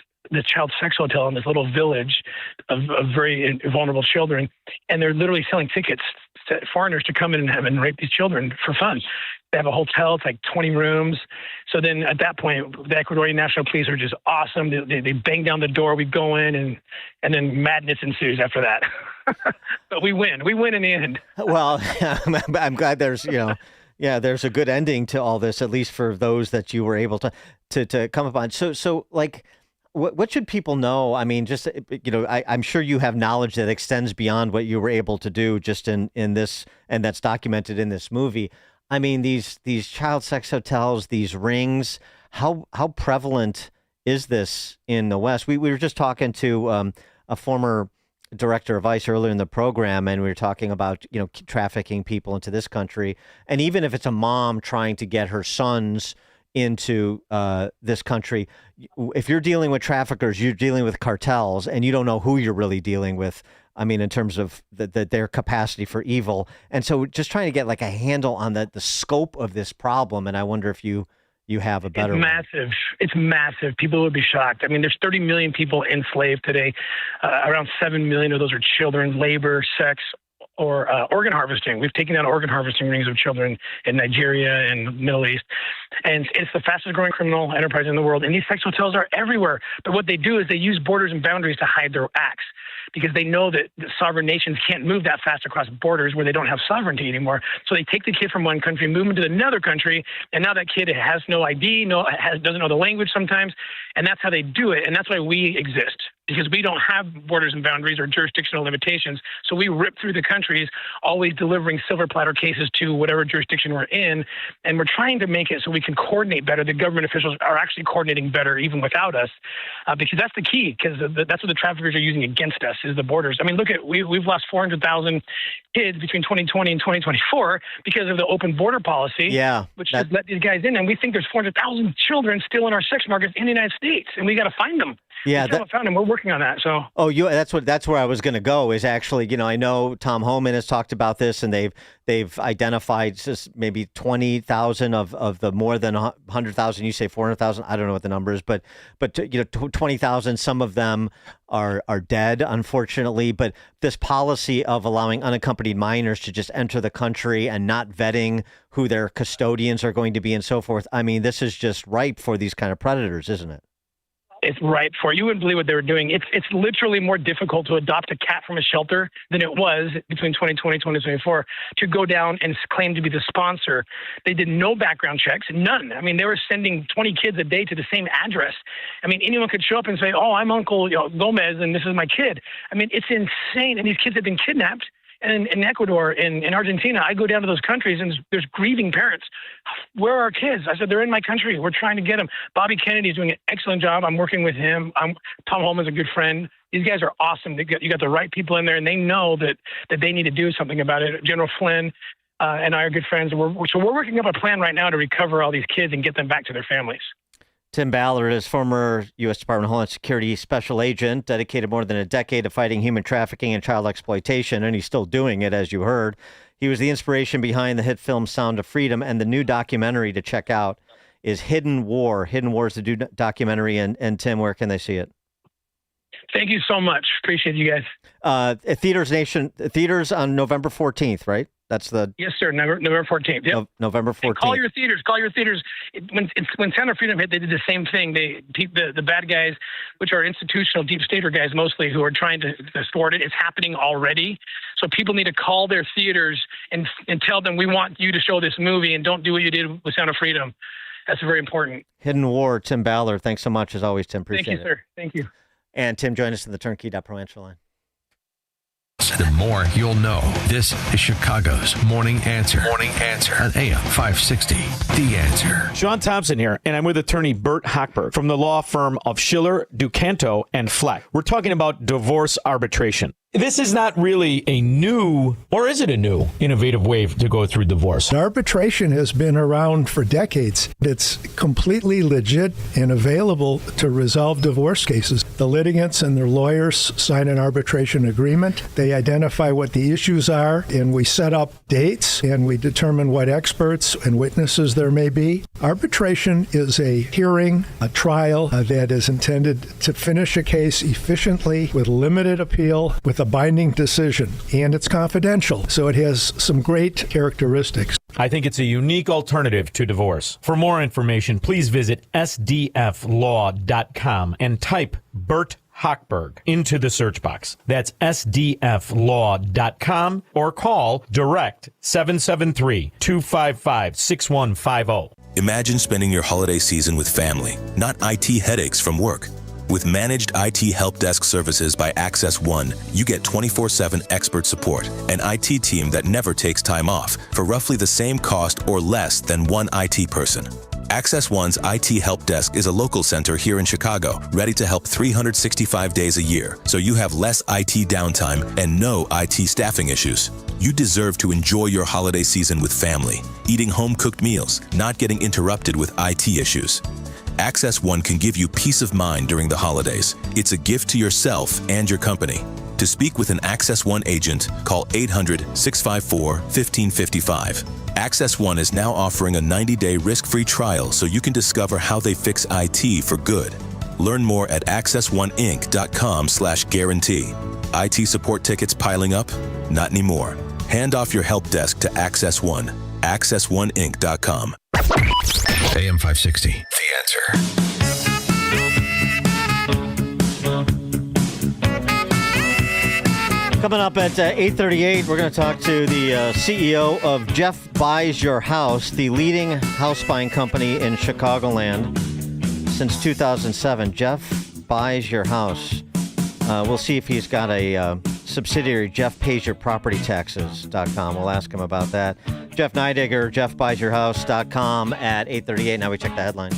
child sex hotel in this little village of very vulnerable children, and they're literally selling tickets to foreigners to come in and rape these children for fun. They have a hotel. It's like 20 rooms. So then at that point, the Ecuadorian National Police are just awesome. They bang down the door. We go in, and then madness ensues after that. But we win. We win in the end. Well, I'm glad there's a good ending to all this, at least for those that you were able to come upon. So like, what should people know? I mean, just, I'm sure you have knowledge that extends beyond what you were able to do just in this, and that's documented in this movie. I mean, these child sex hotels, these rings, how prevalent is this in the West? We were just talking to a former director of ICE earlier in the program, and we were talking about, trafficking people into this country. And even if it's a mom trying to get her sons into this country, if you're dealing with traffickers, you're dealing with cartels, and you don't know who you're really dealing with. I mean, in terms of their capacity for evil. And so just trying to get like a handle on the scope of this problem. And I wonder if you have a better It's massive. It's massive. People would be shocked. I mean, there's 30 million people enslaved today. Around 7 million of those are children, labor, sex, or organ harvesting. We've taken out organ harvesting rings of children in Nigeria and Middle East. And it's the fastest growing criminal enterprise in the world. And these sex hotels are everywhere. But what they do is they use borders and boundaries to hide their acts, because they know that the sovereign nations can't move that fast across borders where they don't have sovereignty anymore. So they take the kid from one country, move him to another country, and now that kid has no ID, doesn't know the language sometimes, and that's how they do it. And that's why we exist, because we don't have borders and boundaries or jurisdictional limitations. So we rip through the countries, always delivering silver platter cases to whatever jurisdiction we're in, and we're trying to make it so we can coordinate better. The government officials are actually coordinating better even without us, because that's the key, because that's what the traffickers are using against us, is the borders. I mean, look at, we've lost 400,000 kids between 2020 and 2024 because of the open border policy, which has let these guys in. And we think there's 400,000 children still in our sex markets in the United States, and we got to find them. Yeah, we haven't found them. We're working on that. So. Oh, that's where I was going to go. Is actually, I know Tom Homan has talked about this, and they've identified just maybe 20,000 of the more than 100,000. You say 400,000. I don't know what the number is, but 20,000. Some of them are dead, unfortunately. But this policy of allowing unaccompanied minors to just enter the country and not vetting who their custodians are going to be and so forth. I mean, this is just ripe for these kind of predators, isn't it? It's right for you. Wouldn't believe what they were doing. It's literally more difficult to adopt a cat from a shelter than it was between 2020 and 2024 to go down and claim to be the sponsor. They did no background checks, none. I mean, they were sending 20 kids a day to the same address. I mean, anyone could show up and say, "Oh, I'm Uncle Gomez, and this is my kid." I mean, it's insane. And these kids have been kidnapped. And in Ecuador, in Argentina, I go down to those countries, and there's grieving parents. Where are our kids? I said, they're in my country. We're trying to get them. Bobby Kennedy is doing an excellent job. I'm working with him. Tom Holman's a good friend. These guys are awesome. You got the right people in there, and they know that they need to do something about it. General Flynn and I are good friends. So we're working up a plan right now to recover all these kids and get them back to their families. Tim Ballard is former U.S. Department of Homeland Security special agent, dedicated more than a decade to fighting human trafficking and child exploitation, and he's still doing it, as you heard. He was the inspiration behind the hit film Sound of Freedom and the new documentary to check out. is Hidden War. Hidden War is the documentary. And Tim, where can they see it? Thank you so much. Appreciate you guys. Theaters on November 14th, right? That's the yes, sir. November 14th. Yep. November 14th. And call your theaters. When Sound of Freedom hit, they did the same thing. The bad guys, which are institutional deep stater guys mostly, who are trying to thwart it. It's happening already. So people need to call their theaters and tell them, we want you to show this movie, and don't do what you did with Sound of Freedom. That's very important. Hidden War. Tim Ballard. Thanks so much as always, Tim. Appreciate it. Thank you, sir. Thank you. And Tim, join us in the turnkey.pro answer line. The more you'll know. This is Chicago's Morning Answer. Morning Answer on AM 560. The Answer. Sean Thompson here, and I'm with attorney Bert Hochberg from the law firm of Schiller, Ducanto, and Fleck. We're talking about divorce arbitration. This is not really a new, or is it a new, innovative way to go through divorce? Arbitration has been around for decades. It's completely legit and available to resolve divorce cases. The litigants and their lawyers sign an arbitration agreement. They identify what the issues are, and we set up dates, and we determine what experts and witnesses there may be. Arbitration is a hearing, a trial that is intended to finish a case efficiently with limited appeal, with a binding decision, and it's confidential, so it has some great characteristics. I think it's a unique alternative to divorce. For more information, please visit sdflaw.com and type Bert Hochberg into the search box. That's sdflaw.com or call direct 773-255-6150. Imagine spending your holiday season with family, not IT headaches from work. With managed IT help desk services by Access One, you get 24/7 expert support, an IT team that never takes time off for roughly the same cost or less than one IT person. Access One's IT help desk is a local center here in Chicago, ready to help 365 days a year, so you have less IT downtime and no IT staffing issues. You deserve to enjoy your holiday season with family, eating home-cooked meals, not getting interrupted with IT issues. Access One can give you peace of mind during the holidays. It's a gift to yourself and your company. To speak with an Access One agent, call 800-654-1555. Access One is now offering a 90-day risk-free trial so you can discover how they fix IT for good. Learn more at accessoneinc.com/guarantee. IT support tickets piling up? Not anymore. Hand off your help desk to Access One. accessoneinc.com. AM 560. The Answer. Coming up at 8:38, we're going to talk to the CEO of Jeff Buys Your House, the leading house buying company in Chicagoland since 2007. Jeff Buys Your House. We'll see if he's got a subsidiary, JeffPaysYourPropertyTaxes.com. We'll ask him about that. Jeff Neidigger, JeffBuysYourHouse.com at 8:38. Now we check the headline.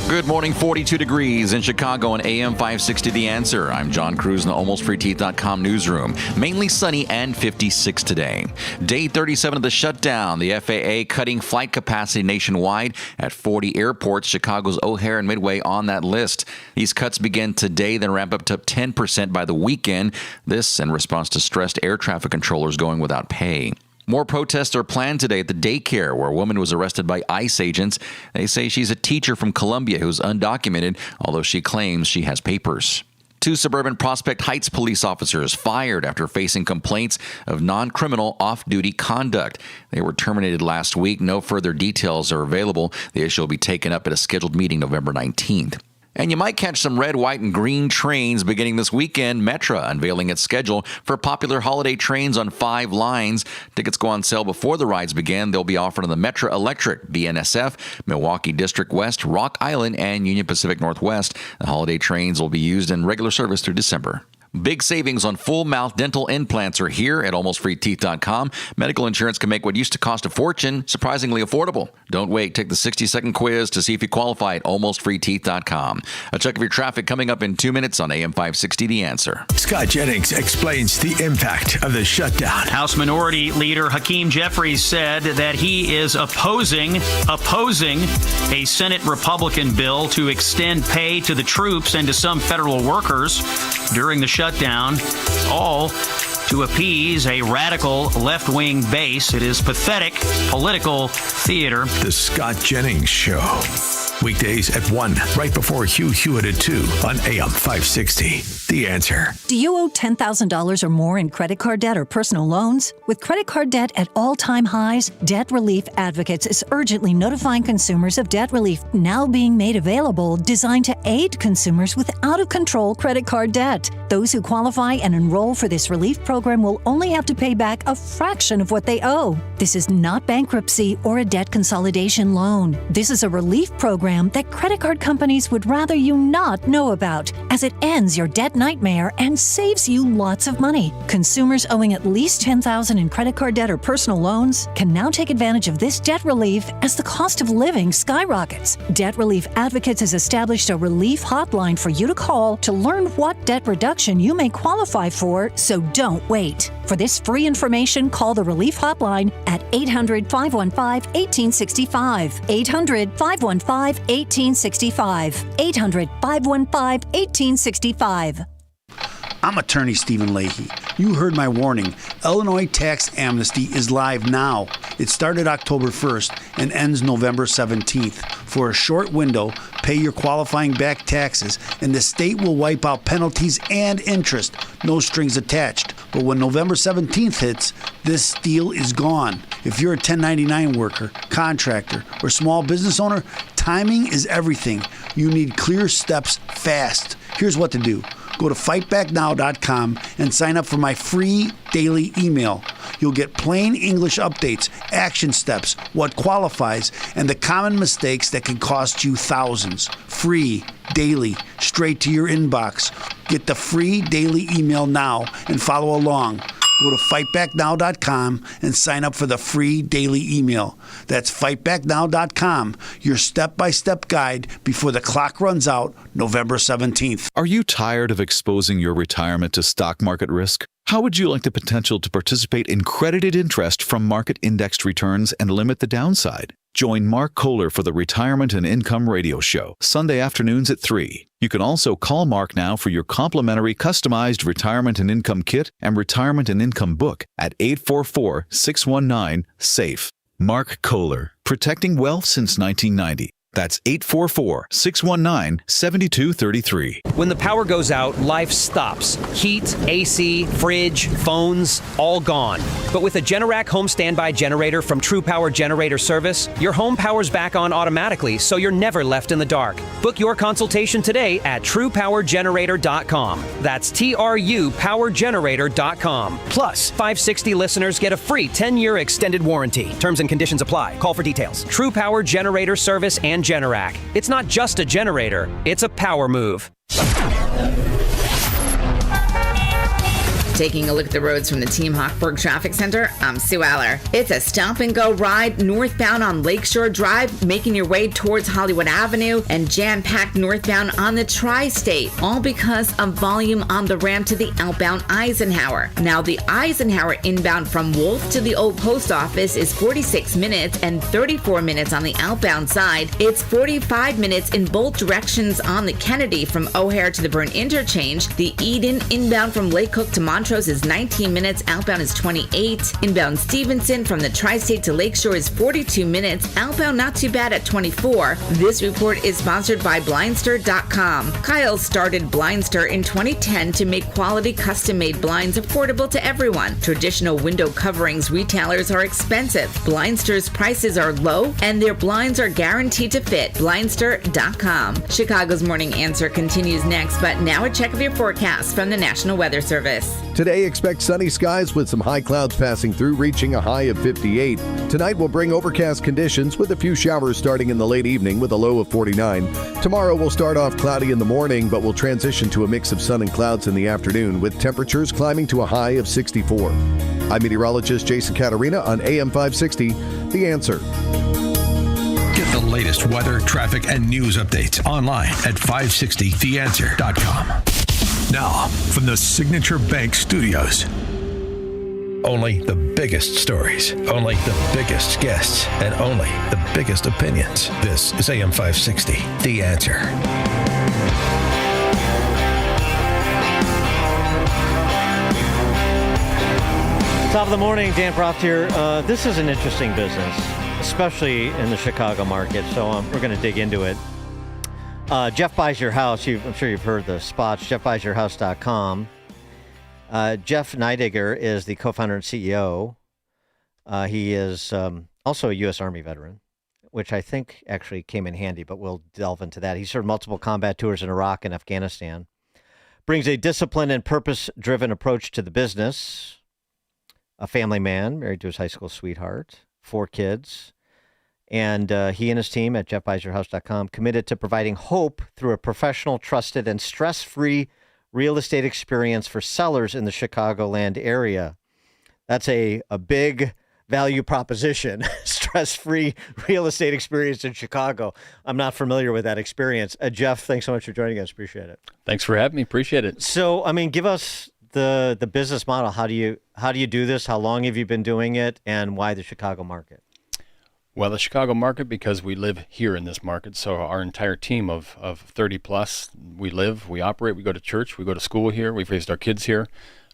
Good morning, 42 degrees in Chicago on AM 560 The Answer. I'm John Cruz in the AlmostFreeTeeth.com newsroom. Mainly sunny and 56 today. Day 37 of the shutdown. The FAA cutting flight capacity nationwide at 40 airports. Chicago's O'Hare and Midway on that list. These cuts begin today, then ramp up to 10% by the weekend. This in response to stressed air traffic controllers going without pay. More protests are planned today at the daycare where a woman was arrested by ICE agents. They say she's a teacher from Columbia who's undocumented, although she claims she has papers. 2 suburban Prospect Heights police officers fired after facing complaints of non-criminal off-duty conduct. They were terminated last week. No further details are available. The issue will be taken up at a scheduled meeting November 19th. And you might catch some red, white, and green trains beginning this weekend. Metra unveiling its schedule for popular holiday trains on 5 lines. Tickets go on sale before the rides begin. They'll be offered on the Metra Electric, BNSF, Milwaukee District West, Rock Island, and Union Pacific Northwest. The holiday trains will be used in regular service through December. Big savings on full mouth dental implants are here at AlmostFreeTeeth.com. Medical insurance can make what used to cost a fortune surprisingly affordable. Don't wait. Take the 60-second quiz to see if you qualify at AlmostFreeTeeth.com. A check of your traffic coming up in 2 minutes on AM 560 The Answer. Scott Jennings explains the impact of the shutdown. House Minority Leader Hakeem Jeffries said that he is opposing a Senate Republican bill to extend pay to the troops and to some federal workers during the shutdown, all to appease a radical left-wing base. It is pathetic political theater. The Scott Jennings Show. Weekdays at 1, right before Hugh Hewitt at 2 on AM 560. The Answer. Do you owe $10,000 or more in credit card debt or personal loans? With credit card debt at all-time highs, Debt Relief Advocates is urgently notifying consumers of debt relief now being made available, designed to aid consumers with out-of-control credit card debt. Those who qualify and enroll for this relief program will only have to pay back a fraction of what they owe. This is not bankruptcy or a debt consolidation loan. This is a relief program that credit card companies would rather you not know about, as it ends your debt nightmare and saves you lots of money. Consumers owing at least $10,000 in credit card debt or personal loans can now take advantage of this debt relief as the cost of living skyrockets. Debt Relief Advocates has established a relief hotline for you to call to learn what debt reduction you may qualify for, so don't wait. For this free information, call the Relief Hotline at 800-515-1865. 800-515-1865. 800-515-1865. I'm attorney Stephen Leahy. You heard my warning. Illinois tax amnesty is live now. It started October 1st and ends November 17th. For a short window, pay your qualifying back taxes, and the state will wipe out penalties and interest. No strings attached. But when November 17th hits, this steal is gone. If you're a 1099 worker, contractor, or small business owner, timing is everything. You need clear steps fast. Here's what to do. Go to fightbacknow.com and sign up for my free daily email. You'll get plain English updates, action steps, what qualifies, and the common mistakes that can cost you thousands. Free, daily, straight to your inbox. Get the free daily email now and follow along. Go to fightbacknow.com and sign up for the free daily email. That's fightbacknow.com, your step-by-step guide before the clock runs out November 17th. Are you tired of exposing your retirement to stock market risk? How would you like the potential to participate in credited interest from market-indexed returns and limit the downside? Join Mark Kohler for the Retirement and Income Radio Show, Sunday afternoons at 3. You can also call Mark now for your complimentary customized Retirement and Income Kit and Retirement and Income Book at 844-619-SAFE. Mark Kohler, protecting wealth since 1990. That's 844-619-7233. When the power goes out, life stops. Heat, AC, fridge, phones, all gone. But with a Generac home standby generator from True Power Generator Service, your home powers back on automatically, so you're never left in the dark. Book your consultation today at TruePowerGenerator.com. That's TruePowerGenerator.com. Plus, 560 listeners get a free 10-year extended warranty. Terms and conditions apply. Call for details. True Power Generator Service and Generac. It's not just a generator, it's a power move. Taking a look at the roads from the Team Hochberg Traffic Center, I'm Sue Aller. It's a stop-and-go ride northbound on Lakeshore Drive, making your way towards Hollywood Avenue, and jam-packed northbound on the Tri-State, all because of volume on the ramp to the outbound Eisenhower. Now, the Eisenhower inbound from Wolf to the old post office is 46 minutes and 34 minutes on the outbound side. It's 45 minutes in both directions on the Kennedy from O'Hare to the Byrne Interchange. The Eden inbound from Lake Cook to Montrose is 19 minutes, outbound is 28. Inbound Stevenson from the Tri-State to Lakeshore is 42 minutes, outbound not too bad at 24. This report is sponsored by Blindster.com. Kyle started Blindster in 2010 to make quality custom-made blinds affordable to everyone. Traditional window coverings retailers are expensive. Blindster's prices are low and their blinds are guaranteed to fit. Blindster.com. Chicago's Morning Answer continues next, but now a check of your forecast from the National Weather Service. Today, expect sunny skies with some high clouds passing through, reaching a high of 58. Tonight will bring overcast conditions with a few showers starting in the late evening with a low of 49. Tomorrow will start off cloudy in the morning, but will transition to a mix of sun and clouds in the afternoon, with temperatures climbing to a high of 64. I'm meteorologist Jason Catarina on AM 560, The Answer. Get the latest weather, traffic, and news updates online at 560theanswer.com. Now, from the Signature Bank Studios. Only the biggest stories, only the biggest guests, and only the biggest opinions. This is AM 560, The Answer. Top of the morning, Dan Proft here. This is an interesting business, especially in the Chicago market, so we're going to dig into it. Jeff Buys Your House. I'm sure you've heard the spots, jeffbuysyourhouse.com. Jeff Neidiger is the co-founder and CEO. He is also a U.S. Army veteran, which I think actually came in handy, but we'll delve into that. He served multiple combat tours in Iraq and Afghanistan. Brings a disciplined and purpose-driven approach to the business. A family man, married to his high school sweetheart, 4 kids. And he and his team at jeffbuysyourhouse.com committed to providing hope through a professional, trusted, and stress-free real estate experience for sellers in the Chicagoland area. That's a big value proposition, stress-free real estate experience in Chicago. I'm not familiar with that experience. Jeff, thanks so much for joining us. Appreciate it. Thanks for having me. Appreciate it. So, give us the business model. How do you do this? How long have you been doing it, and why the Chicago market? Well, the Chicago market, because we live here in this market. So our entire team of 30 plus, we live, we operate, we go to church, we go to school here. We've raised our kids here,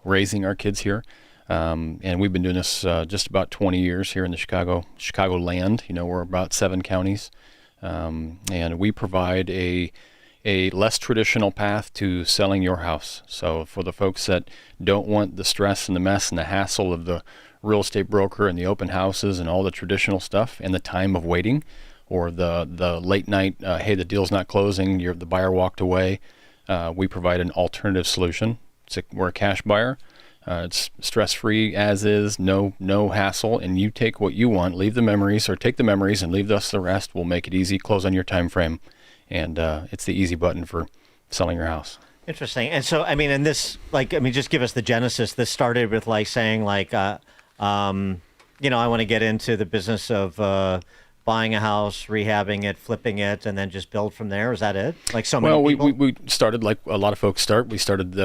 raising our kids here. And we've been doing this just about 20 years here in the Chicagoland. We're about 7 counties. And we provide a less traditional path to selling your house. So for the folks that don't want the stress and the mess and the hassle of the real estate broker and the open houses and all the traditional stuff and the time of waiting, or the late night, hey, the deal's not closing, the buyer walked away, we provide an alternative solution. We're a cash buyer. It's stress-free as is, no hassle, and you take what you want, leave the memories, or take the memories and leave us the rest. We'll make it easy, close on your time frame, and it's the easy button for selling your house. Interesting. And so, and this, just give us the genesis. This started with saying I want to get into the business of buying a house, rehabbing it, flipping it, and then just build from there. Is that it? Like so many people? we started like a lot of folks start. We started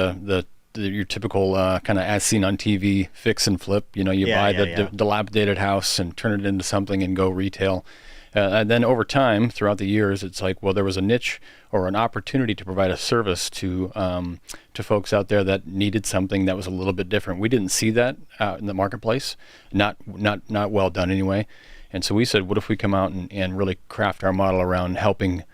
your typical kind of as seen on TV fix and flip. You buy the dilapidated house and turn it into something and go retail. And then over time, throughout the years, it's there was a niche or an opportunity to provide a service to folks out there that needed something that was a little bit different. We didn't see that out in the marketplace, not well done anyway. And so we said, what if we come out and really craft our model around helping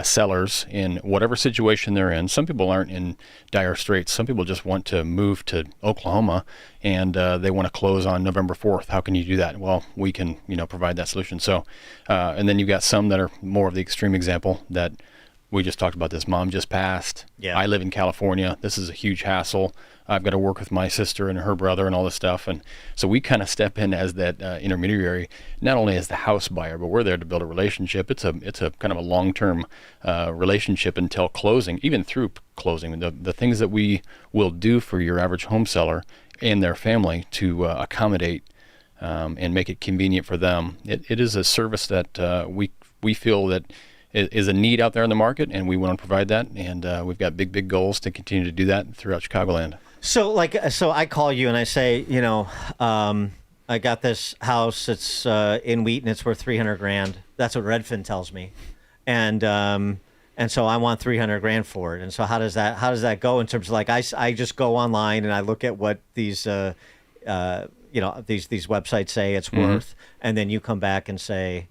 sellers in whatever situation they're in. Some people aren't in dire straits. Some people just want to move to Oklahoma and they want to close on November 4th. How can you do that? Well, we can, provide that solution. So, and then you've got some that are more of the extreme example that we just talked about. This mom just passed. Yeah. I live in California. This is a huge hassle. I've got to work with my sister and her brother and all this stuff. And so we kind of step in as that intermediary, not only as the house buyer, but we're there to build a relationship. It's a kind of a long-term relationship until closing, even through closing. The things that we will do for your average home seller and their family to accommodate and make it convenient for them. It is a service that we feel that is a need out there in the market, and we want to provide that. And we've got big goals to continue to do that throughout Chicagoland. So I call you and I say, I got this house. It's in Wheaton. It's worth $300,000. That's what Redfin tells me, and so I want $300,000 for it. And so how does that go in terms of I just go online and I look at what these these websites say it's worth, and then you come back and say.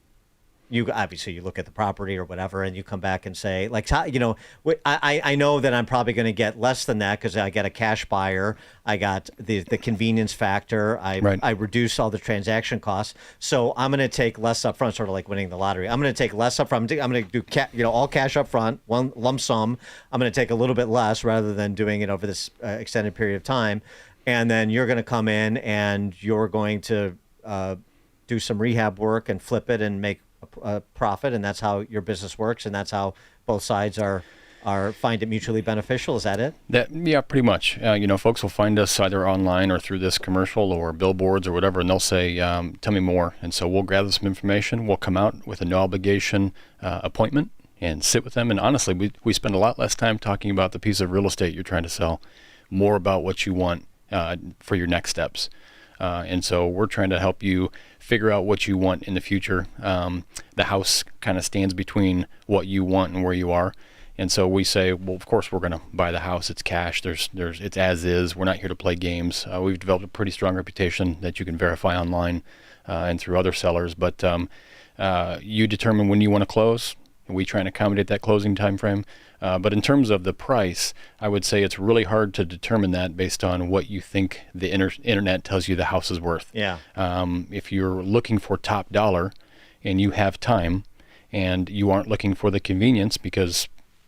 You obviously look at the property or whatever, and you come back and say, I know that I'm probably going to get less than that because I get a cash buyer. I got the convenience factor. I reduce all the transaction costs. So I'm going to take less up front, sort of like winning the lottery. I'm going to take less up front. I'm going to do all cash up front, one lump sum. I'm going to take a little bit less rather than doing it over this extended period of time. And then you're going to come in and you're going to do some rehab work and flip it and make a profit, and that's how your business works, and that's how both sides are find it mutually beneficial. Is that it? Yeah, pretty much. Folks will find us either online or through this commercial or billboards or whatever, and they'll say, tell me more. And so we'll gather some information. We'll come out with a no obligation appointment and sit with them. And honestly, we spend a lot less time talking about the piece of real estate you're trying to sell, more about what you want for your next steps. And so we're trying to help you figure out what you want in the future. The house kind of stands between what you want and where you are. And so we say, well, of course we're going to buy the house. It's cash. It's as is. We're not here to play games. We've developed a pretty strong reputation that you can verify online and through other sellers. But you determine when you want to close. We try and accommodate that closing time frame. But in terms of the price, I would say it's really hard to determine that based on what you think the internet tells you the house is worth. Yeah. If you're looking for top dollar and you have time and you aren't looking for the convenience because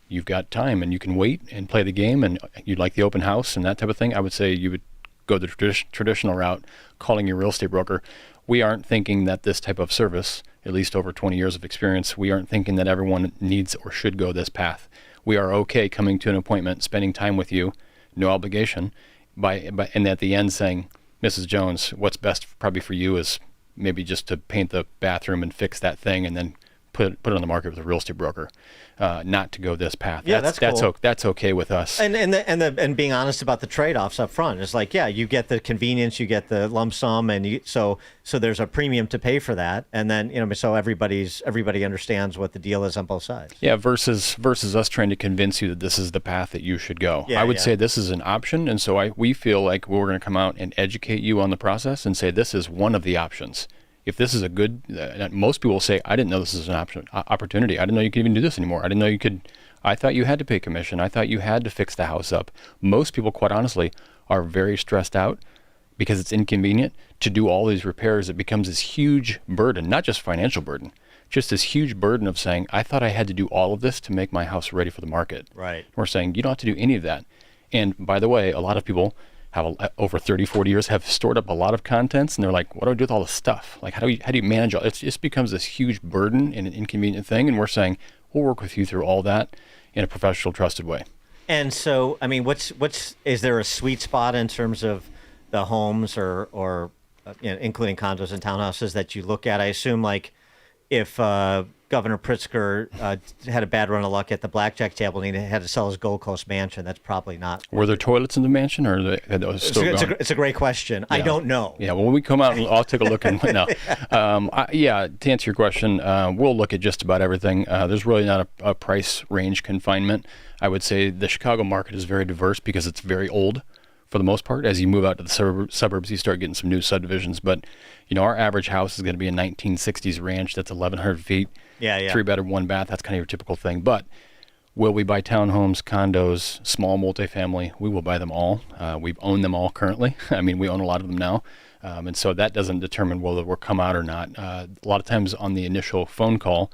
you've got time and you can wait and play the game and you'd like the open house and that type of thing, I would say you would go the traditional route, calling your real estate broker. We aren't thinking that this type of service, at least over 20 years of experience, we aren't thinking that everyone needs or should go this path. We are okay coming to an appointment, spending time with you, no obligation, and at the end saying, Mrs. Jones, what's best probably for you is maybe just to paint the bathroom and fix that thing and then put it on the market with a real estate broker, not to go this path. Yeah, that's cool. That's okay with us. And being honest about the trade-offs up front. It's like, yeah, you get the convenience, you get the lump sum, and so there's a premium to pay for that. And then so everybody understands what the deal is on both sides. Yeah, versus us trying to convince you that this is the path that you should go. Yeah, I would say this is an option, and so we feel like we're going to come out and educate you on the process and say this is one of the options. If this is a good, most people will say, I didn't know this is an opportunity. I didn't know you could even do this anymore. I didn't know you could, I thought you had to pay commission. I thought you had to fix the house up. Most people, quite honestly, are very stressed out because it's inconvenient to do all these repairs. It becomes this huge burden, not just financial burden, just this huge burden of saying, I thought I had to do all of this to make my house ready for the market. Right. We're saying, you don't have to do any of that. And by the way, a lot of people have over 30, 40 years have stored up a lot of contents, and they're like, what do I do with all this stuff? Like, how do you manage all it? Just becomes this huge burden and an inconvenient thing. And we're saying, we'll work with you through all that in a professional, trusted way. And so, I mean, is there a sweet spot in terms of the homes or including condos and townhouses that you look at? I assume, like, if Governor Pritzker had a bad run of luck at the blackjack table and he had to sell his Gold Coast mansion, that's probably not. Were there toilets in the mansion, or it's a great question. Yeah. I don't know. Yeah, well, when we come out, I'll take a look. And no, to answer your question, we'll look at just about everything. There's really not a price range confinement. I would say the Chicago market is very diverse because it's very old. For the most part, as you move out to the suburbs, you start getting some new subdivisions. But, our average house is going to be a 1960s ranch that's 1,100 feet, 3-bedroom, 1-bath. That's kind of your typical thing. But will we buy townhomes, condos, small multifamily? We will buy them all. We own them all currently. I mean, we own a lot of them now. And so that doesn't determine whether we'll come out or not. A lot of times on the initial phone call,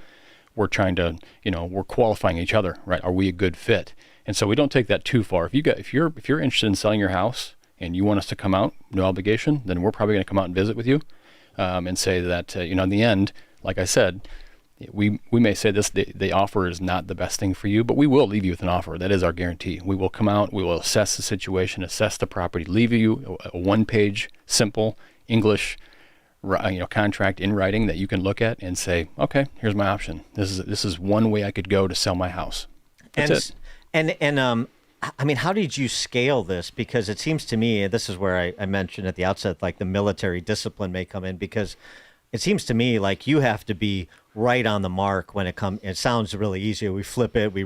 we're trying to, we're qualifying each other, right? Are we a good fit? And so we don't take that too far. If you're interested in selling your house and you want us to come out, no obligation, then we're probably going to come out and visit with you, and say that in the end, like I said, we may say the offer is not the best thing for you, but we will leave you with an offer. That is our guarantee. We will come out, we will assess the situation, assess the property, leave you a one-page, simple English, contract in writing that you can look at and say, okay, here's my option. This is one way I could go to sell my house. That's it. And I mean, how did you scale this? Because it seems to me, this is where I mentioned at the outset, like the military discipline may come in, because it seems to me like you have to be right on the mark when it comes. It sounds really easy. We flip it, we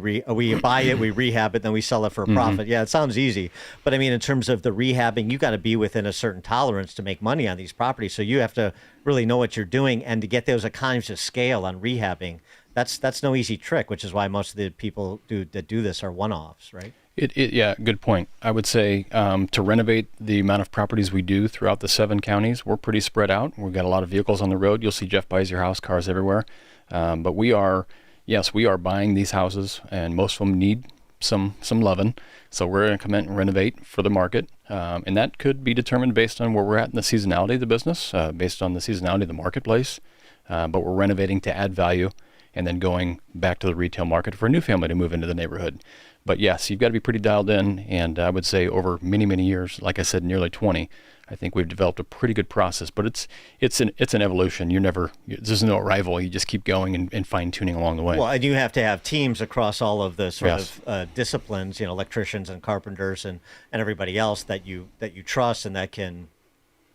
buy it, we rehab it, then we sell it for a profit. Mm-hmm. Yeah, it sounds easy. But I mean, in terms of the rehabbing, you got to be within a certain tolerance to make money on these properties. So you have to really know what you're doing, and to get those economies of scale on rehabbing, that's no easy trick, which is why most of the people that do this are one-offs, right? Yeah, good point. I would say to renovate the amount of properties we do throughout the 7 counties, we're pretty spread out. We've got a lot of vehicles on the road. You'll see Jeff Buys Your House cars everywhere. But we are buying these houses, and most of them need some loving. So we're going to come in and renovate for the market. And that could be determined based on where we're at in the seasonality of the business, based on the seasonality of the marketplace. But we're renovating to add value and then going back to the retail market for a new family to move into the neighborhood. But yes, you've got to be pretty dialed in, and I would say over many, many years, like I said, nearly 20, I think we've developed a pretty good process. But it's an evolution. There's no arrival. You just keep going and fine-tuning along the way. Well, and you have to have teams across all of the sort of disciplines, electricians and carpenters and everybody else that you trust and that can,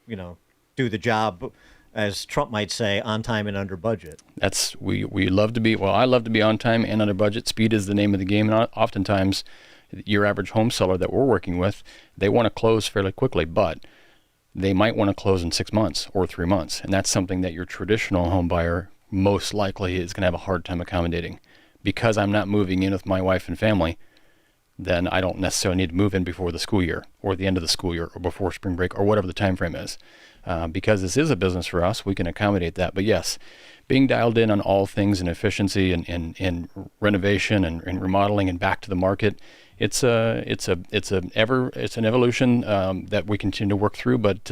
do the job as Trump might say, on time and under budget. We love to be, I love to be on time and under budget. Speed is the name of the game. And oftentimes, your average home seller that we're working with, they want to close fairly quickly, but they might want to close in 6 months or 3 months. And that's something that your traditional home buyer most likely is going to have a hard time accommodating. Because I'm not moving in with my wife and family, then I don't necessarily need to move in before the school year or the end of the school year or before spring break or whatever the time frame is. Because this is a business for us, we can accommodate that. But yes, being dialed in on all things in efficiency and renovation and remodeling and back to the market, it's an evolution that we continue to work through. But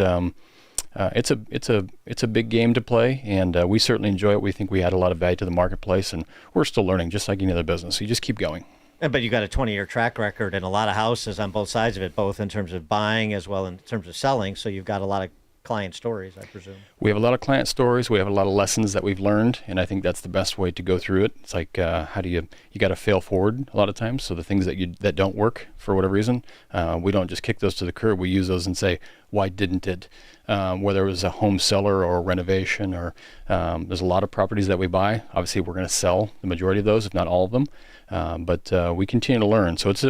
it's a big game to play, and we certainly enjoy it. We think we add a lot of value to the marketplace, and we're still learning, just like any other business. So you just keep going. But you got a 20-year track record and a lot of houses on both sides of it, both in terms of buying as well in terms of selling. So you've got a lot of client stories, I presume. We have a lot of client stories. We have a lot of lessons that we've learned, and I think that's the best way to go through it. It's like how do you got to fail forward a lot of times. So the things that don't work for whatever reason, we don't just kick those to the curb. We use those and say, why didn't it? Whether it was a home seller or a renovation, or there's a lot of properties that we buy. Obviously, we're going to sell the majority of those, if not all of them. But we continue to learn. So it's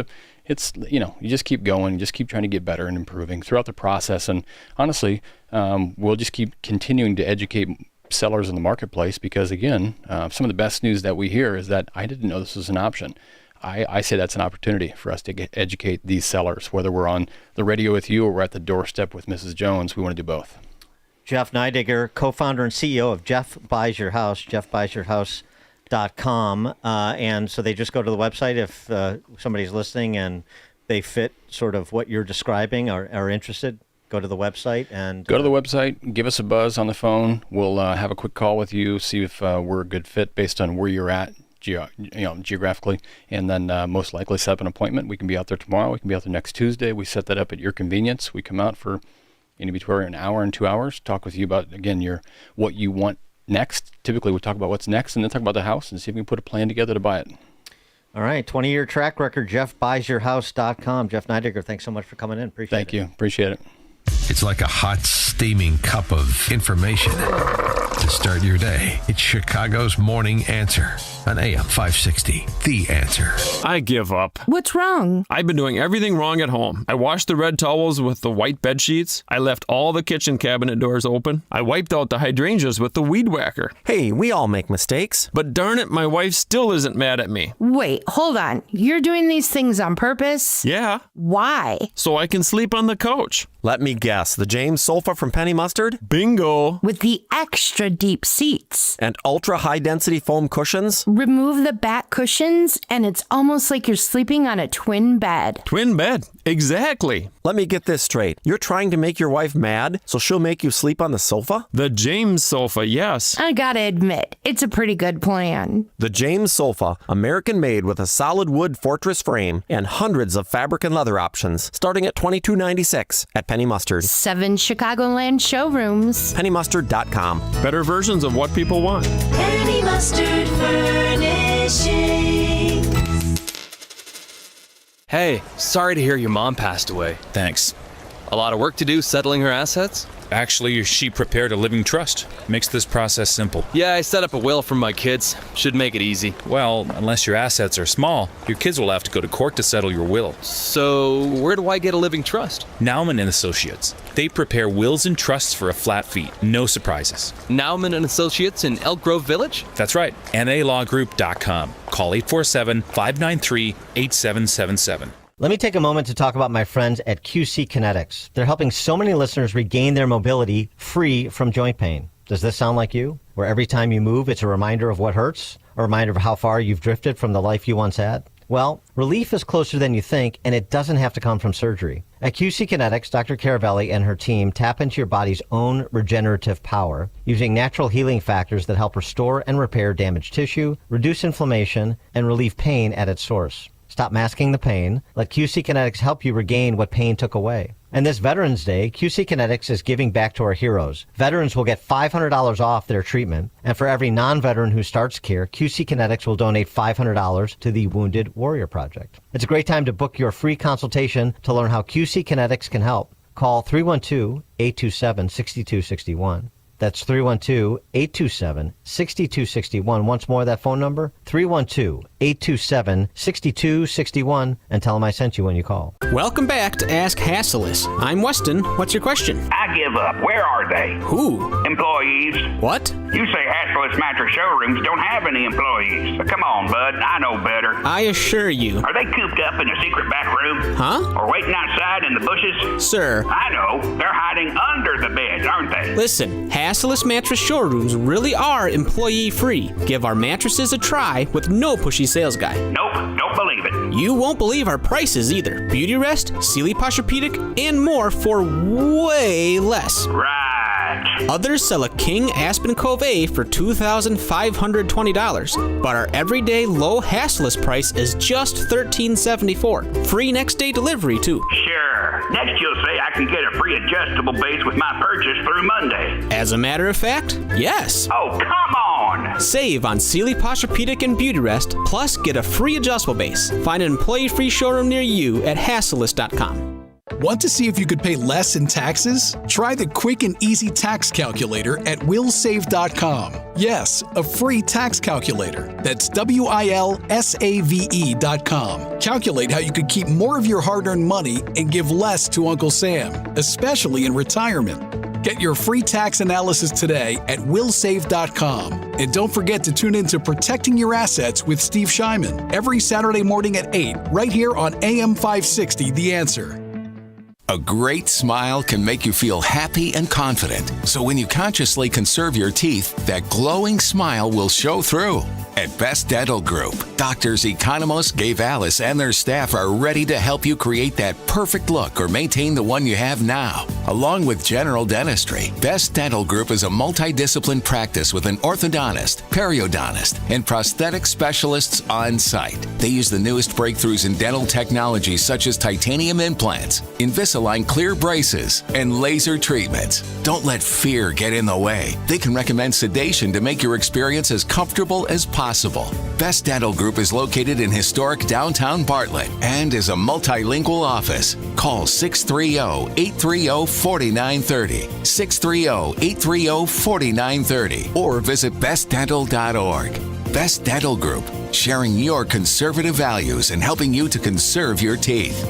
you just keep going, you just keep trying to get better and improving throughout the process. And honestly, we'll just keep continuing to educate sellers in the marketplace, because again, some of the best news that we hear is that I didn't know this was an option. I say that's an opportunity for us to educate these sellers, whether we're on the radio with you or we're at the doorstep with Mrs. Jones. We want to do both. Jeff Neidinger, co-founder and CEO of Jeff Buys Your House, jeffbuysyourhouse.com. And so they just go to the website if somebody's listening and they fit sort of what you're describing or are interested. Go to the website and go to the website, give us a buzz on the phone. We'll have a quick call with you, see if we're a good fit based on where you're at geographically, and then most likely set up an appointment. We can be out there tomorrow. We can be out there next Tuesday. We set that up at your convenience. We come out for in between an hour and 2 hours, talk with you about, again, what you want next. Typically, we talk about what's next and then talk about the house and see if we can put a plan together to buy it. All right, 20-year track record, jeffbuysyourhouse.com. Jeff Neidinger, thanks so much for coming in. Thank you. Appreciate it. It's like a hot, steaming cup of information to start your day. It's Chicago's Morning Answer on AM 560. The Answer. I give up. What's wrong? I've been doing everything wrong at home. I washed the red towels with the white bed sheets. I left all the kitchen cabinet doors open. I wiped out the hydrangeas with the weed whacker. Hey, we all make mistakes. But darn it, my wife still isn't mad at me. Wait, hold on. You're doing these things on purpose? Yeah. Why? So I can sleep on the couch. Let me guess. The James sofa from Penny Mustard? Bingo. With the extra deep seats. And ultra high density foam cushions? Remove the back cushions and it's almost like you're sleeping on a twin bed. Twin bed. Exactly. Let me get this straight. You're trying to make your wife mad so she'll make you sleep on the sofa? The James sofa, yes. I gotta admit, it's a pretty good plan. The James sofa, American made with a solid wood fortress frame and hundreds of fabric and leather options, starting at $22.96 at Penny Mustard. 7 Chicagoland showrooms. PennyMustard.com. Better versions of what people want. Penny Mustard Furnishing. Hey, sorry to hear your mom passed away. Thanks. A lot of work to do settling her assets? Actually, she prepared a living trust. Makes this process simple. Yeah, I set up a will for my kids. Should make it easy. Well, unless your assets are small, your kids will have to go to court to settle your will. So, where do I get a living trust? Nauman and Associates. They prepare wills and trusts for a flat fee. No surprises. Nauman and Associates in Elk Grove Village? That's right. NALawGroup.com. Call 847-593-8777. Let me take a moment to talk about my friends at QC Kinetics. They're helping so many listeners regain their mobility free from joint pain. Does this sound like you? Where every time you move, it's a reminder of what hurts? A reminder of how far you've drifted from the life you once had? Well, relief is closer than you think, and it doesn't have to come from surgery. At QC Kinetics, Dr. Caravelli and her team tap into your body's own regenerative power using natural healing factors that help restore and repair damaged tissue, reduce inflammation, and relieve pain at its source. Stop masking the pain. Let QC Kinetics help you regain what pain took away. And this Veterans Day, QC Kinetics is giving back to our heroes. Veterans will get $500 off their treatment. And for every non-veteran who starts care, QC Kinetics will donate $500 to the Wounded Warrior Project. It's a great time to book your free consultation to learn how QC Kinetics can help. Call 312-827-6261. That's 312-827-6261. Once more, that phone number, 312-827-6261, and tell them I sent you when you call. Welcome back to Ask Hassleus. I'm Weston. What's your question? I give up. Where are they? Who? Employees. What? You say Hassleus Mattress Showrooms don't have any employees. Come on, bud. I know better. I assure you. Are they cooped up in a secret back room? Huh? Or waiting outside in the bushes? Sir. I know. They're hiding under the beds, aren't they? Listen, Hassleus Mattress Showrooms really are employee-free. Give our mattresses a try with no pushy sales guy. Nope, don't believe it. You won't believe our prices either. Beauty Rest, Sealy Posturepedic, and more for way less. Right. Others sell a King Aspen Cove A for $2,520, but our everyday low Hassleus price is just $1,374. Free next day delivery, too. Sure. Next you'll say I can get a free adjustable base with my purchase through Monday. As a matter of fact, yes. Oh, come on! Save on Sealy Posturepedic and Beauty Rest, plus get a free adjustable base. Find an employee-free showroom near you at Hassleus.com. Want to see if you could pay less in taxes? Try the quick and easy tax calculator at willsave.com. Yes, a free tax calculator. That's WILSAVE.com. Calculate how you could keep more of your hard-earned money and give less to Uncle Sam, especially in retirement. Get your free tax analysis today at willsave.com. And don't forget to tune in to Protecting Your Assets with Steve Shyman every Saturday morning at 8, right here on AM 560, The Answer. A great smile can make you feel happy and confident. So when you consciously conserve your teeth, that glowing smile will show through. At Best Dental Group, doctors Economos, Gave Alice, and their staff are ready to help you create that perfect look or maintain the one you have now. Along with general dentistry, Best Dental Group is a multidiscipline practice with an orthodontist, periodontist, and prosthetic specialists on site. They use the newest breakthroughs in dental technology such as titanium implants, Invisalign clear braces, and laser treatments. Don't let fear get in the way. They can recommend sedation to make your experience as comfortable as possible. Best Dental Group is located in historic downtown Bartlett and is a multilingual office. Call 630-830-4930, 630-830-4930, or visit bestdental.org. Best Dental Group, sharing your conservative values and helping you to conserve your teeth.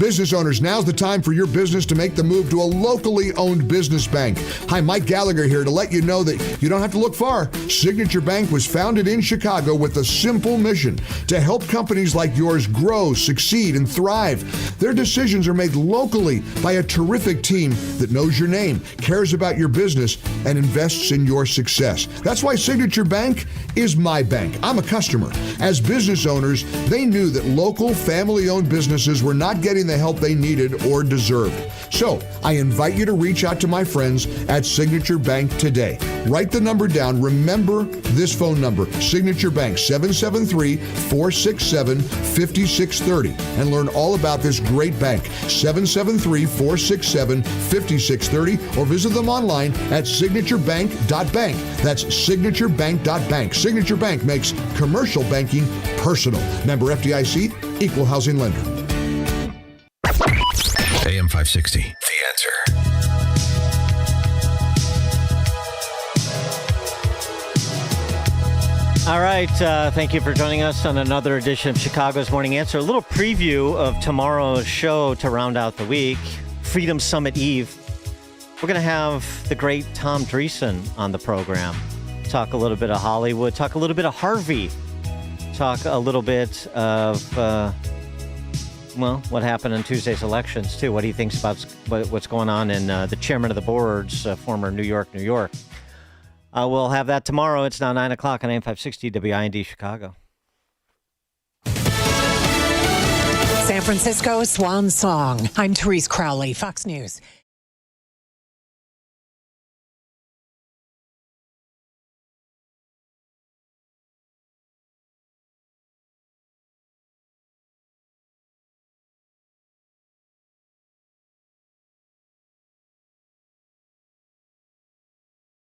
Business owners, now's the time for your business to make the move to a locally owned business bank. Hi, Mike Gallagher here to let you know that you don't have to look far. Signature Bank was founded in Chicago with a simple mission to help companies like yours grow, succeed, and thrive. Their decisions are made locally by a terrific team that knows your name, cares about your business, and invests in your success. That's why Signature Bank is my bank. I'm a customer. As business owners, they knew that local family-owned businesses were not getting the help they needed or deserved. So I invite you to reach out to my friends at Signature Bank today. Write the number down. Remember this phone number, Signature Bank, 773-467-5630, and learn all about this great bank, 773-467-5630, or visit them online at signaturebank.bank. That's signaturebank.bank. Signature Bank makes commercial banking personal. Member FDIC, equal housing lender. AM 560, The Answer. All right, thank you for joining us on another edition of Chicago's Morning Answer. A little preview of tomorrow's show to round out the week, Freedom Summit Eve. We're going to have the great Tom Dreesen on the program. Talk a little bit of Hollywood, talk a little bit of Harvey, talk a little bit of... what happened in Tuesday's elections, too. What he thinks about what's going on in the chairman of the board's former New York. We'll have that tomorrow. It's now 9 o'clock on AM 560 WIND Chicago. San Francisco Swan Song. I'm Therese Crowley, Fox News.